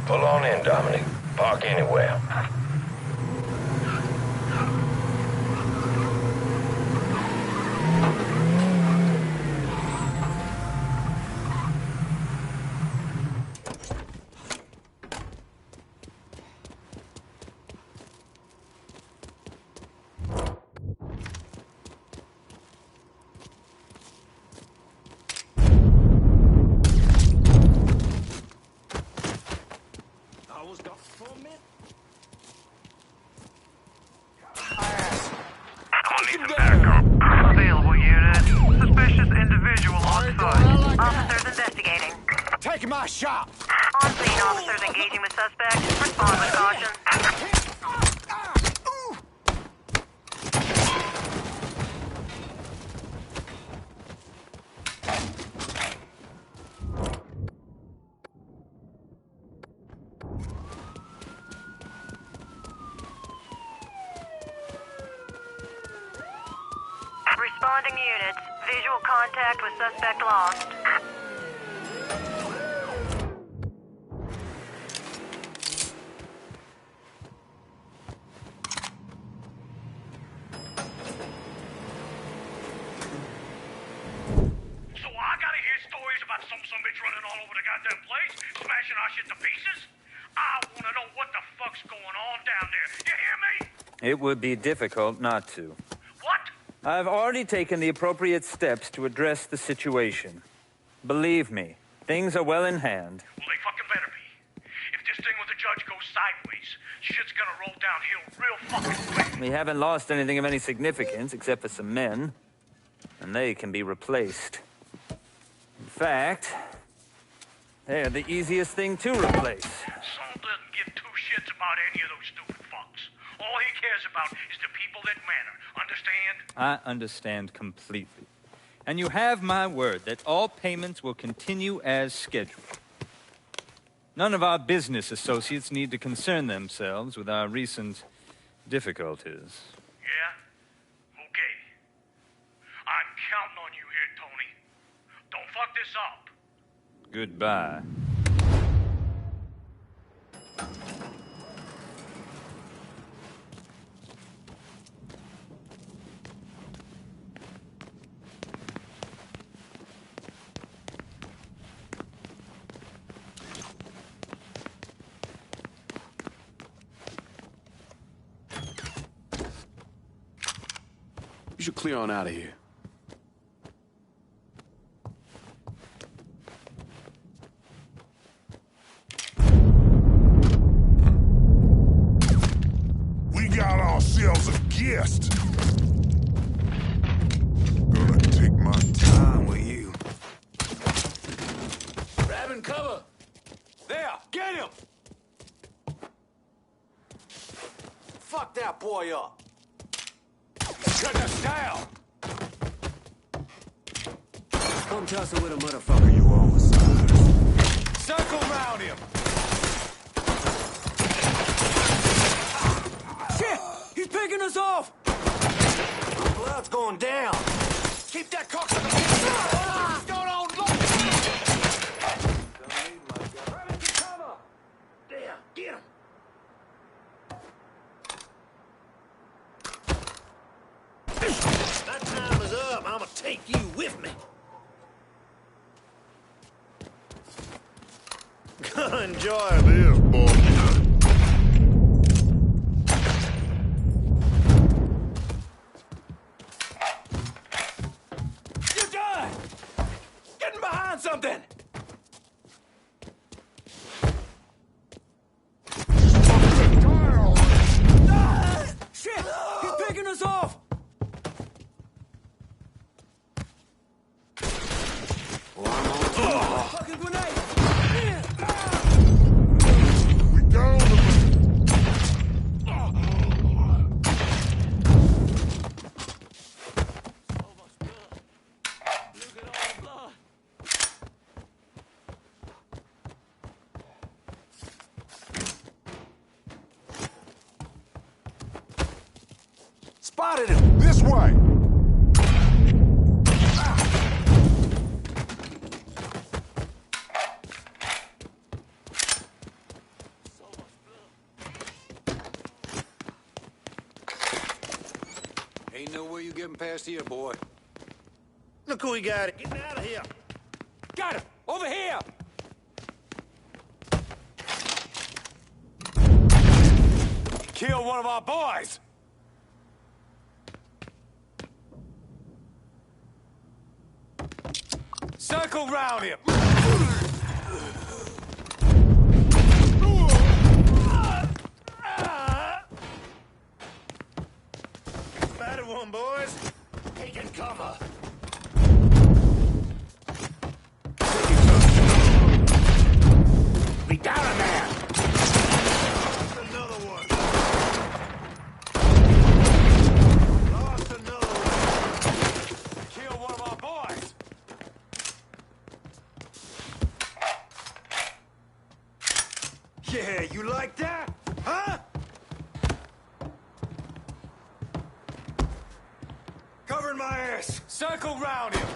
Pull on in, Dominic. Park anywhere. Available unit. Suspicious individual on foot. Officers investigating. Take my shot. On scene, officers engaging with suspect. Respond with caution. Responding units. Visual contact with suspect lost. So I gotta hear stories about some bitch running all over the goddamn place, smashing our shit to pieces? I wanna know what the fuck's going on down there. You hear me? It would be difficult not to. What? I've already taken the appropriate steps to address the situation. Believe me, things are well in hand. Well, they fucking better be. If this thing with the judge goes sideways, shit's gonna roll downhill real fucking quick. We haven't lost anything of any significance except for some men, and they can be replaced. In fact, they're the easiest thing to replace. Saul doesn't give two shits about any of those stupid fucks. All he cares about is the people that matter. Understand? I understand completely. And you have my word that all payments will continue as scheduled. None of our business associates need to concern themselves with our recent difficulties. Yeah? Okay. I'm counting on you here, Tony. Don't fuck this up. Goodbye. You should clear on out of here. We got ourselves a guest. Gonna take my time with you. Grabbing cover. There, get him! Fuck that boy up. Shut us down! Come tussle with a motherfucker, you homicide. Circle round him! Shit! He's picking us off! The blood's going down! Keep that cocksucker! What's going on? Look! There, get him! That time is up. I'ma take you with me. Enjoy this, boy. You're done! Getting behind something! Ah, shit! He's picking us off! Fucking grenade! We down Spotted him! this way. Ain't no way you getting past here, boy. Look who we got. Getting out of here. Got him! Over here! He killed one of our boys! Circle round him! Battered one, boys. Taking cover! We down a man. Another one. Lost another one. Killed one of our boys! Yeah, you like that? Huh? Covering burn my ass! Circle round him!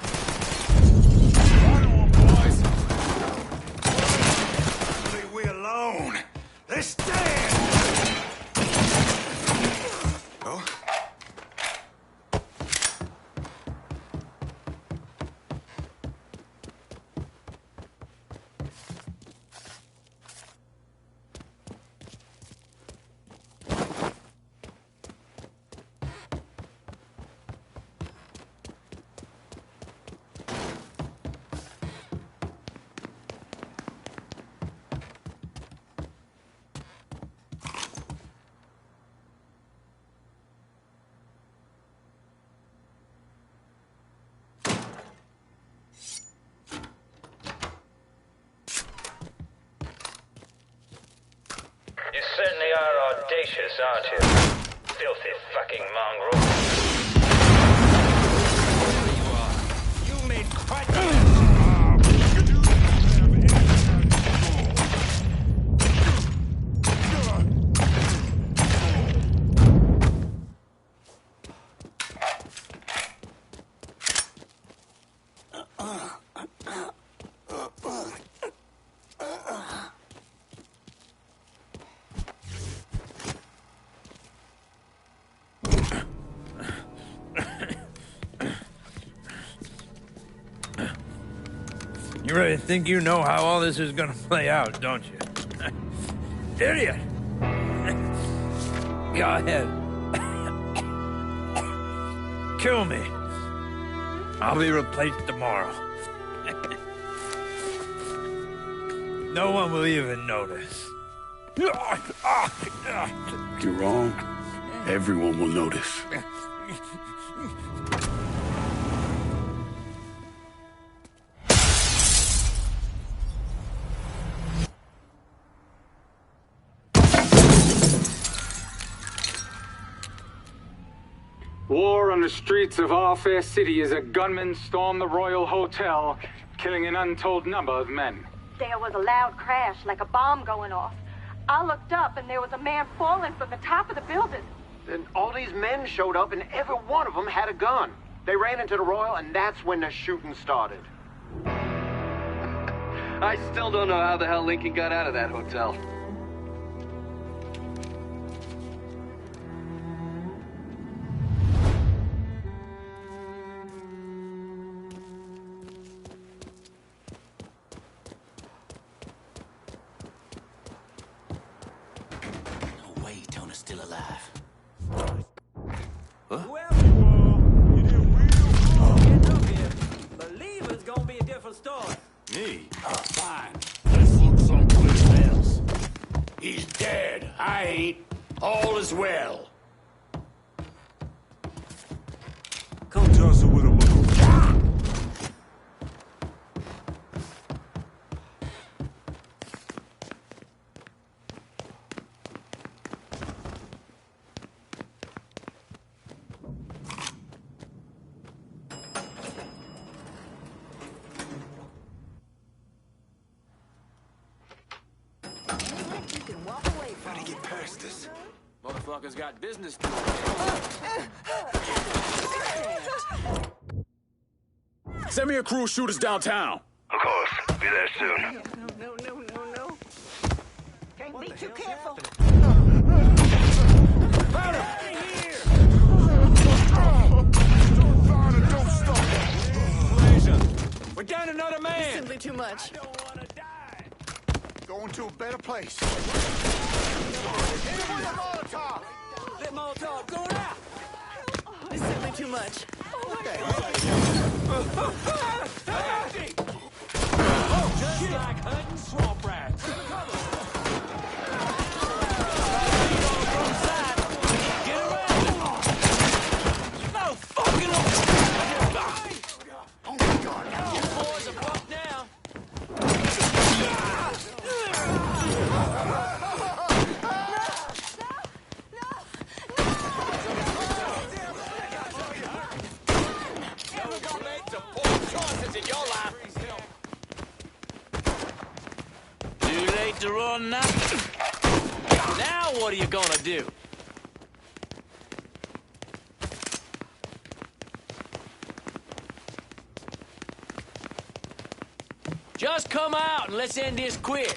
Boys! Leave we alone! Let's stand! Oh? You certainly are audacious, aren't you? Filthy fucking mongrel. You made quite You really think you know how all this is gonna play out, don't you? Idiot! Go ahead. Kill me. I'll be replaced tomorrow. No one will even notice. You're wrong. Everyone will notice. War on the streets of our fair city as a gunman stormed the Royal Hotel, killing an untold number of men. There was a loud crash, like a bomb going off. I looked up and there was a man falling from the top of the building. Then all these men showed up and every one of them had a gun. They ran into the Royal and that's when the shooting started. I still don't know how the hell Lincoln got out of that hotel. Still alive. Whoever you are, you did real getting up here. Believing's gonna be a different story. Me? Fine. Let's look someplace else. He's dead. I ain't. All is well. Come tussle with him, motherfucker. Gotta get past this. Motherfuckers got business to do. Send me a crew of shooters downtown. Of course. Be there soon. No. Can't be too careful. We're down another man. Simply too much. Going to a better place. Lit Molotov going out. It's simply too much. Just like hunting swamp rats. Get around. No fucking. Oh my God! You boys are fucked now. In your life. Too late to run now. Now what are you gonna do? Just come out and let's end this quick.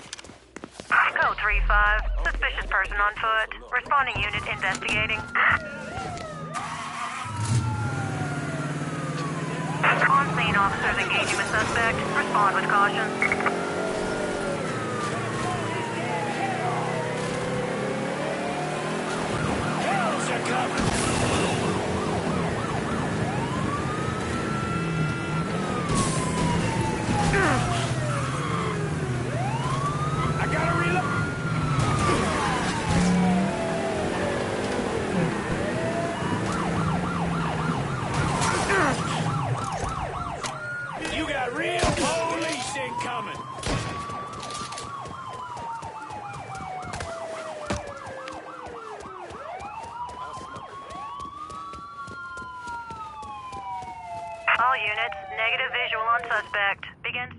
Code 3-5. Suspicious person on foot. Responding unit investigating. On scene, officers engaging with suspect. Respond with caution. I gotta reload. You got real police incoming. All units, negative visual on suspect. Begins.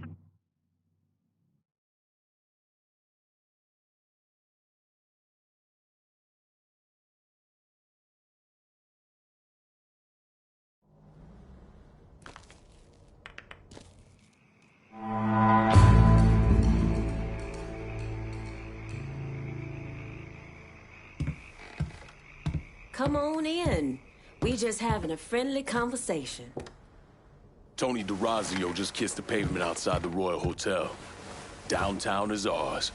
Come on in. We just having a friendly conversation. Tony DeRazio just kissed the pavement outside the Royal Hotel. Downtown is ours.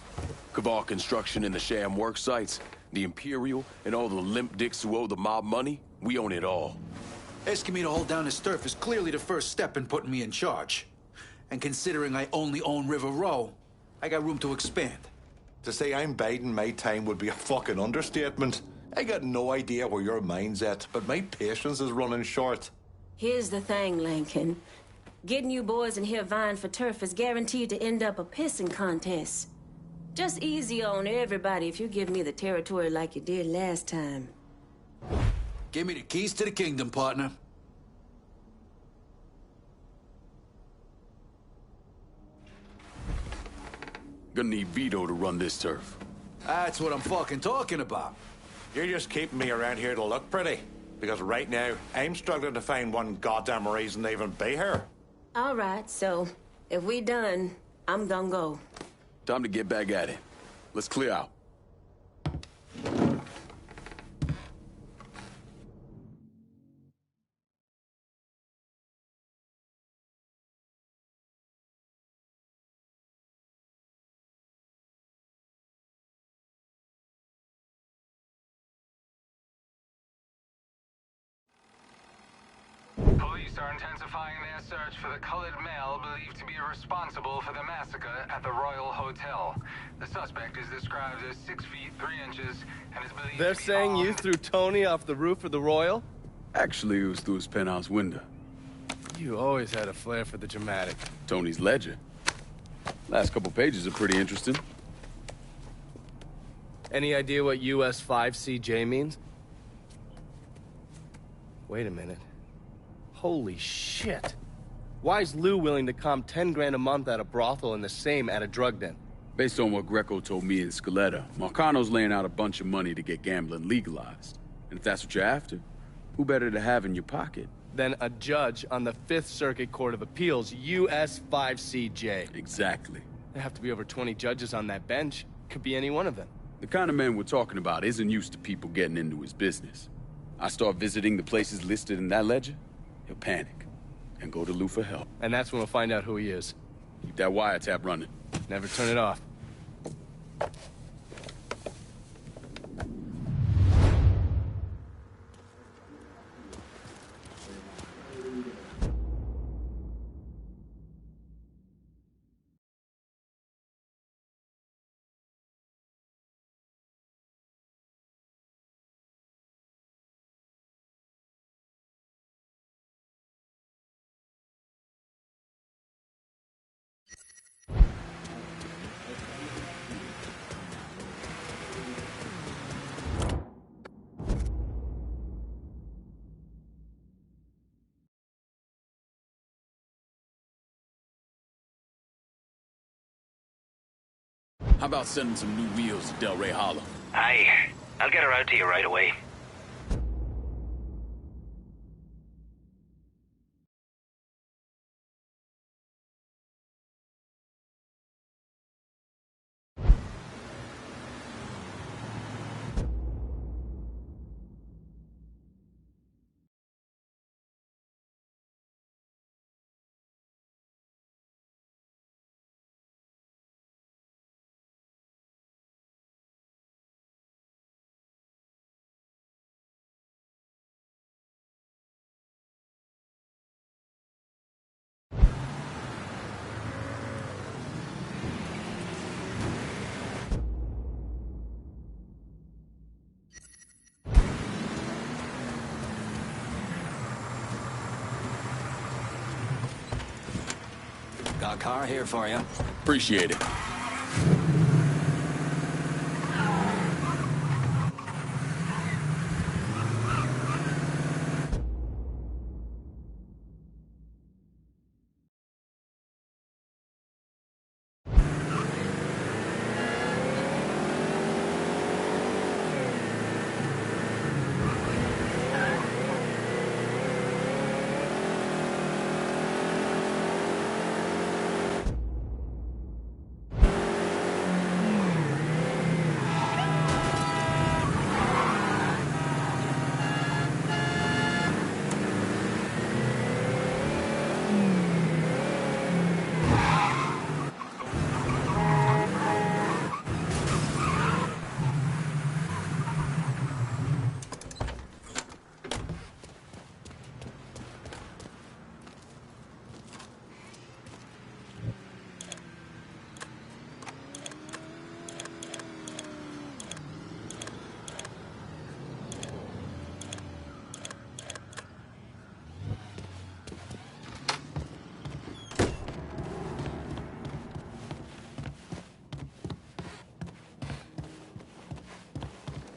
Kavar Construction and the sham work sites, the Imperial, and all the limp dicks who owe the mob money, we own it all. Asking me to hold down his turf is clearly the first step in putting me in charge. And considering I only own River Row, I got room to expand. To say I'm biding my time would be a fucking understatement. I got no idea where your mind's at, but my patience is running short. Here's the thing, Lincoln. Getting you boys in here vying for turf is guaranteed to end up a pissing contest. Just easy on everybody if you give me the territory like you did last time. Give me the keys to the kingdom, partner. Gonna need Vito to run this turf. That's what I'm fucking talking about. You're just keeping me around here to look pretty. Because right now, I'm struggling to find one goddamn reason to even be here. All right, so if we done, I'm gonna go. Time to get back at it. Let's clear out. Police are intensifying their search for the colored male believed to be responsible for the massacre at the Royal Hotel. The suspect is described as 6 feet 3 inches and is believed They're to be saying you armed. threw Tony off the roof of the Royal? Actually, it was through his penthouse window. You always had a flair for the dramatic. Tony's ledger. Last couple pages are pretty interesting. Any idea what US 5CJ means? Wait a minute. Holy shit. Why is Lou willing to comp 10 grand a month at a brothel and the same at a drug den? Based on what Greco told me in Scaletta, Marcano's laying out a bunch of money to get gambling legalized. And if that's what you're after, who better to have in your pocket? Then a judge on the 5th Circuit Court of Appeals, US 5CJ. Exactly. There have to be over 20 judges on that bench. Could be any one of them. The kind of man we're talking about isn't used to people getting into his business. I start visiting the places listed in that ledger, he'll panic and go to Lou for help. And that's when we'll find out who he is. Keep that wiretap running. Never turn it off. How about sending some new wheels to Delray Hollow? Aye. I'll get her out to you right away. car here for you. Appreciate it.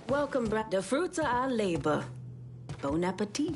Welcome, the fruits of our labor. Bon appetit.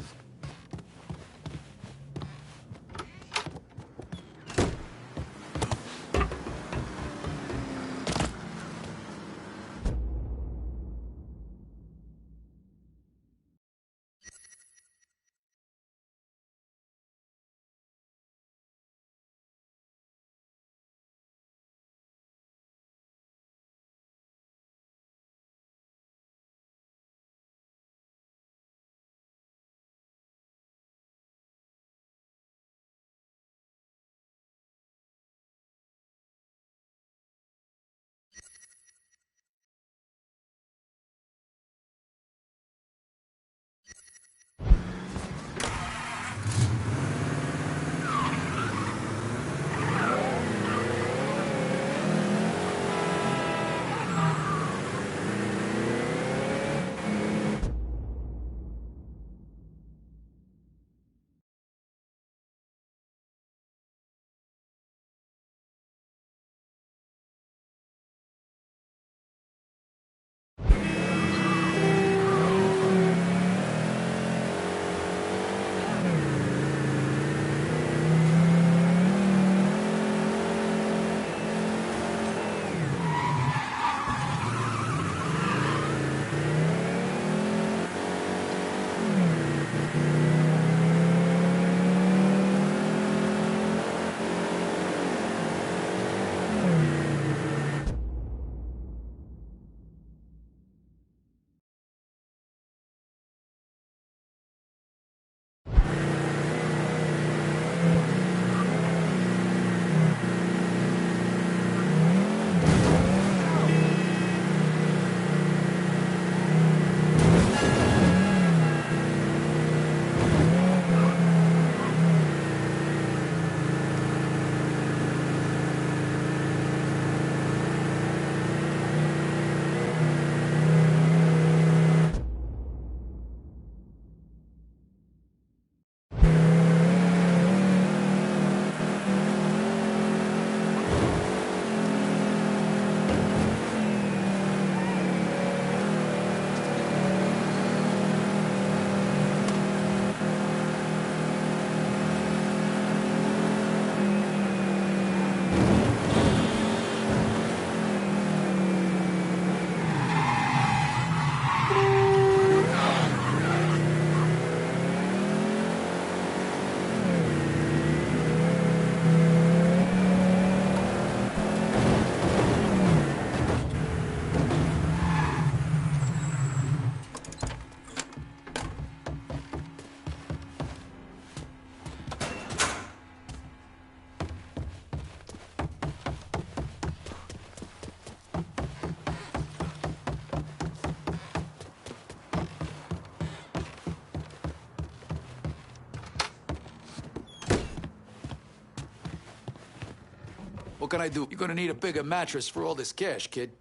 What can I do? You're gonna need a bigger mattress for all this cash, kid.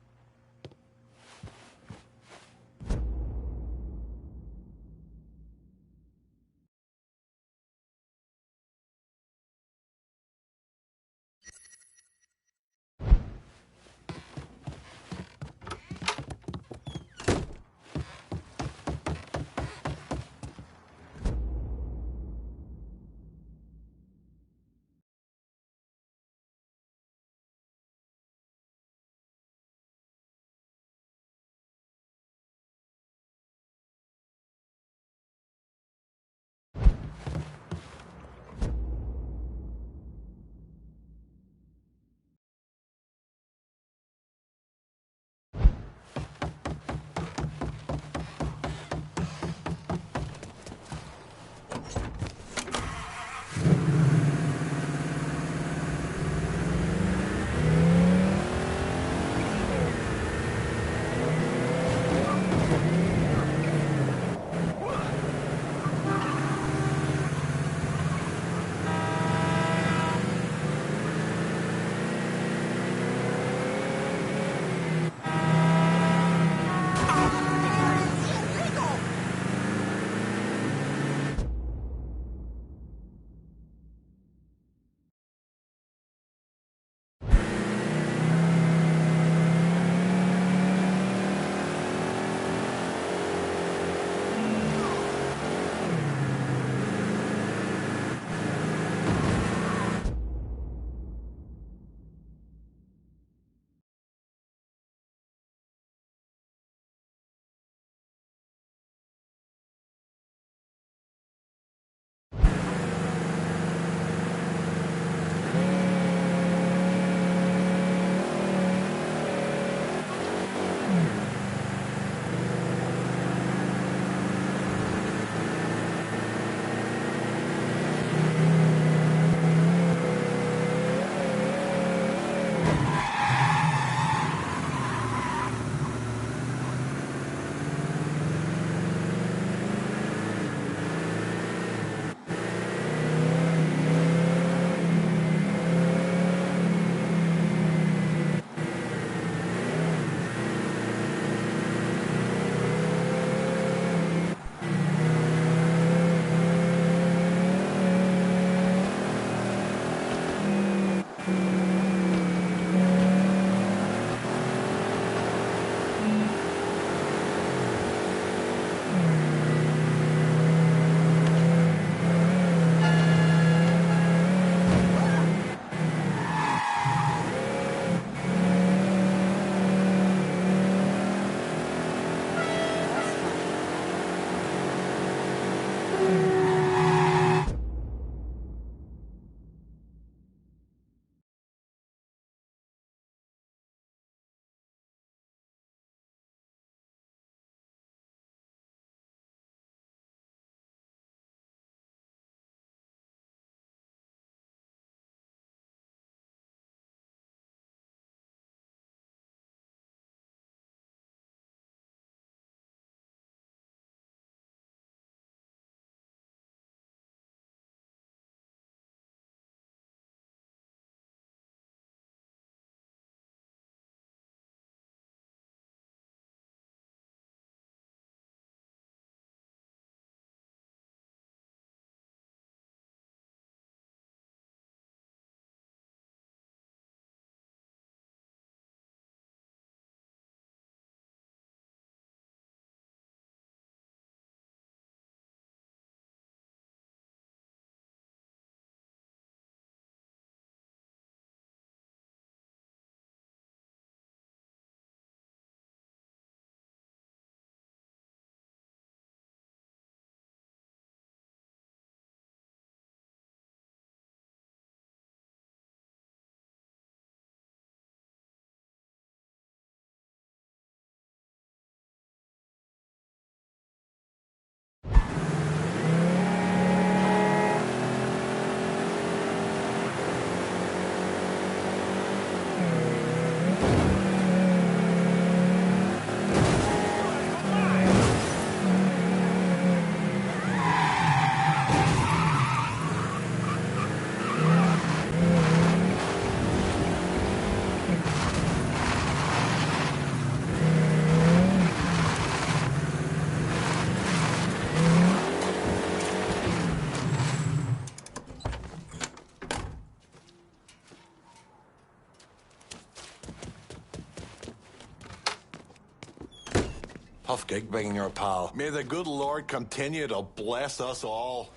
tough gig being your pal. May the good Lord continue to bless us all.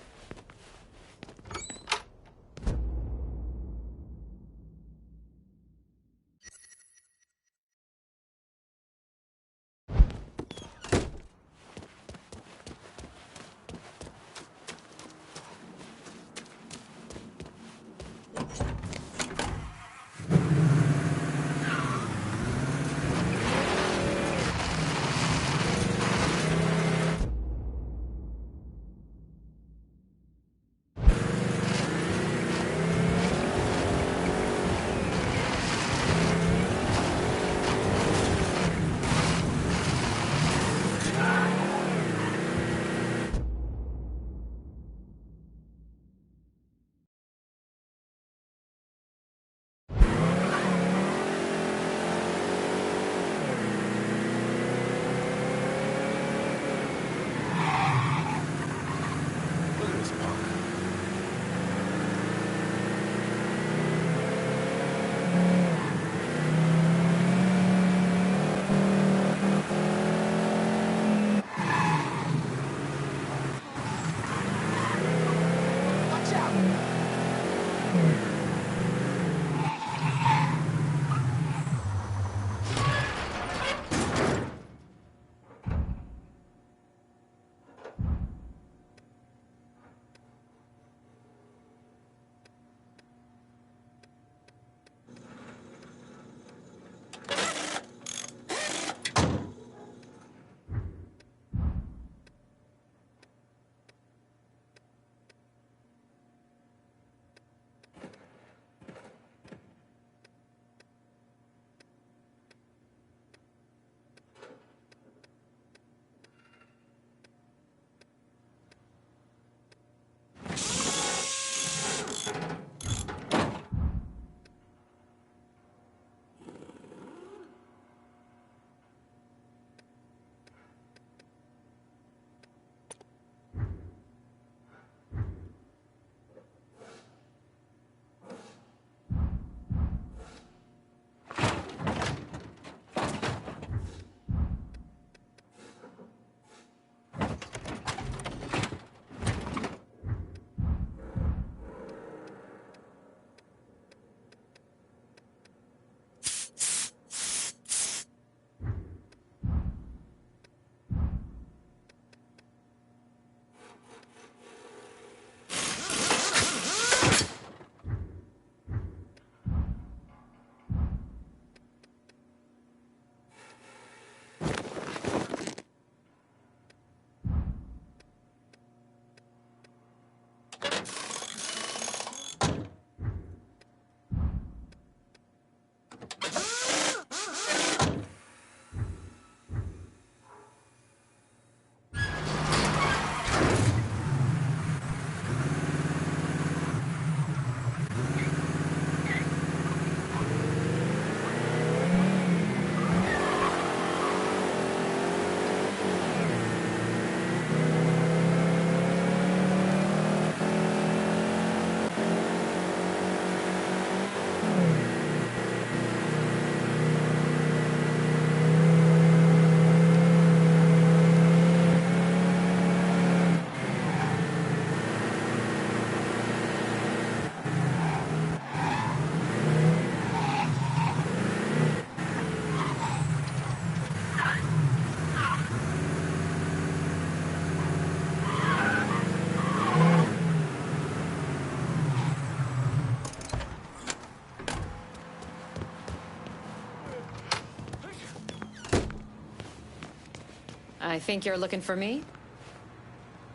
I think you're looking for me?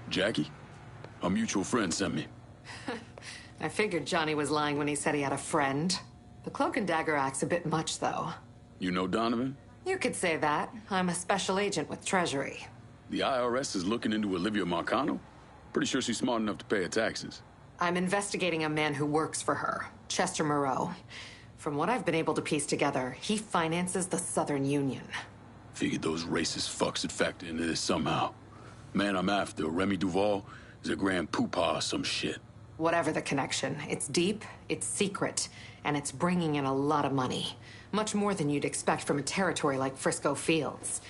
Jackie? A mutual friend sent me. I figured Johnny was lying when he said he had a friend. The cloak and dagger act's a bit much, though. You know Donovan? You could say that. I'm a special agent with Treasury. The IRS is looking into Olivia Marcano? Pretty sure she's smart enough to pay her taxes. I'm investigating a man who works for her, Chester Moreau. From what I've been able to piece together, he finances the Southern Union. Figured those racist fucks would factor into this somehow. Man I'm after, Remy Duval, is a grand poopah or some shit. Whatever the connection, it's deep, it's secret, and it's bringing in a lot of money. Much more than you'd expect from a territory like Frisco Fields.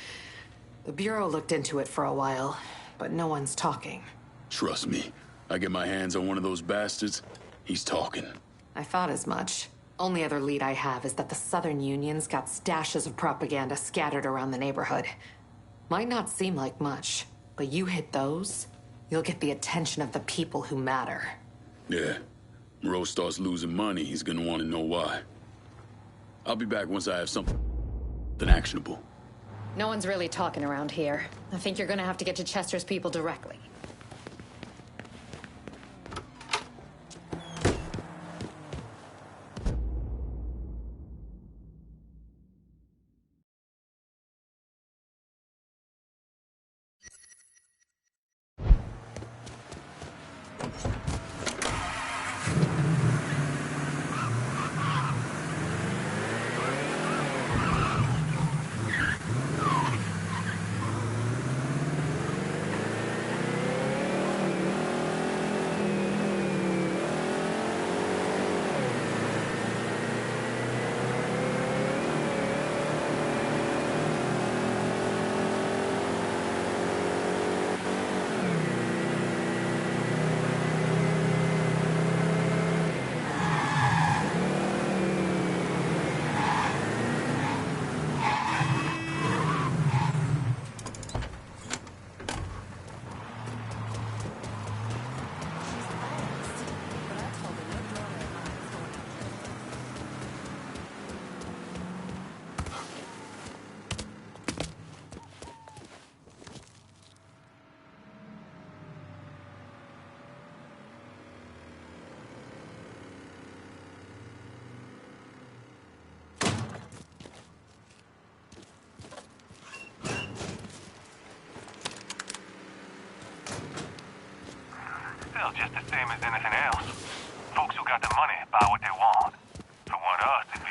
The Bureau looked into it for a while, but no one's talking. Trust me, I get my hands on one of those bastards, he's talking. I thought as much. Only other lead I have is that the Southern Union's got stashes of propaganda scattered around the neighborhood. Might not seem like much, but you hit those, you'll get the attention of the people who matter. Yeah. Moreau starts losing money, he's gonna want to know why. I'll be back once I have something actionable. No one's really talking around here. I think you're gonna have to get to Chester's people directly. Still just the same as anything else. Folks who got the money buy what they want. Who want us to be.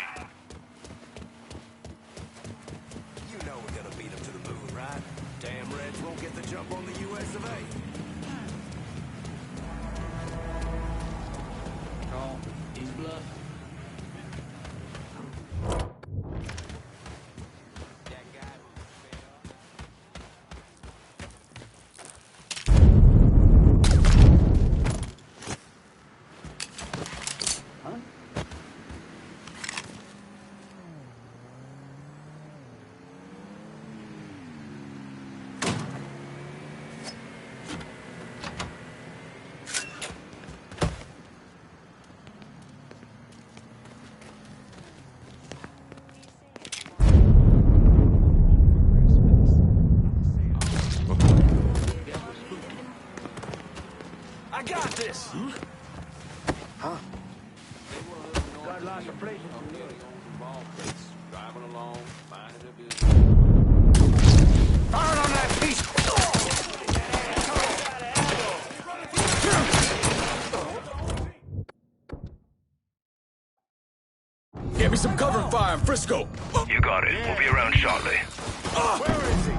You know we're gonna beat them to the moon, right? Damn Reds won't get the jump on the US of A. Call. He's bluff. I got this! Huh? Got lots of places to live. Driving along, minding their business. Fire on that piece! Get me some cover fire in Frisco! You got it. We'll be around shortly. Where is he?